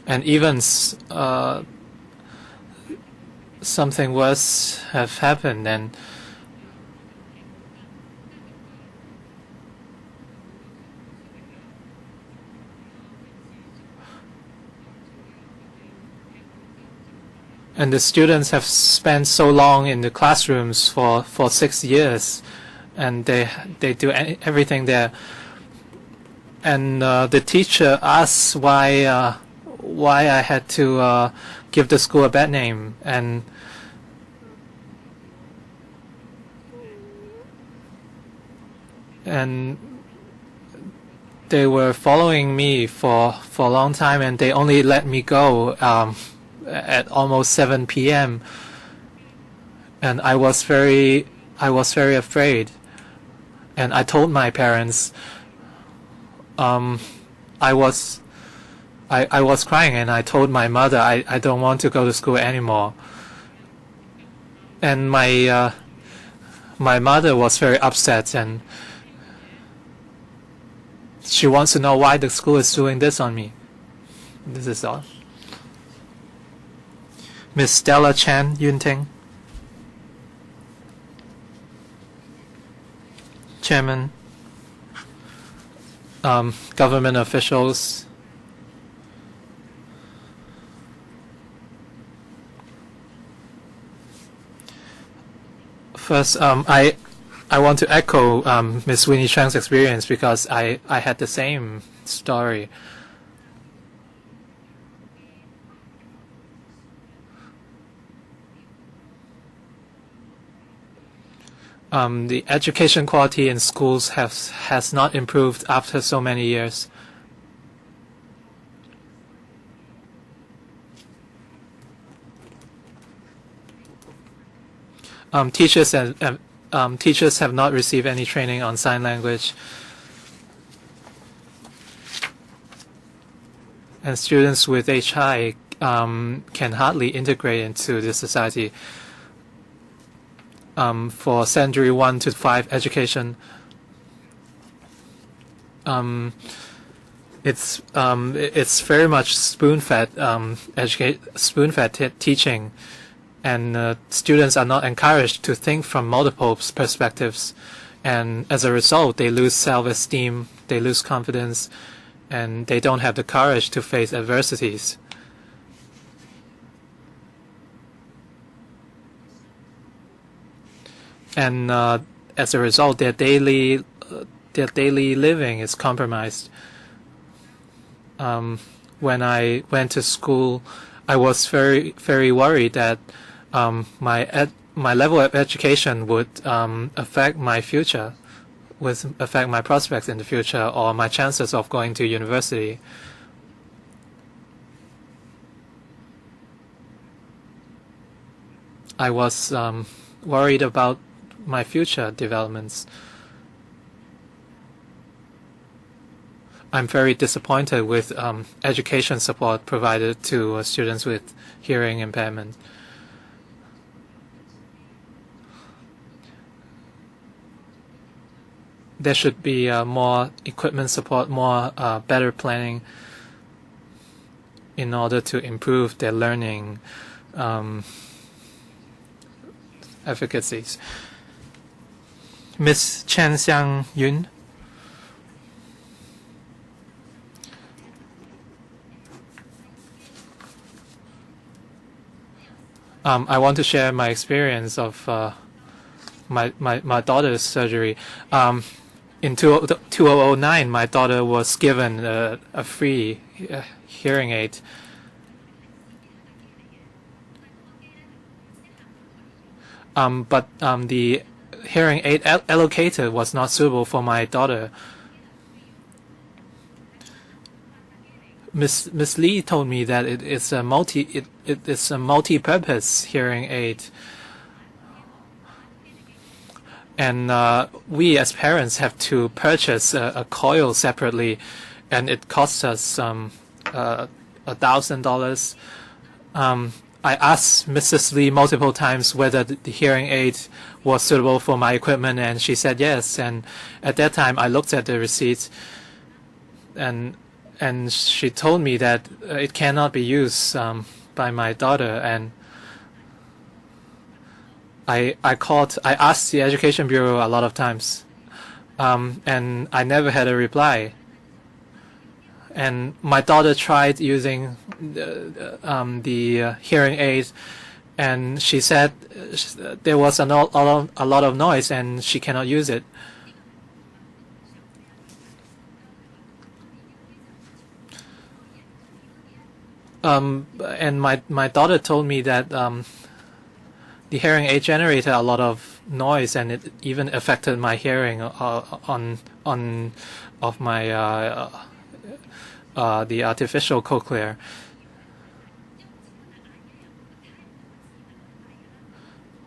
And even something worse have happened, and the students have spent so long in the classrooms for 6 years, and they do everything there. And the teacher asks why I had to give the school a bad name, and they were following me for a long time, and they only let me go at almost 7 p.m. and I was very afraid, and I told my parents. I was crying, and I told my mother I don't want to go to school anymore. And my mother was very upset, and she wants to know why the school is doing this on me. This is all. Miss Stella Chan Yunting, Chairman, government officials, first, I want to echo Ms. Winnie Chang's experience, because I had the same story. The education quality in schools has not improved after so many years. Teachers have not received any training on sign language, and students with HI can hardly integrate into the society. For secondary 1 to 5 education, it's very much spoon-fed teaching, and students are not encouraged to think from multiple perspectives, and as a result, they lose self-esteem, they lose confidence, and they don't have the courage to face adversities. And as a result, their daily living is compromised. When I went to school, I was very worried that my level of education would affect my future, would affect my prospects in the future, or my chances of going to university. I was worried about my future developments. I'm very disappointed with education support provided to students with hearing impairment. There should be more equipment support, more better planning in order to improve their learning efficacies. Miss Chen Xiang Yun. I want to share my experience of my daughter's surgery. In 2009, my daughter was given a free hearing aid. But the hearing aid allocated was not suitable for my daughter. Miss Lee told me that it is a multi-purpose hearing aid, and we as parents have to purchase a coil separately, and it costs us $1,000. I asked Mrs. Lee multiple times whether the hearing aid was suitable for my equipment, and she said yes. And at that time, I looked at the receipts, and she told me that it cannot be used by my daughter. And I asked the Education Bureau a lot of times, and I never had a reply. And my daughter tried using the hearing aid, and she said there was a lot of noise and she cannot use it. And my daughter told me that the hearing aid generated a lot of noise, and it even affected my hearing of my the artificial cochlear.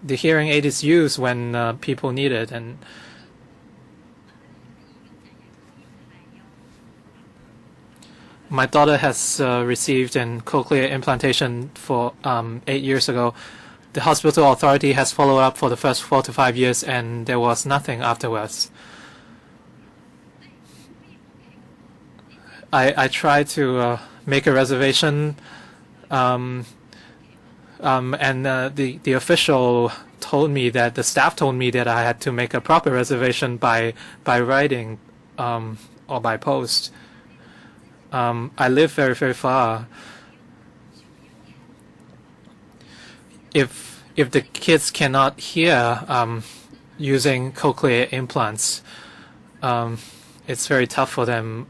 The hearing aid is used when people need it, and my daughter has received an cochlear implantation for 8 years ago. The hospital authority has followed up for the first 4 to 5 years, and there was nothing afterwards. I tried to make a reservation, and the official told me that the staff told me that I had to make a proper reservation by writing or by post. I live very far. If the kids cannot hear using cochlear implants, it's very tough for them.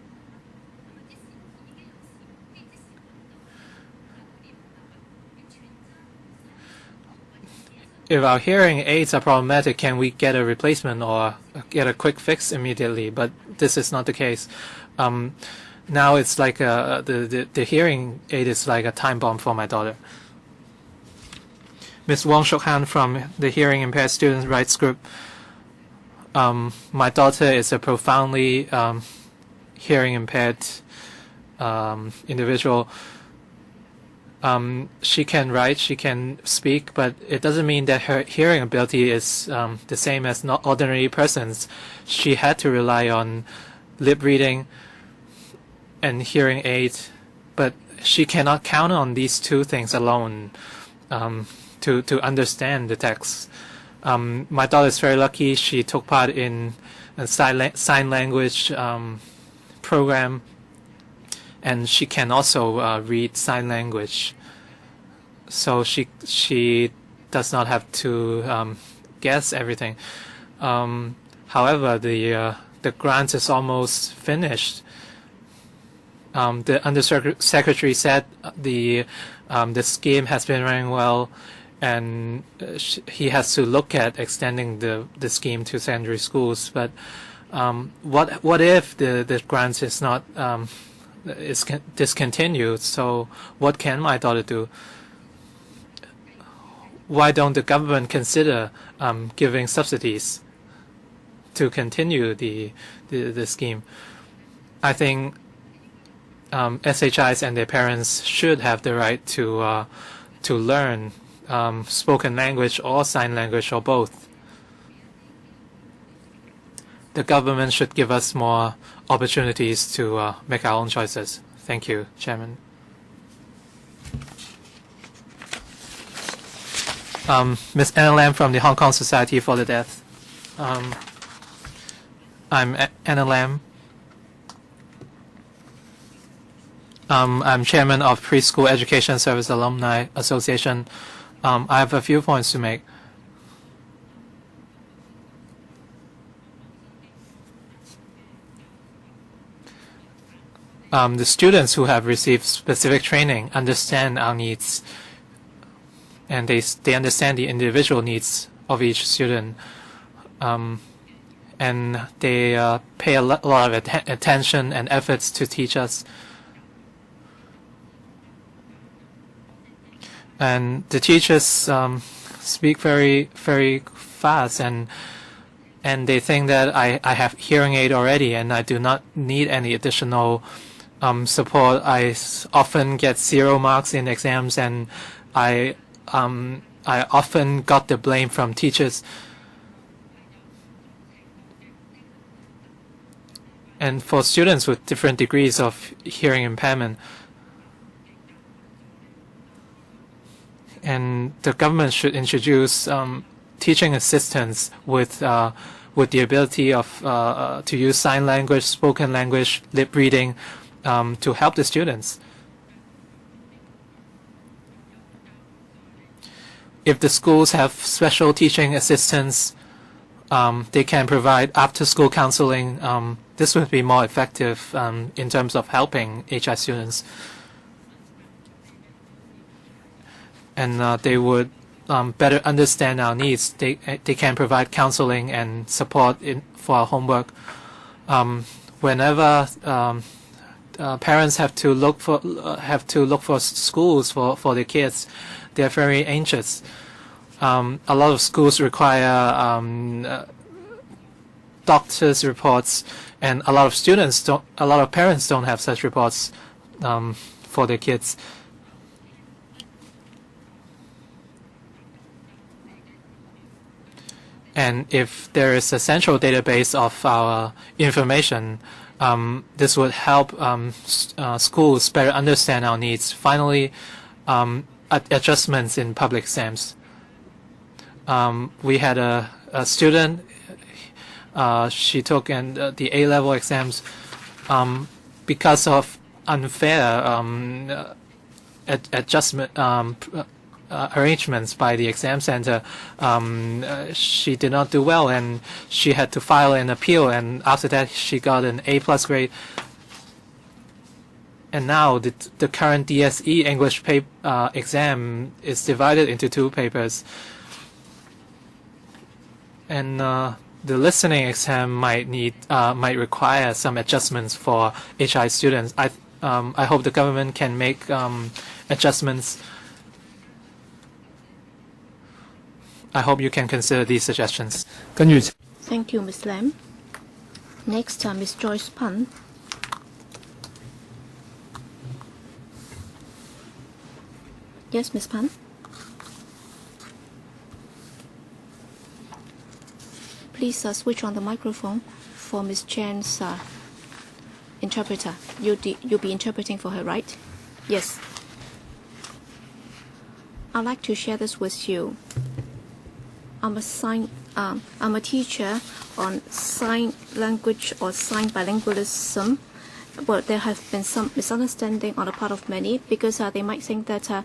If our hearing aids are problematic, can we get a replacement or get a quick fix immediately? But this is not the case. Now it's like the hearing aid is like a time bomb for my daughter. Ms. Wong Shuk-han from the Hearing Impaired Students' Rights Group. My daughter is a profoundly hearing impaired individual. She can write, she can speak, but it doesn't mean that her hearing ability is the same as not ordinary persons. She had to rely on lip reading, and hearing aid, but she cannot count on these two things alone to understand the text. My daughter is very lucky. She took part in a sign language program, and she can also read sign language. So she does not have to guess everything. However, the grant is almost finished. The undersecretary said the scheme has been running well, and he has to look at extending the scheme to secondary schools. But what if the grant is not is discontinued? So what can my daughter do? Why don't the government consider giving subsidies to continue the scheme? I think SHIs and their parents should have the right to learn spoken language or sign language or both. The government should give us more opportunities to make our own choices. Thank you, Chairman. Ms. Anna Lam from the Hong Kong Society for the Deaf. I'm Anna Lam. I'm chairman of Preschool Education Service Alumni Association. I have a few points to make. The students who have received specific training understand our needs, and they understand the individual needs of each student, and they pay a lot of attention and efforts to teach us. And the teachers speak very, very fast, and they think that I have hearing aid already, and I do not need any additional support. I often get 0 marks in exams, and I often got the blame from teachers. And for students with different degrees of hearing impairment, and the government should introduce teaching assistants with the ability of to use sign language, spoken language, lip reading to help the students. If the schools have special teaching assistants, they can provide after-school counseling. This would be more effective in terms of helping HI students. And they would better understand our needs. They can provide counseling and support for our homework. Whenever parents have to look for schools for their kids, they're very anxious. A lot of schools require doctors' reports, and a lot of parents don't have such reports for their kids. And if there is a central database of our information, this would help schools better understand our needs. Finally, adjustments in public exams. We had a student, she took the A-level exams because of unfair adjustment arrangements by the exam center. She did not do well, and she had to file an appeal, and after that she got an A+ grade. And now the current DSE English exam is divided into 2 papers, and the listening exam might require some adjustments for HI students. I hope the government can make adjustments. I hope you can consider these suggestions. Thank you, Ms. Lam. Next, Ms. Joyce Pan. Yes, Ms. Pan. Please switch on the microphone for Ms. Chan's interpreter. You'll be interpreting for her, right? Yes. I'd like to share this with you. I'm a teacher on sign language or sign bilingualism. Well, there have been some misunderstanding on the part of many because they might think that,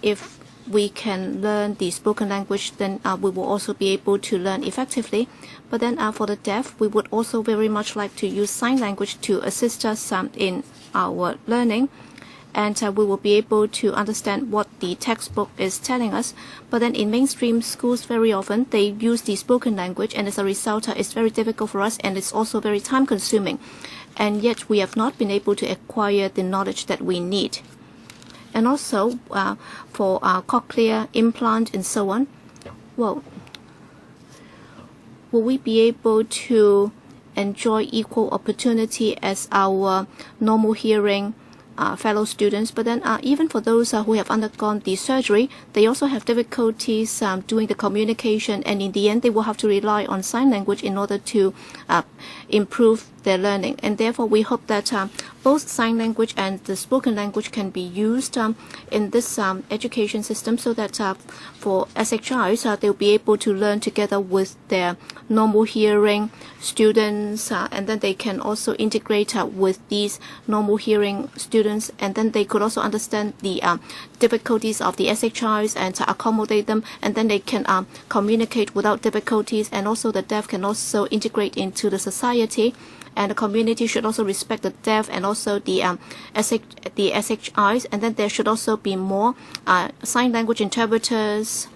if we can learn the spoken language, then we will also be able to learn effectively. But then for the deaf, we would also very much like to use sign language to assist us in our learning. And we will be able to understand what the textbook is telling us. But then in mainstream schools, very often, they use the spoken language, and as a result, it's very difficult for us, and it's also very time-consuming. And yet, we have not been able to acquire the knowledge that we need. And also, for cochlear implant and so on, well, will we be able to enjoy equal opportunity as our normal hearing fellow students? But then even for those who have undergone the surgery, they also have difficulties doing the communication, and in the end they will have to rely on sign language in order to improve their learning. And therefore we hope that both sign language and the spoken language can be used in this education system, so that for SHIs they'll be able to learn together with their normal hearing students, and then they can also integrate with these normal hearing students, and then they could also understand the difficulties of the SHIs and accommodate them, and then they can communicate without difficulties. And also the deaf can also integrate into the society, and the community should also respect the deaf and also the SHIs, and then there should also be more sign language interpreters,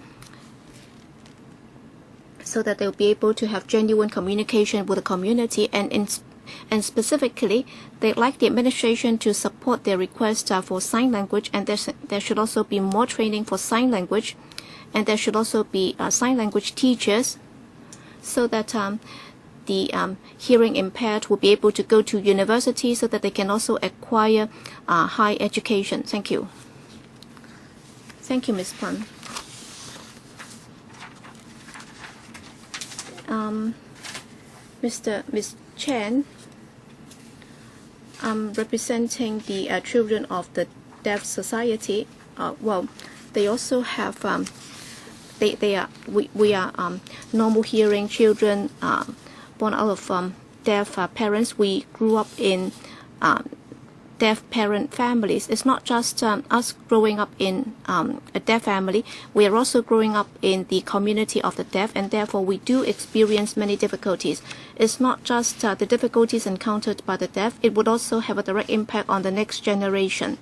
so that they'll be able to have genuine communication with the community. And specifically, they'd like the administration to support their request for sign language, and there should also be more training for sign language, and there should also be sign language teachers, so that the hearing impaired will be able to go to university, so that they can also acquire high education. Thank you. Thank you, Ms. Pan. Ms. Chen, I'm representing the children of the Deaf Society. Well, they also have we are normal hearing children born out of deaf parents. We grew up in deaf parent families. It's not just us growing up in a deaf family. We are also growing up in the community of the deaf, and therefore we do experience many difficulties. It's not just the difficulties encountered by the deaf. It would also have a direct impact on the next generation.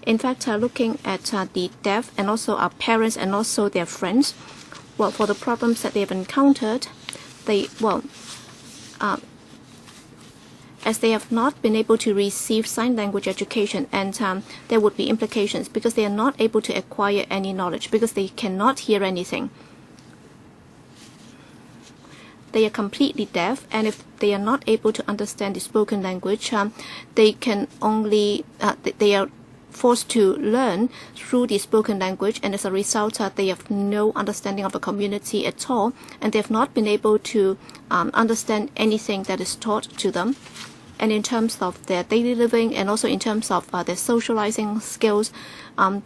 In fact, looking at the deaf and also our parents and also their friends, well, for the problems that they have encountered, as they have not been able to receive sign language education, and there would be implications because they are not able to acquire any knowledge because they cannot hear anything. They are completely deaf, and if they are not able to understand the spoken language, they can only they are forced to learn through the spoken language, and as a result they have no understanding of the community at all, and they have not been able to understand anything that is taught to them. And in terms of their daily living and also in terms of their socializing skills,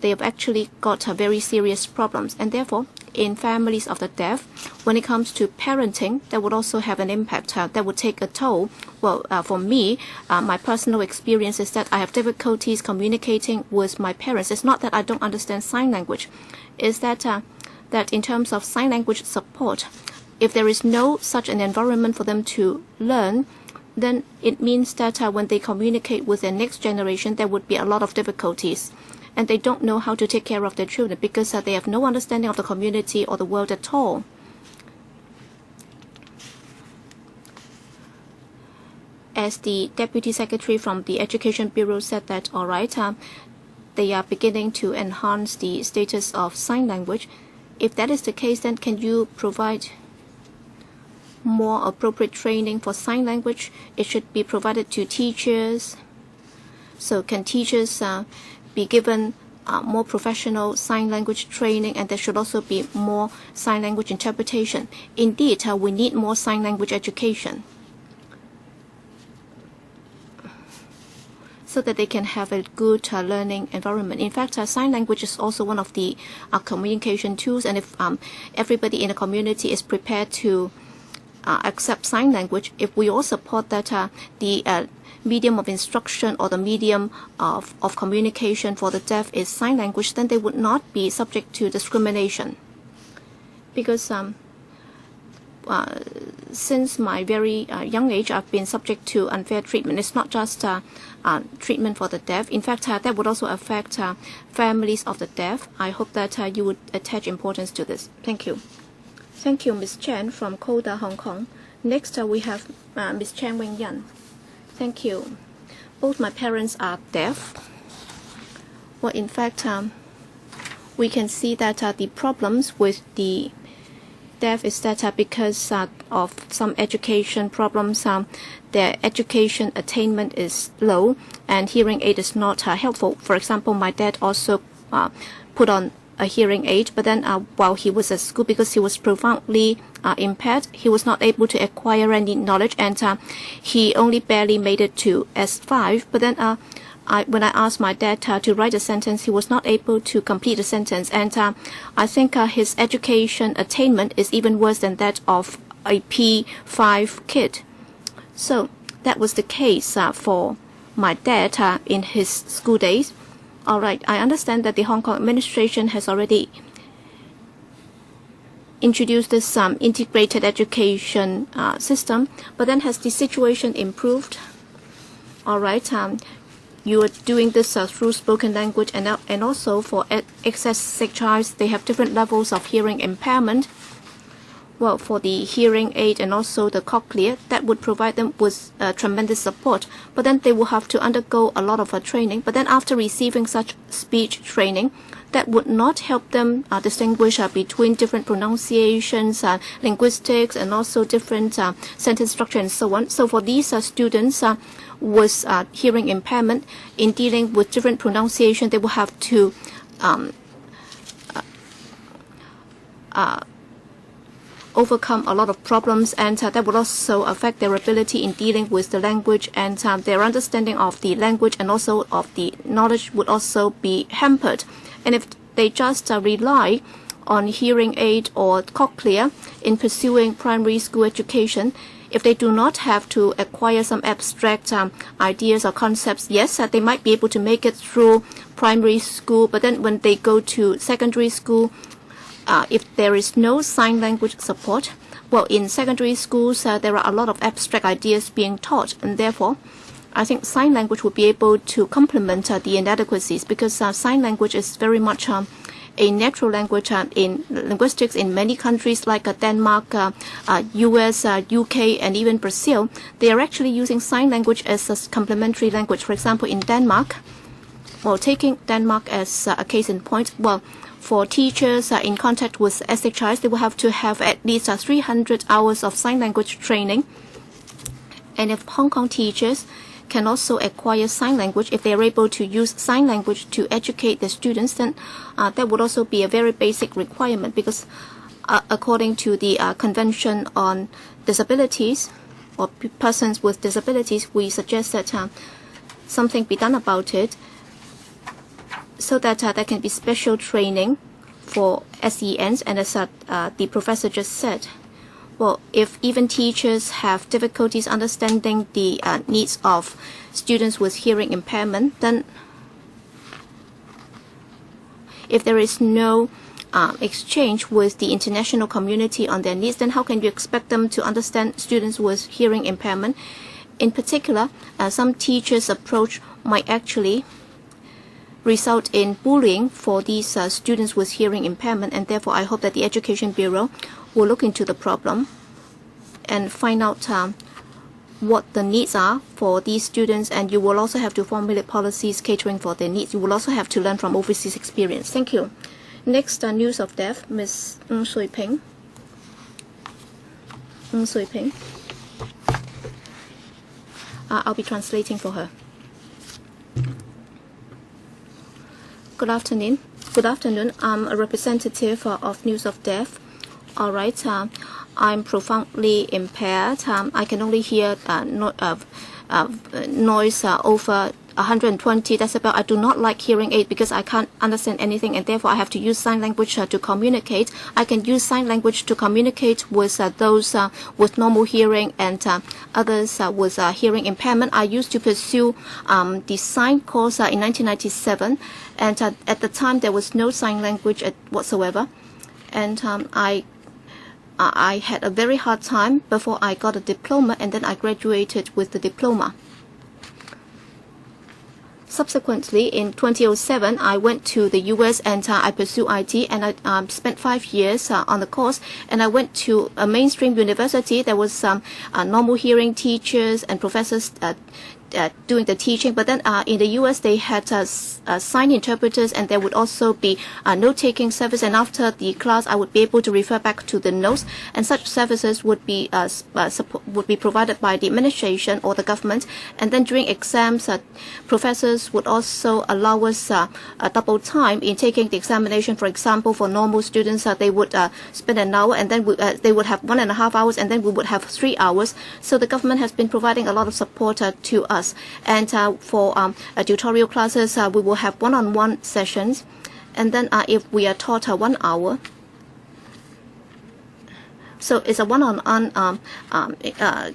they have actually got very serious problems. And therefore, in families of the deaf, when it comes to parenting, that would also have an impact. That would take a toll. Well, for me, my personal experience is that I have difficulties communicating with my parents. It's not that I don't understand sign language. It's that that in terms of sign language support, if there is no such an environment for them to learn, then it means that when they communicate with their next generation, there would be a lot of difficulties. And they don't know how to take care of their children because they have no understanding of the community or the world at all. As the Deputy Secretary from the Education Bureau said that, all right, they are beginning to enhance the status of sign language. If that is the case, then can you provide more appropriate training for sign language? It should be provided to teachers. So can teachers be given more professional sign language training, and there should also be more sign language interpretation. Indeed, we need more sign language education. so that they can have a good learning environment. In fact, sign language is also one of the communication tools, and if everybody in the community is prepared to accept sign language, if we all support that the medium of instruction or the medium of communication for the deaf is sign language, then they would not be subject to discrimination. Because since my very young age, I've been subject to unfair treatment. It's not just treatment for the deaf. In fact, that would also affect families of the deaf. I hope that you would attach importance to this. Thank you. Thank you, Ms. Chen from Koda, Hong Kong. Next, we have Ms. Chen Wing-yan. Thank you. Both my parents are deaf. Well, in fact, we can see that the problems with the deaf is that because of some education problems, their education attainment is low, and hearing aid is not helpful. For example, my dad also put on a hearing aid, but then while he was at school, because he was profoundly impaired, he was not able to acquire any knowledge, and he only barely made it to S5. But then when I asked my dad to write a sentence, he was not able to complete the sentence, and I think his education attainment is even worse than that of a P5 kid. So that was the case for my dad in his school days. All right, I understand that the Hong Kong administration has already introduced this integrated education system, but then has the situation improved? All right, you are doing this through spoken language, and also for excess child, they have different levels of hearing impairment. Well, for the hearing aid and also the cochlea, that would provide them with tremendous support. But then they will have to undergo a lot of training. But then after receiving such speech training, that would not help them distinguish between different pronunciations, linguistics, and also different sentence structure and so on. So for these students with hearing impairment, in dealing with different pronunciation, they will have to overcome a lot of problems, and that would also affect their ability in dealing with the language, and their understanding of the language and also of the knowledge would also be hampered. And if they just rely on hearing aid or cochlea in pursuing primary school education, if they do not have to acquire some abstract ideas or concepts, yes, they might be able to make it through primary school, but then when they go to secondary school, if there is no sign language support, well, in secondary schools, there are a lot of abstract ideas being taught, and therefore, I think sign language will be able to complement the inadequacies, because sign language is very much a natural language in linguistics in many countries like Denmark, US, UK, and even Brazil. They are actually using sign language as a complementary language. For example, in Denmark, well, taking Denmark as a case in point, well, for teachers in contact with SHIs, they will have to have at least 300 hours of sign language training. And if Hong Kong teachers can also acquire sign language, if they are able to use sign language to educate the students, then that would also be a very basic requirement, because according to the Convention on Disabilities or Persons with Disabilities, we suggest that something be done about it, so that there can be special training for SENs. And as the professor just said, well, if even teachers have difficulties understanding the needs of students with hearing impairment, then if there is no exchange with the international community on their needs, then how can you expect them to understand students with hearing impairment? In particular, some teachers' approach might actually result in bullying for these students with hearing impairment, and therefore I hope that the Education Bureau will look into the problem and find out what the needs are for these students, and you will also have to formulate policies catering for their needs. You will also have to learn from overseas experience. Thank you. Next, News of Deaf, Ms. Ng Sui Ping. Ng Sui Ping. I'll be translating for her. Good afternoon. Good afternoon. I'm a representative of News of Deaf. All right. I'm profoundly impaired. I can only hear noise over 120 decibel. I do not like hearing aid because I can't understand anything, and therefore I have to use sign language to communicate. I can use sign language to communicate with those with normal hearing and others with hearing impairment. I used to pursue the sign course in 1997, and at the time there was no sign language whatsoever, and I had a very hard time before I got a diploma, and then I graduated with the diploma. Subsequently, in 2007, I went to the US and I pursued IT, and I spent 5 years on the course, and I went to a mainstream university. There was some normal hearing teachers and professors doing the teaching, but then in the US they had sign interpreters, and there would also be note-taking service, and after the class I would be able to refer back to the notes, and such services would be provided by the administration or the government. And then during exams, professors would also allow us a double time in taking the examination. For example, for normal students, they would spend an hour, and then they would have 1.5 hours, and then we would have 3 hours. So the government has been providing a lot of support to us. And for tutorial classes, we will have one-on-one sessions, and then if we are taught 1 hour, so it's a one-on-one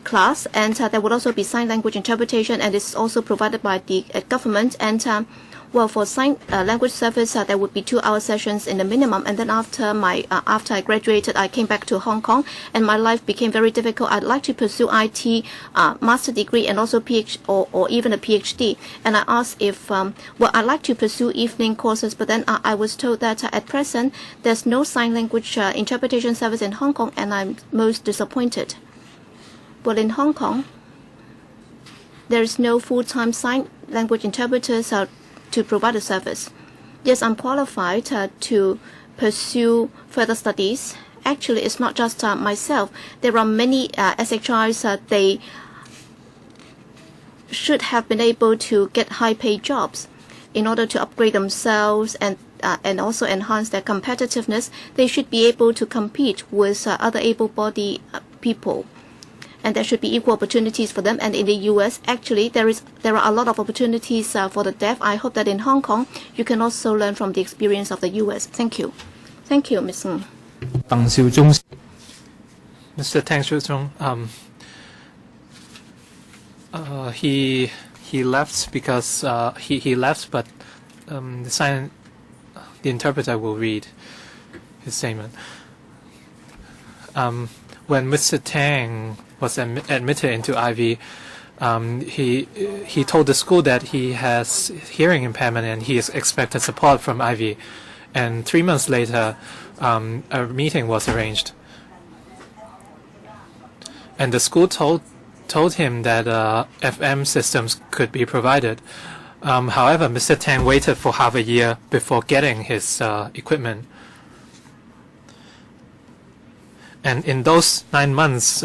class, and there would also be sign language interpretation, and it's also provided by the government. And well, for sign language service, there would be 2-hour sessions in the minimum. And then after I graduated, I came back to Hong Kong, and my life became very difficult. I'd like to pursue IT master degree and also PhD or even a PhD. And I asked if well, I'd like to pursue evening courses, but then I was told that at present there's no sign language interpretation service in Hong Kong, and I'm most disappointed. Well, in Hong Kong, there is no full-time sign language interpreters to provide a service. Yes, I'm qualified to pursue further studies. Actually, it's not just myself. There are many SHIs. They should have been able to get high-paid jobs in order to upgrade themselves and also enhance their competitiveness. They should be able to compete with other able-bodied people. And there should be equal opportunities for them. And in the US, actually, there are a lot of opportunities for the deaf. I hope that in Hong Kong, you can also learn from the experience of the US. Thank you. Thank you, Ms. Ng. Mr. Tang Xiuzhong, he left because he left, but the interpreter will read his statement. When Mr. Tang was admitted into IV, he told the school that he has hearing impairment and he is expected support from IV. And 3 months later, a meeting was arranged, and the school told him that FM systems could be provided. However, Mr. Tang waited for half a year before getting his equipment. And in those 9 months,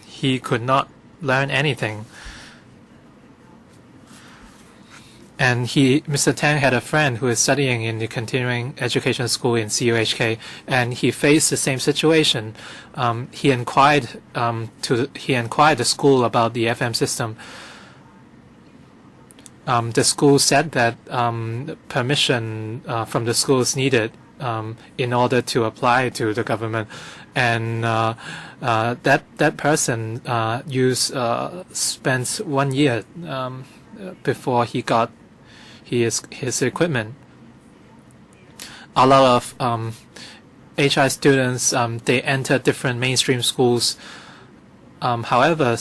he could not learn anything. And Mr. Tang had a friend who is studying in the continuing education school in CUHK, and he faced the same situation. He inquired the school about the FM system. The school said that permission from the school is needed in order to apply to the government, and that person spent 1 year before he got his equipment. A lot of HI students they enter different mainstream schools. However,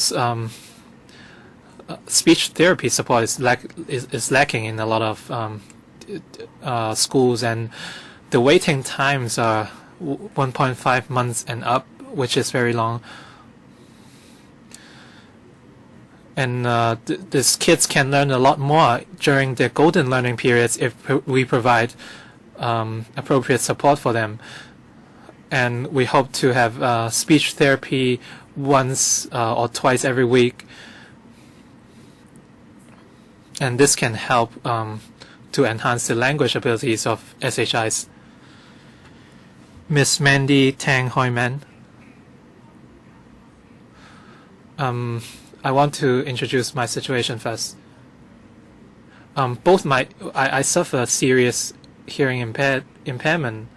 speech therapy support is lacking in a lot of schools, and the waiting times are 1.5 months and up, which is very long. And these kids can learn a lot more during their golden learning periods if we provide appropriate support for them. And we hope to have speech therapy once or twice every week. And this can help to enhance the language abilities of SHIs. Miss Mandy Tang Hoi Man. I want to introduce my situation first. I suffer serious hearing impairment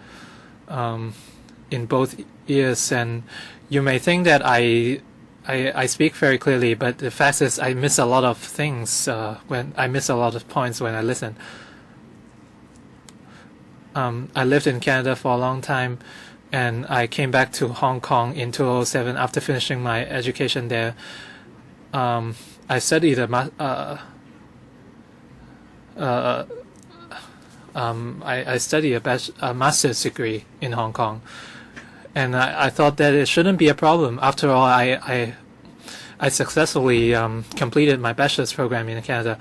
in both ears, and you may think that I speak very clearly, but the fact is I miss a lot of things when I miss a lot of points when I listen. I lived in Canada for a long time, and I came back to Hong Kong in 2007 after finishing my education there. I studied I studied a master's degree in Hong Kong, and I thought that it shouldn't be a problem. After all, I successfully completed my bachelor's program in Canada.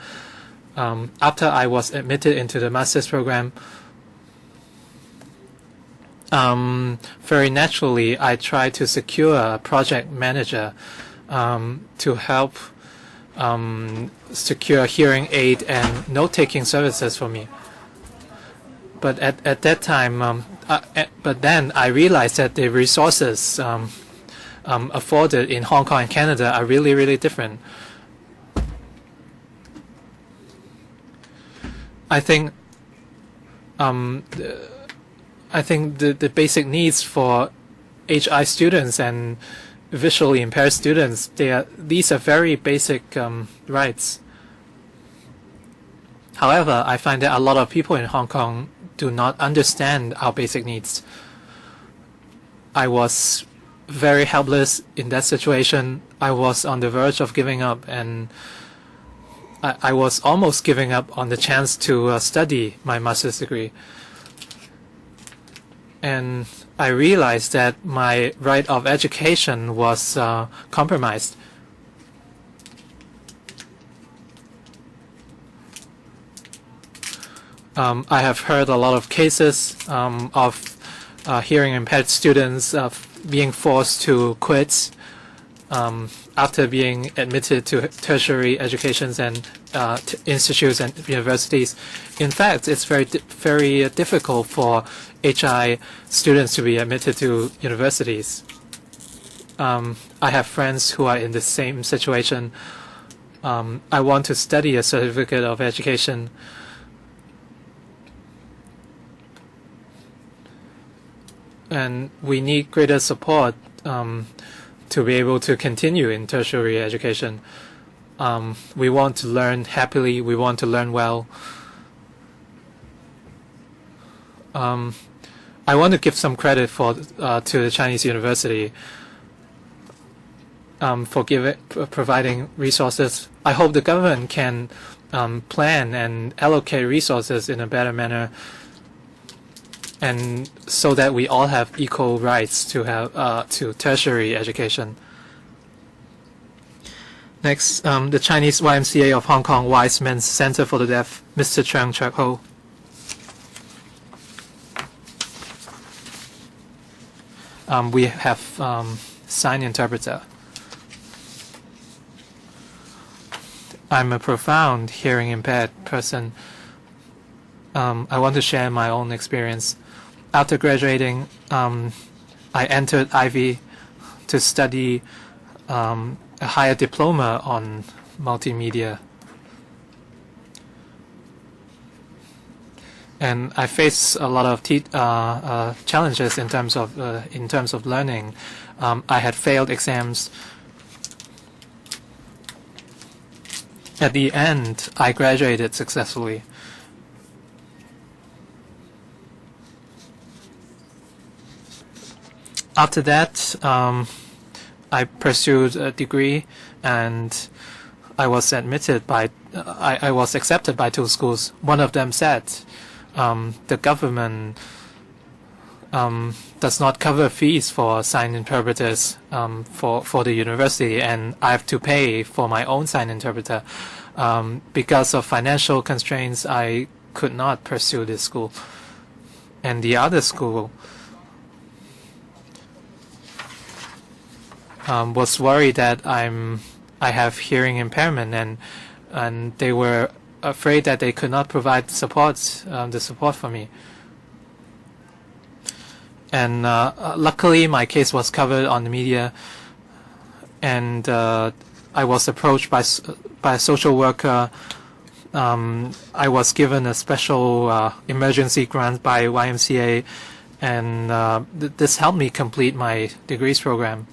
After I was admitted into the master's program, very naturally, I tried to secure a project manager to help secure hearing aid and note-taking services for me. But at that time, but then I realized that the resources afforded in Hong Kong and Canada are really, really different. I think the basic needs for HI students and visually impaired students, these are very basic rights. However, I find that a lot of people in Hong Kong do not understand our basic needs. I was very helpless in that situation. I was on the verge of giving up, and I was almost giving up on the chance to study my master's degree. And I realized that my right of education was compromised. I have heard a lot of cases of hearing impaired students being forced to quit after being admitted to tertiary educations and institutes and universities. In fact, it's very difficult for HI students to be admitted to universities. I have friends who are in the same situation. I want to study a certificate of education. And we need greater support to be able to continue in tertiary education. We want to learn happily. We want to learn well. I want to give some credit to the Chinese University for providing resources. I hope the government can plan and allocate resources in a better manner, and so that we all have equal rights to have to tertiary education. Next, the Chinese YMCA of Hong Kong Wise Men's Center for the Deaf, Mr. Chang Chek-ho. We have sign interpreter. I'm a profound hearing impaired person. I want to share my own experience. After graduating, I entered Ivy to study a higher diploma on multimedia. And I faced a lot of challenges in terms of learning. I had failed exams. At the end, I graduated successfully. After that, I pursued a degree, and I was admitted by. I was accepted by 2 schools. One of them said, the government does not cover fees for sign interpreters for the university, and I have to pay for my own sign interpreter. Because of financial constraints, I could not pursue this school. And the other school was worried that I have hearing impairment, and they were afraid that they could not provide the support for me. And luckily, my case was covered on the media, and I was approached by a social worker I was given a special emergency grant by YMCA, and this helped me complete my degrees program.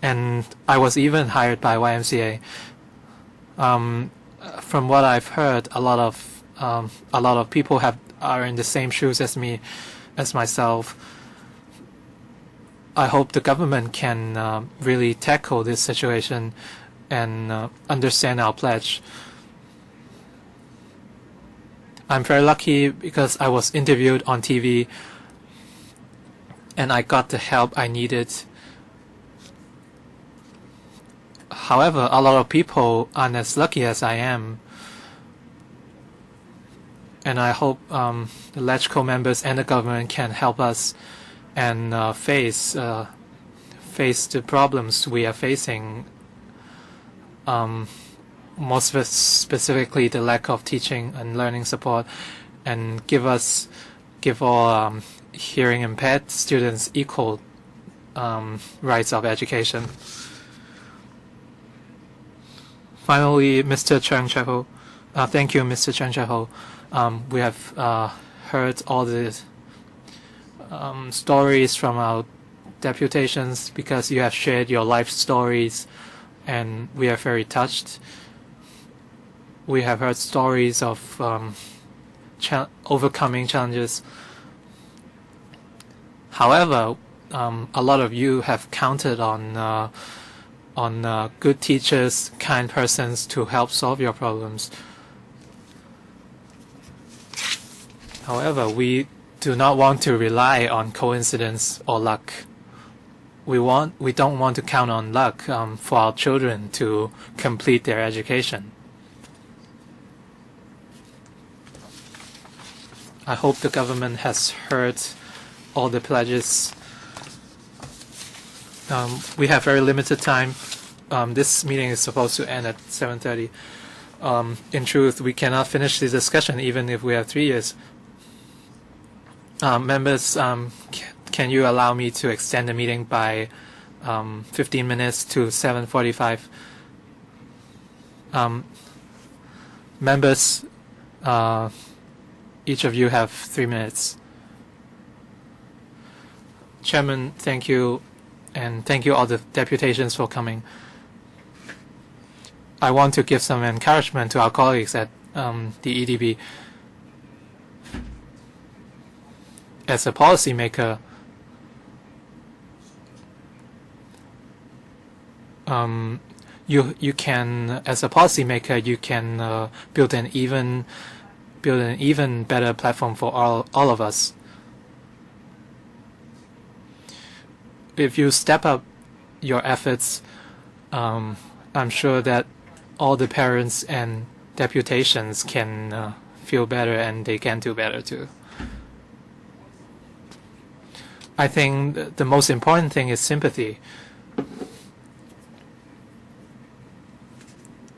And I was even hired by YMCA. From what I've heard, a lot of people are in the same shoes as me, as myself. I hope the government can really tackle this situation and understand our pledge. I'm very lucky because I was interviewed on TV and I got the help I needed. However, a lot of people aren't as lucky as I am. And I hope the LegCo members and the government can help us and face the problems we are facing. Most specifically, the lack of teaching and learning support, and give all hearing impaired students equal rights of education. Finally, Mr. Chung Chai-ho, thank you, Mr. Chung Chai-ho. We have heard all the stories from our deputations because you have shared your life stories, and we are very touched. We have heard stories of overcoming challenges. However, a lot of you have counted on good teachers, kind persons to help solve your problems. However, we do not want to rely on coincidence or luck. We don't want to count on luck for our children to complete their education. I hope the government has heard all the pledges. We have very limited time. This meeting is supposed to end at 7:30. In truth, we cannot finish the discussion even if we have 3 years. Members, can you allow me to extend the meeting by 15 minutes to 7:45? Members, each of you have 3 minutes. Chairman, thank you, and thank you all the deputations for coming. I want to give some encouragement to our colleagues at the EDB. As a policymaker, you can, as a policymaker, you can build an even better platform for all of us. If you step up your efforts, I'm sure that all the parents and deputations can feel better, and they can do better too. I think the most important thing is sympathy.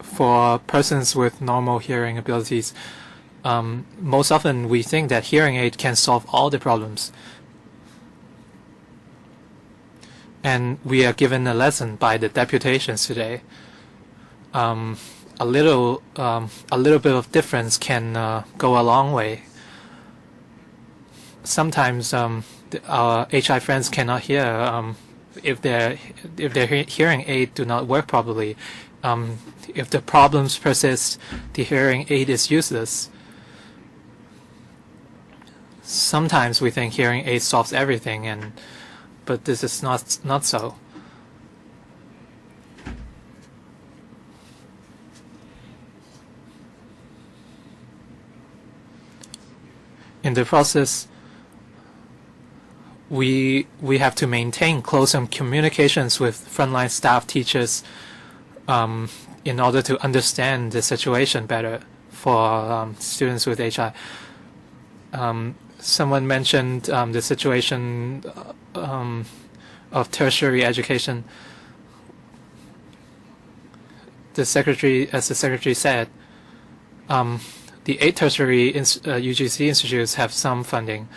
For persons with normal hearing abilities, most often we think that hearing aid can solve all the problems. And we are given a lesson by the deputations today. A little bit of difference can go a long way. Sometimes our HI friends cannot hear if their hearing aid do not work properly. If the problems persist, the hearing aid is useless. Sometimes we think hearing aid solves everything, but this is not so. In the process, we have to maintain close communications with frontline staff, teachers, in order to understand the situation better for students with HI. Someone mentioned the situation of tertiary education. As the secretary said, the 8 tertiary UGC institutes have some funding.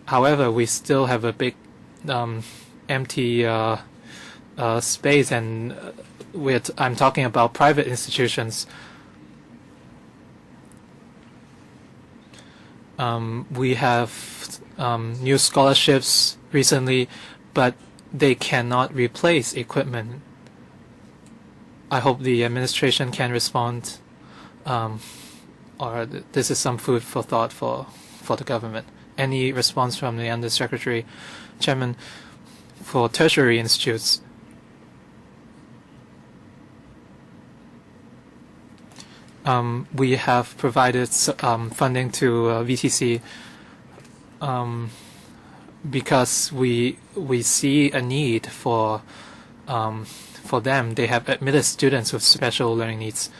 However, we still have a big empty space, and I'm talking about private institutions. We have new scholarships recently, but they cannot replace equipment. I hope the administration can respond, or this is some food for thought for the government. Any response from the Undersecretary, Chairman, for tertiary institutes? We have provided funding to VTC because we see a need for them. They have admitted students with special learning needs.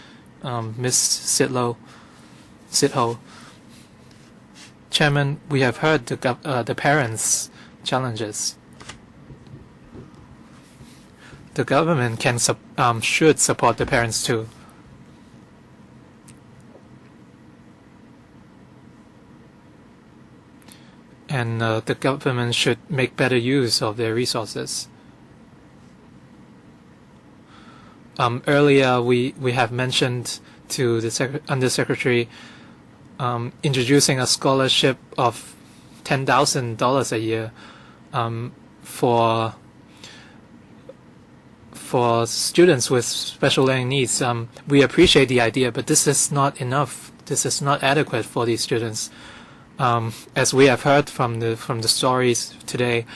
Ms. Sitho. Chairman, we have heard the parents' challenges. The government should support the parents too. And the government should make better use of their resources. Earlier, we have mentioned to the Undersecretary introducing a scholarship of $10,000 a year for students with special learning needs. We appreciate the idea, but this is not enough. This is not adequate for these students. As we have heard from the stories today,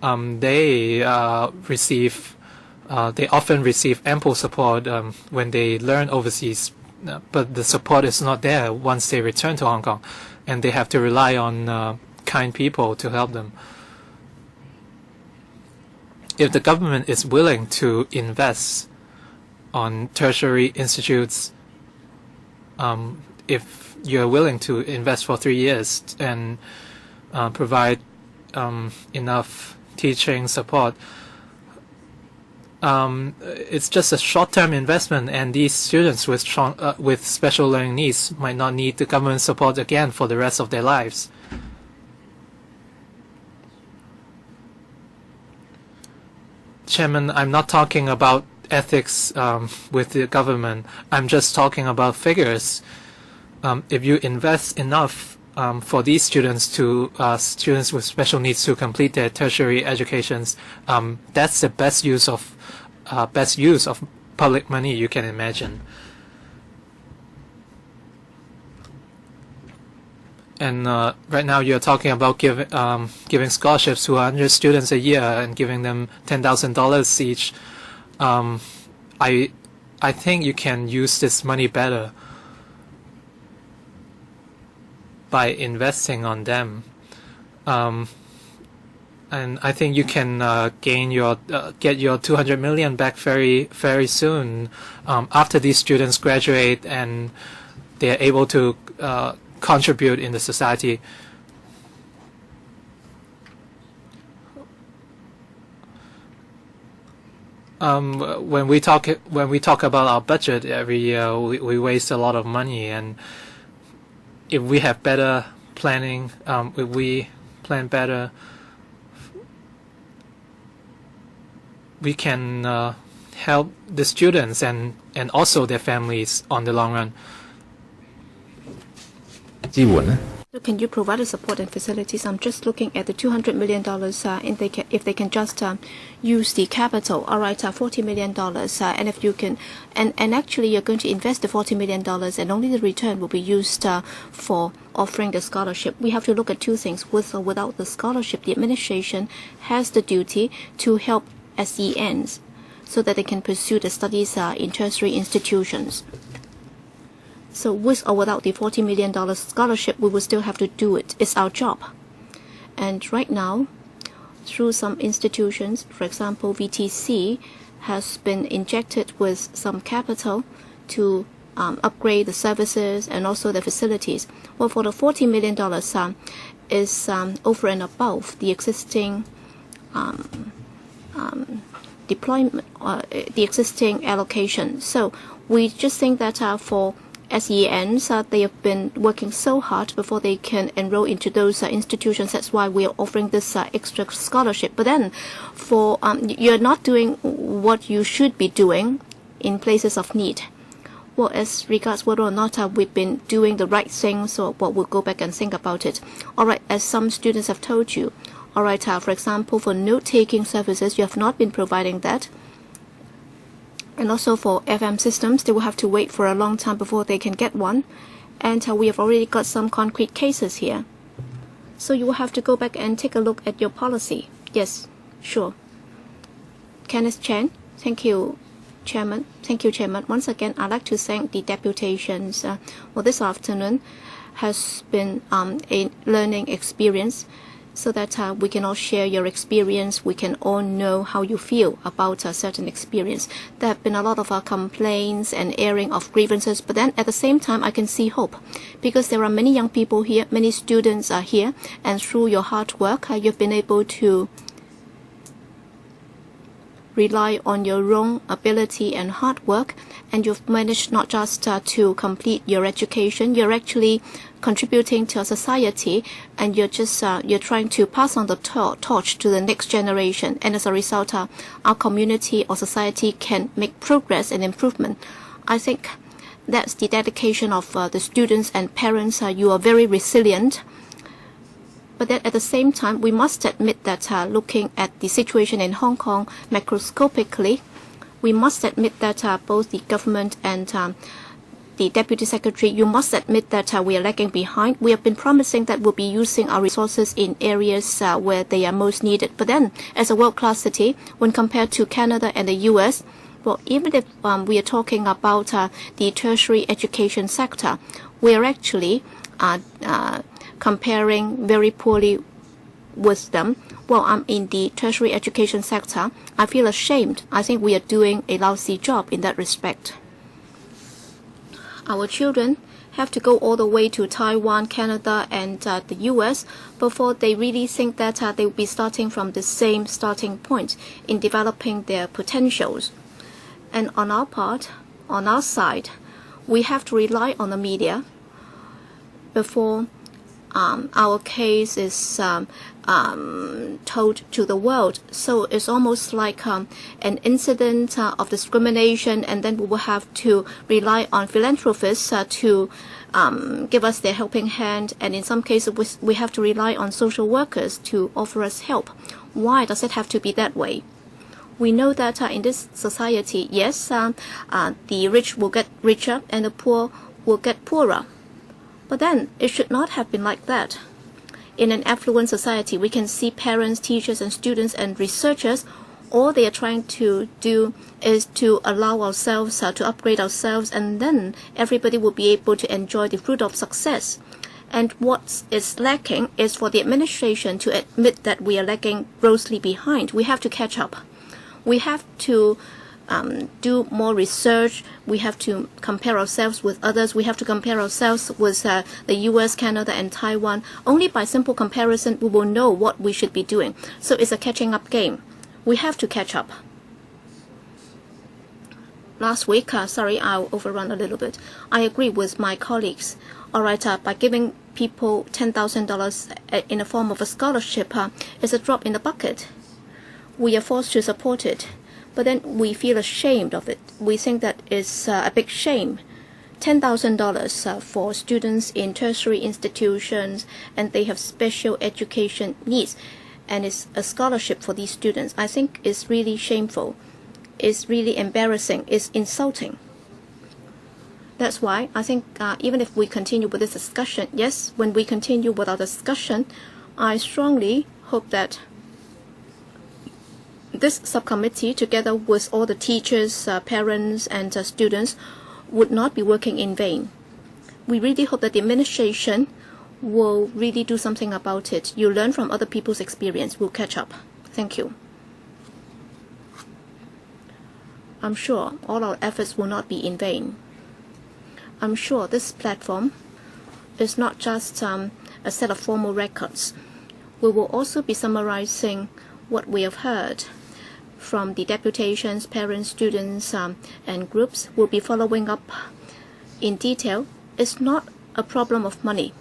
they often receive ample support when they learn overseas, but the support is not there once they return to Hong Kong, and they have to rely on kind people to help them. If the government is willing to invest on tertiary institutes, if you're willing to invest for 3 years and provide enough teaching support, it's just a short-term investment, and these students with special learning needs might not need the government support again for the rest of their lives. Chairman, I'm not talking about ethics with the government. I'm just talking about figures. If you invest enough for these students students with special needs to complete their tertiary educations, that's the best use of public money you can imagine. And right now you're talking about giving scholarships to 100 students a year and giving them $10,000 each. I think you can use this money better by investing on them. And I think you can get your 200 million back very, very soon after these students graduate and they are able to contribute in the society. When we talk about our budget every year, we waste a lot of money, and if we have better planning, if we plan better, we can help the students and also their families on the long run. So can you provide the support and facilities? I'm just looking at the $200 million, if they can just use the capital, all right, $40 million, and if you can, and actually you're going to invest the $40 million, and only the return will be used for offering the scholarship. We have to look at two things. With or without the scholarship, the administration has the duty to help SENs so that they can pursue the studies in tertiary institutions. So with or without the $40 million scholarship, we will still have to do it. It's our job. And right now, through some institutions, for example, VTC has been injected with some capital to upgrade the services and also the facilities. Well, for the $40 million is over and above the existing deployment, the existing allocation. So we just think that for SENs, they have been working so hard before they can enroll into those institutions. That's why we are offering this extra scholarship. But then, you're not doing what you should be doing in places of need. Well, as regards whether or not we've been doing the right thing, so we'll go back and think about it. All right, as some students have told you, all right, for example, for note-taking services, you have not been providing that. And also for FM systems, they will have to wait for a long time before they can get one. And we have already got some concrete cases here. So you will have to go back and take a look at your policy. Yes, sure. Kenneth Chen, thank you, Chairman. Thank you, Chairman. Once again, I'd like to thank the deputations. Well, this afternoon has been a learning experience so that we can all share your experience. We can all know how you feel about a certain experience. There have been a lot of complaints and airing of grievances, but then at the same time, I can see hope because there are many young people here, many students are here, and through your hard work, you've been able to rely on your own ability and hard work, and you've managed not just to complete your education, you're actually contributing to a society, and you're trying to pass on the torch to the next generation, and as a result, our community or society can make progress and improvement. I think that's the dedication of the students and parents. You are very resilient. But then at the same time, we must admit that looking at the situation in Hong Kong macroscopically, we must admit that both the government and the Deputy Secretary, you must admit that we are lagging behind. We have been promising that we'll be using our resources in areas where they are most needed. But then, as a world-class city, when compared to Canada and the US, well, even if we are talking about the tertiary education sector, we are actually comparing very poorly with them. Well, I'm in the tertiary education sector. I feel ashamed. I think we are doing a lousy job in that respect. Our children have to go all the way to Taiwan, Canada, and the US before they really think that they will be starting from the same starting point in developing their potentials. And on our part, on our side, we have to rely on the media before our case is told to the world. So it's almost like an incident of discrimination, and then we will have to rely on philanthropists to give us their helping hand, and in some cases we have to rely on social workers to offer us help. Why does it have to be that way? We know that in this society, yes, the rich will get richer and the poor will get poorer. But then it should not have been like that. In an affluent society, we can see parents, teachers, and students and researchers, all they are trying to do is to allow ourselves to upgrade ourselves, and then everybody will be able to enjoy the fruit of success. And what is lacking is for the administration to admit that we are lagging grossly behind. We have to catch up. We have to do more research. We have to compare ourselves with others. We have to compare ourselves with the US, Canada, and Taiwan. Only by simple comparison we will know what we should be doing. So it's a catching up game. We have to catch up. Last week, sorry, I'll overrun a little bit. I agree with my colleagues. All right, by giving people $10,000 in the form of a scholarship is a drop in the bucket. We are forced to support it. But then we feel ashamed of it. We think that it's a big shame. $10,000 for students in tertiary institutions, and they have special education needs, and it's a scholarship for these students. I think it's really shameful. It's really embarrassing. It's insulting. That's why I think even if we continue with this discussion, yes, when we continue with our discussion, I strongly hope that this subcommittee, together with all the teachers, parents, and students, would not be working in vain. We really hope that the administration will really do something about it. You learn from other people's experience. We'll catch up. Thank you. I'm sure all our efforts will not be in vain. I'm sure this platform is not just a set of formal records. We will also be summarizing what we have heard from the deputations, parents, students, and groups. Will be following up in detail. It's not a problem of money.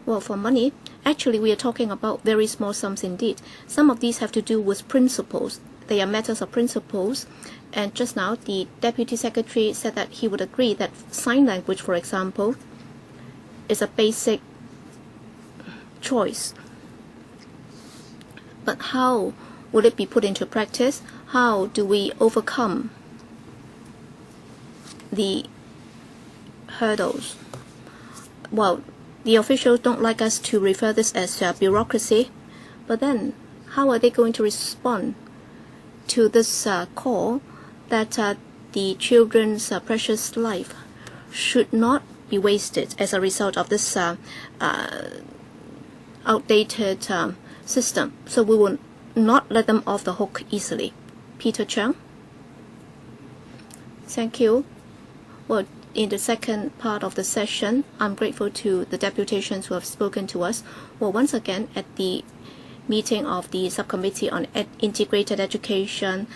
Well, for money, actually we are talking about very small sums indeed. Some of these have to do with principles. they are matters of principles. And just now, the Deputy Secretary said that he would agree that sign language, for example, is a basic choice. But how will it be put into practice? How do we overcome the hurdles? Well, the officials don't like us to refer this as bureaucracy, but then how are they going to respond to this call that the children's precious life should not be wasted as a result of this outdated system? So we will not let them off the hook easily. Peter Chung. Thank you. Well, in the second part of the session, I'm grateful to the deputations who have spoken to us. Well, once again, at the meeting of the Subcommittee on Integrated Education,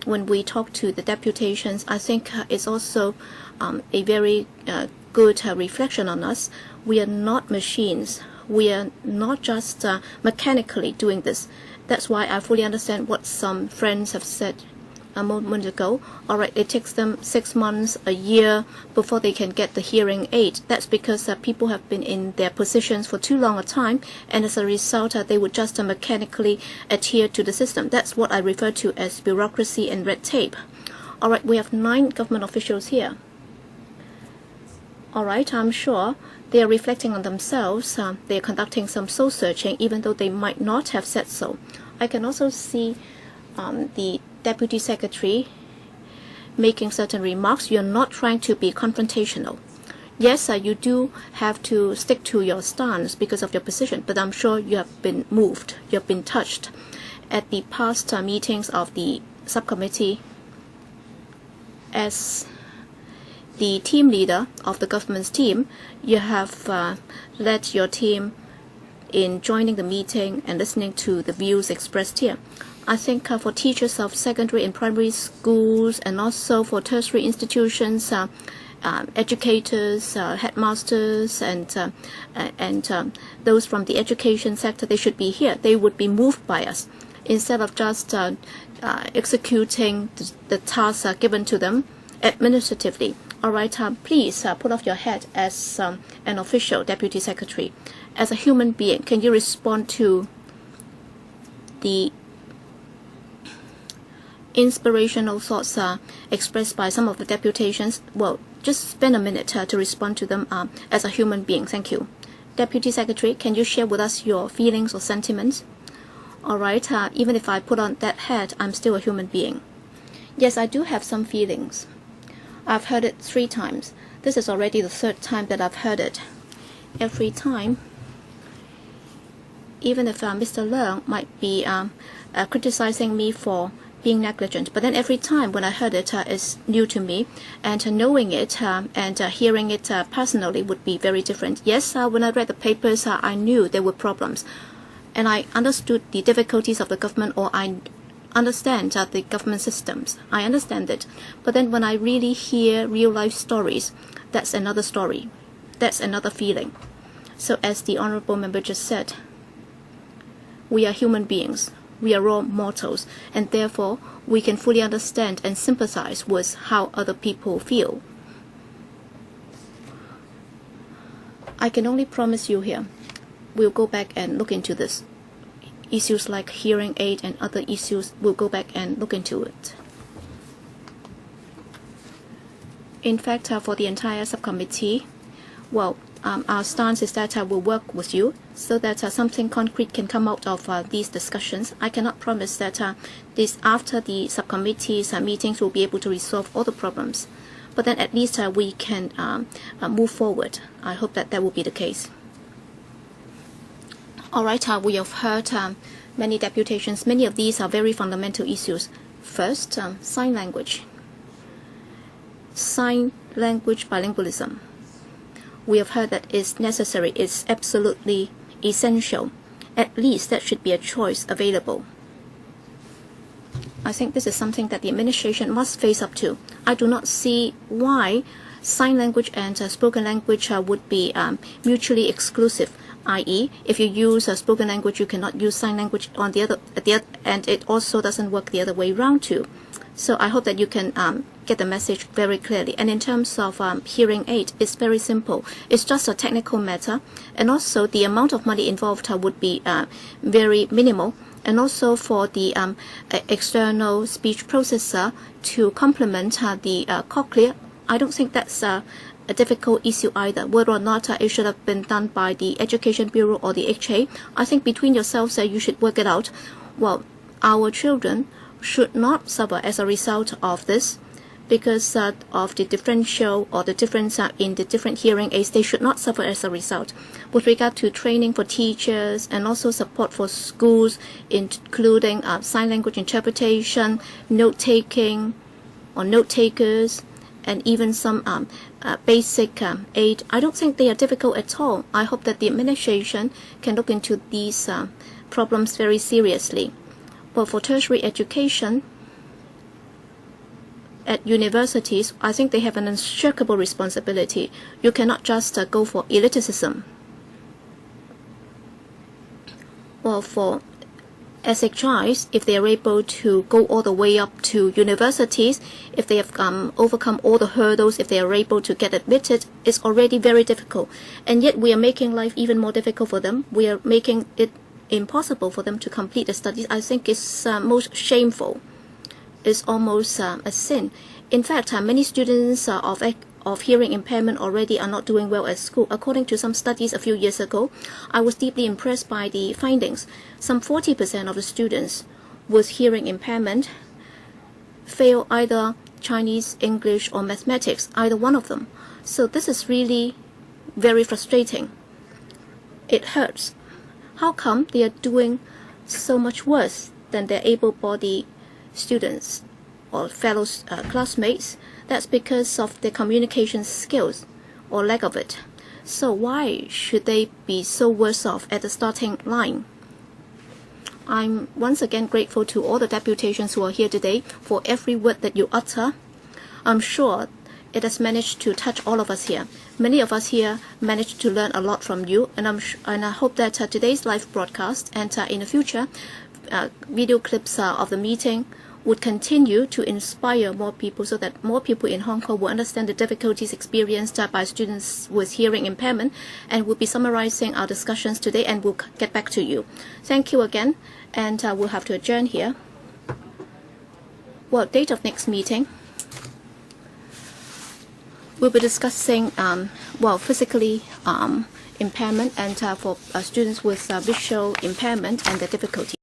when we talk to the deputations, I think it's also a very good reflection on us. We are not machines. We are not just mechanically doing this. That's why I fully understand what some friends have said a moment ago. All right, it takes them 6 months, a year before they can get the hearing aid. That's because people have been in their positions for too long a time, and as a result, they would just mechanically adhere to the system. That's what I refer to as bureaucracy and red tape. All right, we have 9 government officials here. All right, I'm sure they are reflecting on themselves. They are conducting some soul searching, even though they might not have said so. I can also see the Deputy Secretary making certain remarks. You're not trying to be confrontational. Yes, you do have to stick to your stance because of your position, but I'm sure you have been moved, you have been touched. At the past meetings of the subcommittee, as the team leader of the government's team, you have led your team in joining the meeting and listening to the views expressed here. I think for teachers of secondary and primary schools, and also for tertiary institutions, educators, headmasters, and those from the education sector, they should be here. They would be moved by us instead of just executing the tasks given to them administratively. All right, please put off your hat as an official Deputy Secretary. As a human being, can you respond to the inspirational thoughts expressed by some of the deputations? Well, just spend a minute to respond to them as a human being. Thank you. Deputy Secretary, can you share with us your feelings or sentiments? All right, even if I put on that hat, I'm still a human being. Yes, I do have some feelings. I've heard it 3 times. This is already the 3rd time that I've heard it. Every time, even if Mr. Leung might be criticizing me for being negligent, but then every time when I heard it, it's new to me, and knowing it and hearing it personally would be very different. Yes, when I read the papers, I knew there were problems, and I understood the difficulties of the government, or I understand the government systems. I understand it. But then when I really hear real life stories, that's another story. That's another feeling. So as the Honorable Member just said, we are human beings. We are all mortals, and therefore we can fully understand and sympathize with how other people feel. I can only promise you here, we'll go back and look into this. Issues like hearing aid and other issues, we'll go back and look into it. In fact, for the entire subcommittee, well, our stance is that we'll work with you so that something concrete can come out of these discussions. I cannot promise that after the subcommittee's meetings we'll be able to resolve all the problems, but then at least we can move forward. I hope that will be the case. All right, we have heard many deputations. Many of these are very fundamental issues. First, sign language. Sign language bilingualism. We have heard that it's necessary, it's absolutely essential. At least that should be a choice available. I think this is something that the administration must face up to. I do not see why sign language and spoken language would be mutually exclusive. i.e., if you use a spoken language, you cannot use sign language on the other, and it also doesn't work the other way around too. So I hope that you can get the message very clearly. And in terms of hearing aid, it's very simple. It's just a technical matter, and also the amount of money involved would be very minimal. And also for the external speech processor to complement the cochlea, I don't think that's a difficult issue either. Whether or not it should have been done by the Education Bureau or the HA, I think between yourselves you should work it out. Well, our children should not suffer as a result of this, because of the differential or the difference in the different hearing aids. They should not suffer as a result. With regard to training for teachers and also support for schools, including sign language interpretation, note-taking or note-takers, and even some basic aid, I don't think they are difficult at all. I hope that the administration can look into these problems very seriously. But for tertiary education, at universities, I think they have an unshakable responsibility. You cannot just go for elitism. Well, for SHIs, if they are able to go all the way up to universities, if they have overcome all the hurdles, if they are able to get admitted, it's already very difficult. And yet we are making life even more difficult for them. We are making it impossible for them to complete the studies. I think it's most shameful. It's almost a sin. In fact, many students of hearing impairment already are not doing well at school. According to some studies a few years ago, I was deeply impressed by the findings. Some 40% of the students with hearing impairment fail either Chinese, English, or mathematics, either one of them. So this is really very frustrating. It hurts. How come they are doing so much worse than their able-bodied students or fellow classmates? That's because of their communication skills or lack of it. So why should they be so worse off at the starting line? I'm once again grateful to all the deputations who are here today for every word that you utter. I'm sure it has managed to touch all of us here. Many of us here managed to learn a lot from you, and I hope that today's live broadcast and in the future video clips of the meeting would continue to inspire more people, so that more people in Hong Kong will understand the difficulties experienced by students with hearing impairment, and we'll be summarizing our discussions today and we'll get back to you. Thank you again, and we'll have to adjourn here. Well, date of next meeting, we'll be discussing physically impairment and for students with visual impairment and their difficulty.